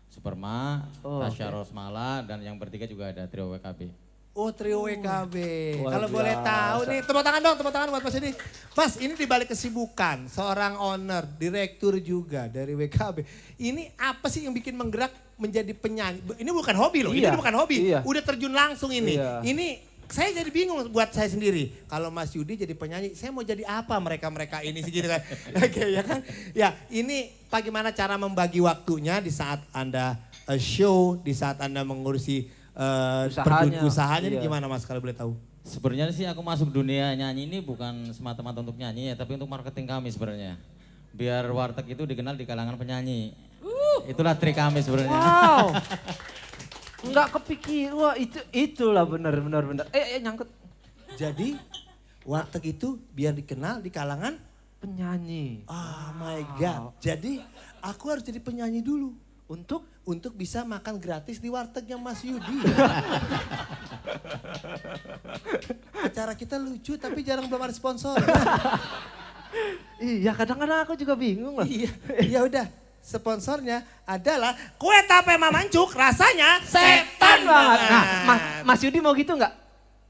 Superma, Oh, Tasya Rosmala, dan yang bertiga juga ada trio WKB. Oh, trio WKB. Luar Kalau boleh biasa. tahu nih, tepuk tangan buat Mas Yudi. Mas, ini dibalik kesibukan seorang owner, direktur juga dari WKB. Ini apa sih yang bikin menggerak menjadi penyanyi? Ini bukan hobi loh, Iya, ini bukan hobi. iya. Udah terjun langsung ini. Iya. Ini saya jadi bingung buat saya sendiri. Kalau Mas Yudi jadi penyanyi, saya mau jadi apa mereka-mereka ini sih gitu kan. Oke ya kan. Ya, ini bagaimana cara membagi waktunya di saat Anda show, di saat Anda mengurusi usahanya ini Iya. gimana Mas kalau boleh tahu? Sebenarnya sih aku masuk dunia nyanyi ini bukan semata-mata untuk nyanyi ya, tapi untuk marketing kami sebenarnya. Biar warteg itu dikenal di kalangan penyanyi. Itulah trik kami sebenarnya. Wow. Enggak kepikir. Wah, itulah benar. Nyangkut Jadi warteg itu biar dikenal di kalangan penyanyi. oh my god. Jadi aku harus jadi penyanyi dulu untuk bisa makan gratis di wartegnya Mas Yudi. Acara kita lucu tapi jarang belum ada sponsor. Iya, kadang-kadang aku juga bingung lah. Iya, ya udah. Sponsornya adalah kue tape Mamancuk, rasanya setan banget. banget. Nah, Mas Yudi mau gitu nggak?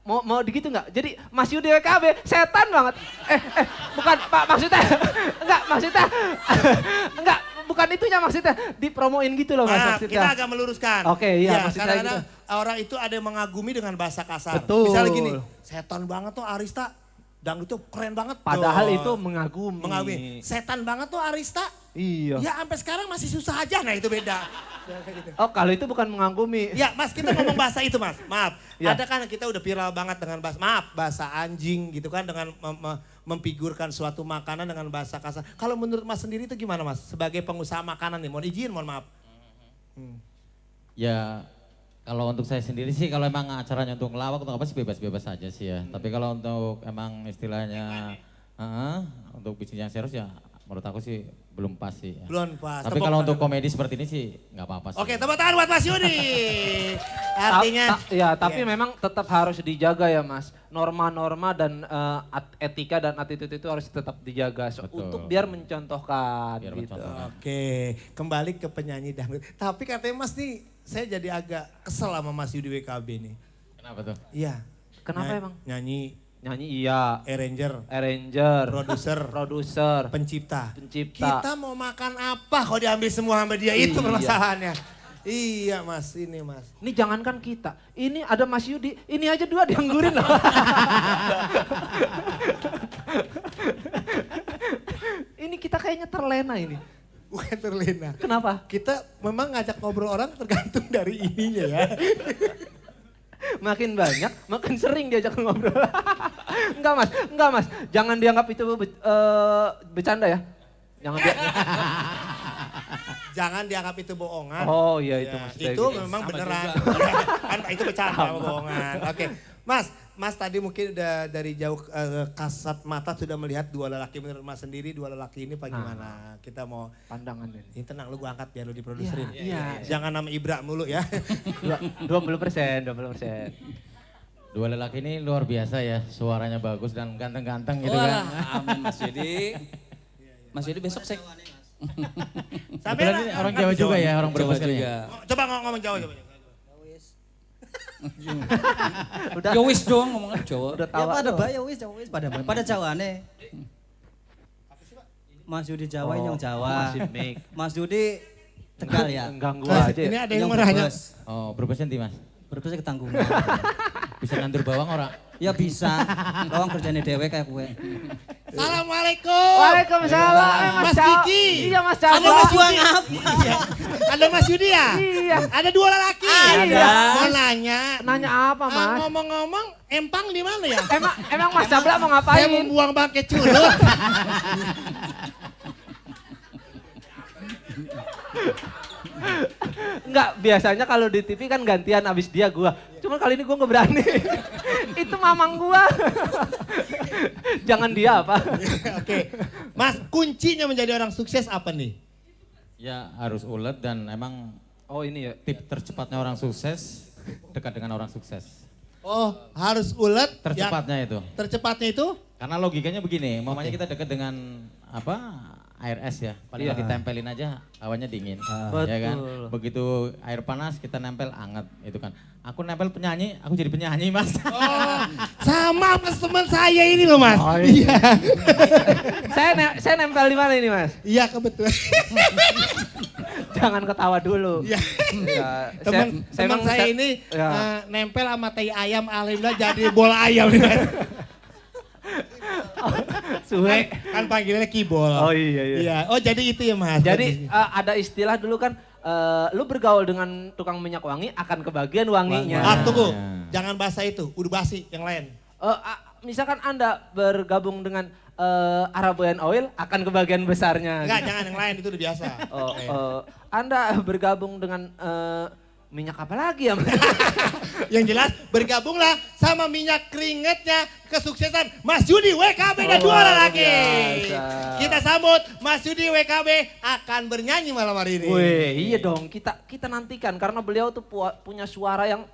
Mau gitu nggak? Jadi Mas Yudi WKB setan banget. Bukan Pak maksudnya. Enggak, bukan itunya maksudnya. Dipromoin gitu loh Mas Nah, maksudnya. kita agak meluruskan. Oke, iya, Ya, maksud saya kadang-kadang orang itu ada yang mengagumi dengan bahasa kasar. Betul. Misalnya gini, setan banget tuh Arista, dangdut tuh keren banget. Padahal Tuh. itu mengagumi. Setan banget tuh Arista. Iya. Ya sampai sekarang masih susah aja, nah itu beda. Ya, kayak gitu. Oh, kalau itu bukan mengagumi. Ya Mas, kita ngomong bahasa itu Mas, maaf. Ya. Ada kan kita udah viral banget dengan bahasa anjing gitu kan, dengan memfigurkan suatu makanan dengan bahasa kasar. Kalau menurut Mas sendiri itu gimana Mas? Sebagai pengusaha makanan nih, mohon maaf. Ya kalau untuk saya sendiri sih kalau emang acaranya untuk ngelawak atau apa sih bebas-bebas aja sih ya. Tapi kalau untuk emang istilahnya untuk bisnis yang serius ya menurut aku sih belum pas sih. Ya. Belum pas. Tapi kalau untuk komedi seperti ini sih nggak apa-apa sih. Oke, tepuk tangan buat Mas Yudi. Artinya Tapi memang tetap harus dijaga ya Mas. Norma-norma dan etika dan attitude itu harus tetap dijaga untuk biar mencontohkan gitu. Oke, kembali ke penyanyi dangdut. Tapi katanya Mas nih, saya jadi agak kesel sama Mas Yudi WKB nih. Kenapa tuh? Iya. Kenapa emang? Nyanyi iya. Arranger. Produser. Pencipta. Kita mau makan apa kalau diambil semua sama dia? Itu permasalahannya. Iya Mas, ini Mas. Ini jangankan kita, ini ada Mas Yudi, ini aja 2 dianggurin loh. Ini kita kayaknya terlena ini. Bukan terlena. Kenapa? Kita memang ngajak ngobrol orang tergantung dari ininya ya. Makin banyak, makin sering diajak ngobrol. Enggak mas, jangan dianggap itu bercanda ya. Jangan dianggap itu bohongan. Oh iya itu maksudnya. Itu gitu. memang beneran. Ya, kan itu bercanda bohongan. Oke. Mas tadi mungkin udah dari jauh kasat mata sudah melihat 2 lelaki, menurut Mas sendiri 2 lelaki ini bagaimana? Kita mau pandangan ini. Ini tenang lu gua angkat biar lu diproduserin. Iya. Jangan nama Ibra mulu ya. 20%. 2 lelaki ini luar biasa ya, suaranya bagus dan ganteng-ganteng gitu Wah, kan. amin Mas Yudi. Mas Yudi besok saya Kebetulan ini orang Jawa juga ya, orang Brebes kan ya. Coba ngomong Jawa coba. Udah. Jawis doang ngomongnya Jawa. Udah Ya tawa. pada doang. bae wis pada Jawane. Mas Yudi Jawa ini yang Jawa. Masih mic. Mas Yudi Tegal ya. Ganggu aja. Ini ada yang Yang merahnya. Brebes. Oh, Brebes nanti Mas. Brebes ketanggungan. Bisa nandur bawang ora? Ya bisa. Lawang kerjane dhewe kayak kue. Assalamualaikum. Waalaikumsalam. Mas Kiki. Iya Mas Jawa. Ada Mas Juang apa? Ada Mas Yudi ya? Iya. Ada 2 lelaki. Ada. Mau nanya. Nanya apa Mas? Ngomong-ngomong, empang di mana ya? Emang Mas Jabla mau ngapain? Saya membuang bangkai curut. Enggak, biasanya kalau di TV kan gantian abis dia gua. Cuman kali ini gua nggak berani. Itu mamang gua. Jangan dia apa? Oke. Mas, kuncinya menjadi orang sukses apa nih? Ya harus ulet dan emang ini ya. tip tercepatnya orang sukses dekat dengan orang sukses. Oh, harus ulet. Tercepatnya itu. Tercepatnya itu? Karena logikanya begini, mamanya kita dekat dengan air es ya, paling Iya. ditempelin aja hawanya dingin, ya kan. Begitu air panas kita nempel anget, itu kan. Aku nempel penyanyi, aku jadi penyanyi Mas. Oh, sama pas teman saya ini loh Mas. Oh, iya. saya nempel di mana ini Mas? Iya kebetulan. Jangan ketawa dulu. Iya. Ya, Teman saya ini ya. nempel sama tai ayam, alhamdulillah jadi bola ayam. Suwe. Kan panggilannya kibol. Oh iya. Oh jadi itu ya Mas. Jadi ada istilah dulu kan, lu bergaul dengan tukang minyak wangi akan kebagian wanginya. Tunggu, jangan bahasa itu, udah basi yang lain. Misalkan Anda bergabung dengan Arabian Oil akan kebagian besarnya. Enggak, jangan yang lain, itu udah biasa. Anda bergabung dengan minyak apa lagi ya? Yang jelas bergabunglah sama minyak keringetnya kesuksesan Mas Yudi WKB dan 2 lelaki. Kita sambut Mas Yudi WKB akan bernyanyi malam hari ini. Wih, iya dong, kita nantikan karena beliau tuh punya suara yang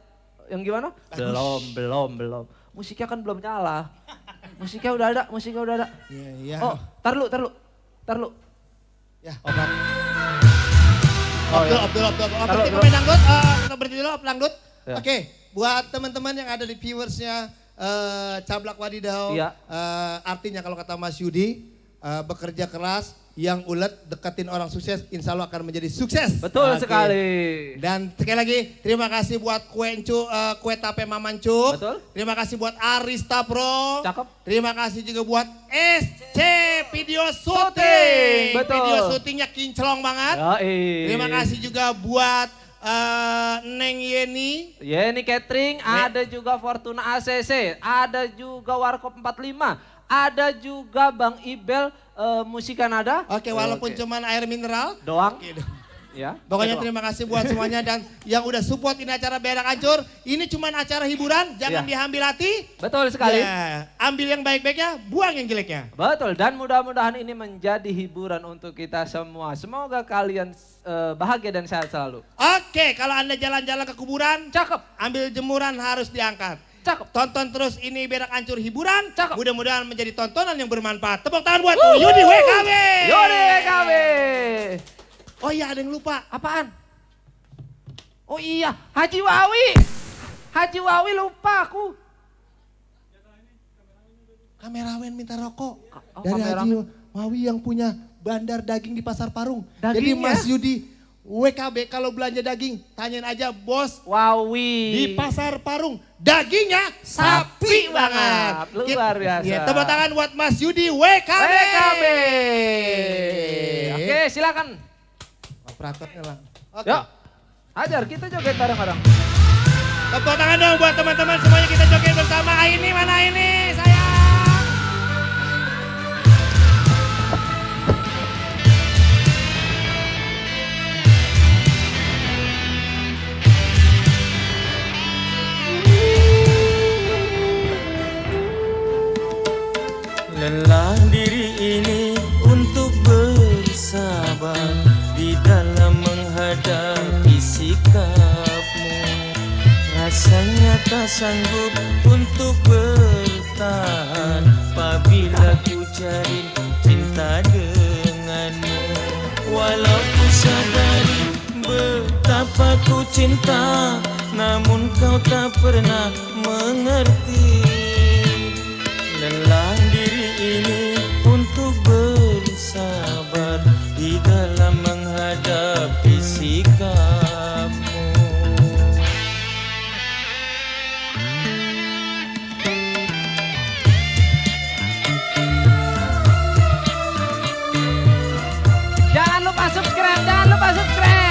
gimana? Belum. Musiknya kan belum nyala. Musiknya udah ada. Iya. Oh, tar lu. Ya, obat. Oh, iya. Abdul. Taruh. Pemain dangdut, kita berhenti dulu dangdut. Ya. Oke, buat teman-teman yang ada di viewersnya Cablak Wadidau, Iya. artinya kalau kata Mas Yudi, bekerja keras, yang ulet, deketin orang sukses, insya Allah akan menjadi sukses. Betul Oke. sekali. Dan sekali lagi terima kasih buat kue tape Mamancuk. Betul. Terima kasih buat Arista Pro. Cakep. Terima kasih juga buat SC Video Shooting. Betul. Video syutingnya kinclong banget. Terima kasih juga buat Neng Yeni. Yeni Catering, ada juga Fortuna ACC, ada juga Warkop 45, ada juga Bang Ibel Musikan ada. Oke, walaupun cuman air mineral. Doang. Oke. Ya. Pokoknya terima kasih buat semuanya dan yang udah support ini acara Berak Hancur. Ini cuma acara hiburan, jangan diambil hati. Betul sekali. Ya, ambil yang baik-baiknya, buang yang jeleknya. Betul, dan mudah-mudahan ini menjadi hiburan untuk kita semua. Semoga kalian bahagia dan sehat selalu. Oke, kalau Anda jalan-jalan ke kuburan, cakep. Ambil jemuran harus diangkat. Cakep. Tonton terus ini Berak Hancur hiburan. Cakep. Mudah-mudahan menjadi tontonan yang bermanfaat. Tepuk tangan buat Yudi WKB. Yudi WKB. Oh iya, ada yang lupa. Apaan? Oh iya, Haji Wawi. Haji Wawi lupa aku. Kameramen minta rokok. Oh, dari kameramen. Haji Wawi yang punya bandar daging di Pasar Parung. Dagingnya? Jadi Mas Yudi WKB kalau belanja daging, tanyain aja bos. Wawi. Di Pasar Parung, dagingnya sapi banget. Luar biasa. Ya, tepuk tangan buat Mas Yudi WKB. WKB. Oke, silakan. Operatornya lah. Oke. Yuk, ajar kita joget bareng-bareng. Tepuk tangan dong buat teman-teman semuanya, kita joget bersama. Ini mana ini sayang. Lelah diri ini untuk bersabar di dalam menghadapi sikapmu. Rasanya tak sanggup untuk bertahan apabila ku cari cinta denganmu. Walau ku sadari betapa ku cinta, namun kau tak pernah mengerti. Lelah diri ini untuk bersabar di dalam menghadapi sikapmu. Jangan lupa subscribe, jangan lupa subscribe.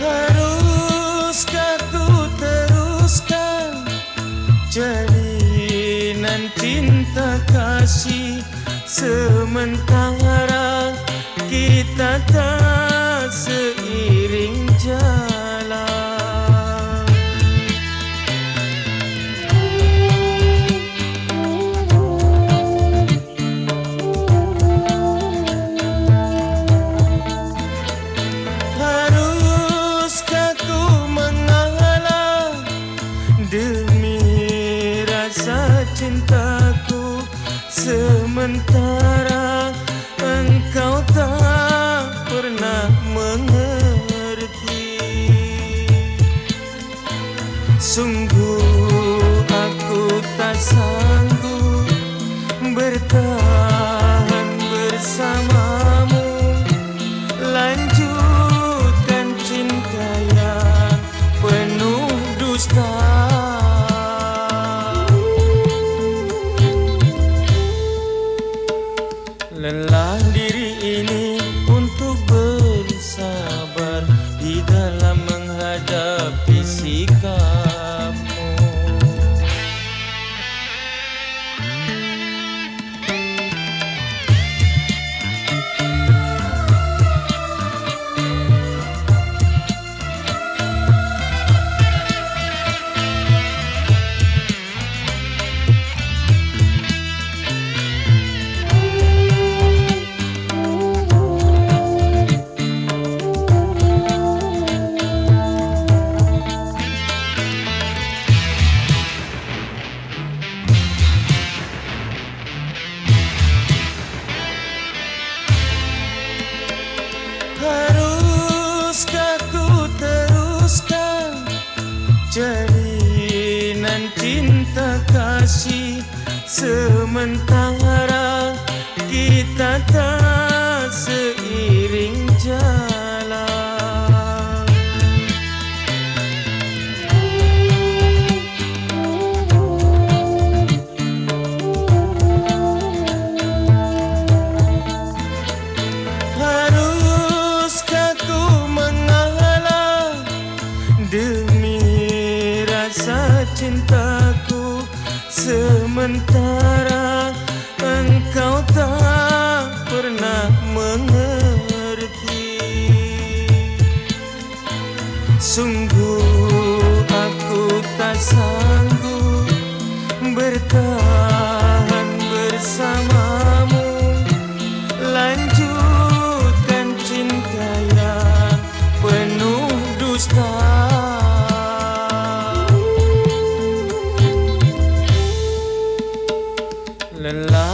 Haruskah ku teruskan jalinan cinta kasih sementara kita tak seiring jalan? Haruskah ku mengalah demi rasa cintaku sementara engkau tak pernah mengerti. Sungguh aku tak sanggup bertahan bersamamu. Lanjutkan cinta yang penuh dusta. Lelah diri ini untuk bersabar di dalam menghadapi sikapmu. Haruskah ku teruskan jalinan cinta kasih sementara kita tak seiring jalan? Haruskah ku mengalah demi rasa cintaku sementara engkau tak pernah mengerti. Sungguh aku tak sanggup bertahan bersamamu. Lanjutkan cinta yang penuh dusta. lelah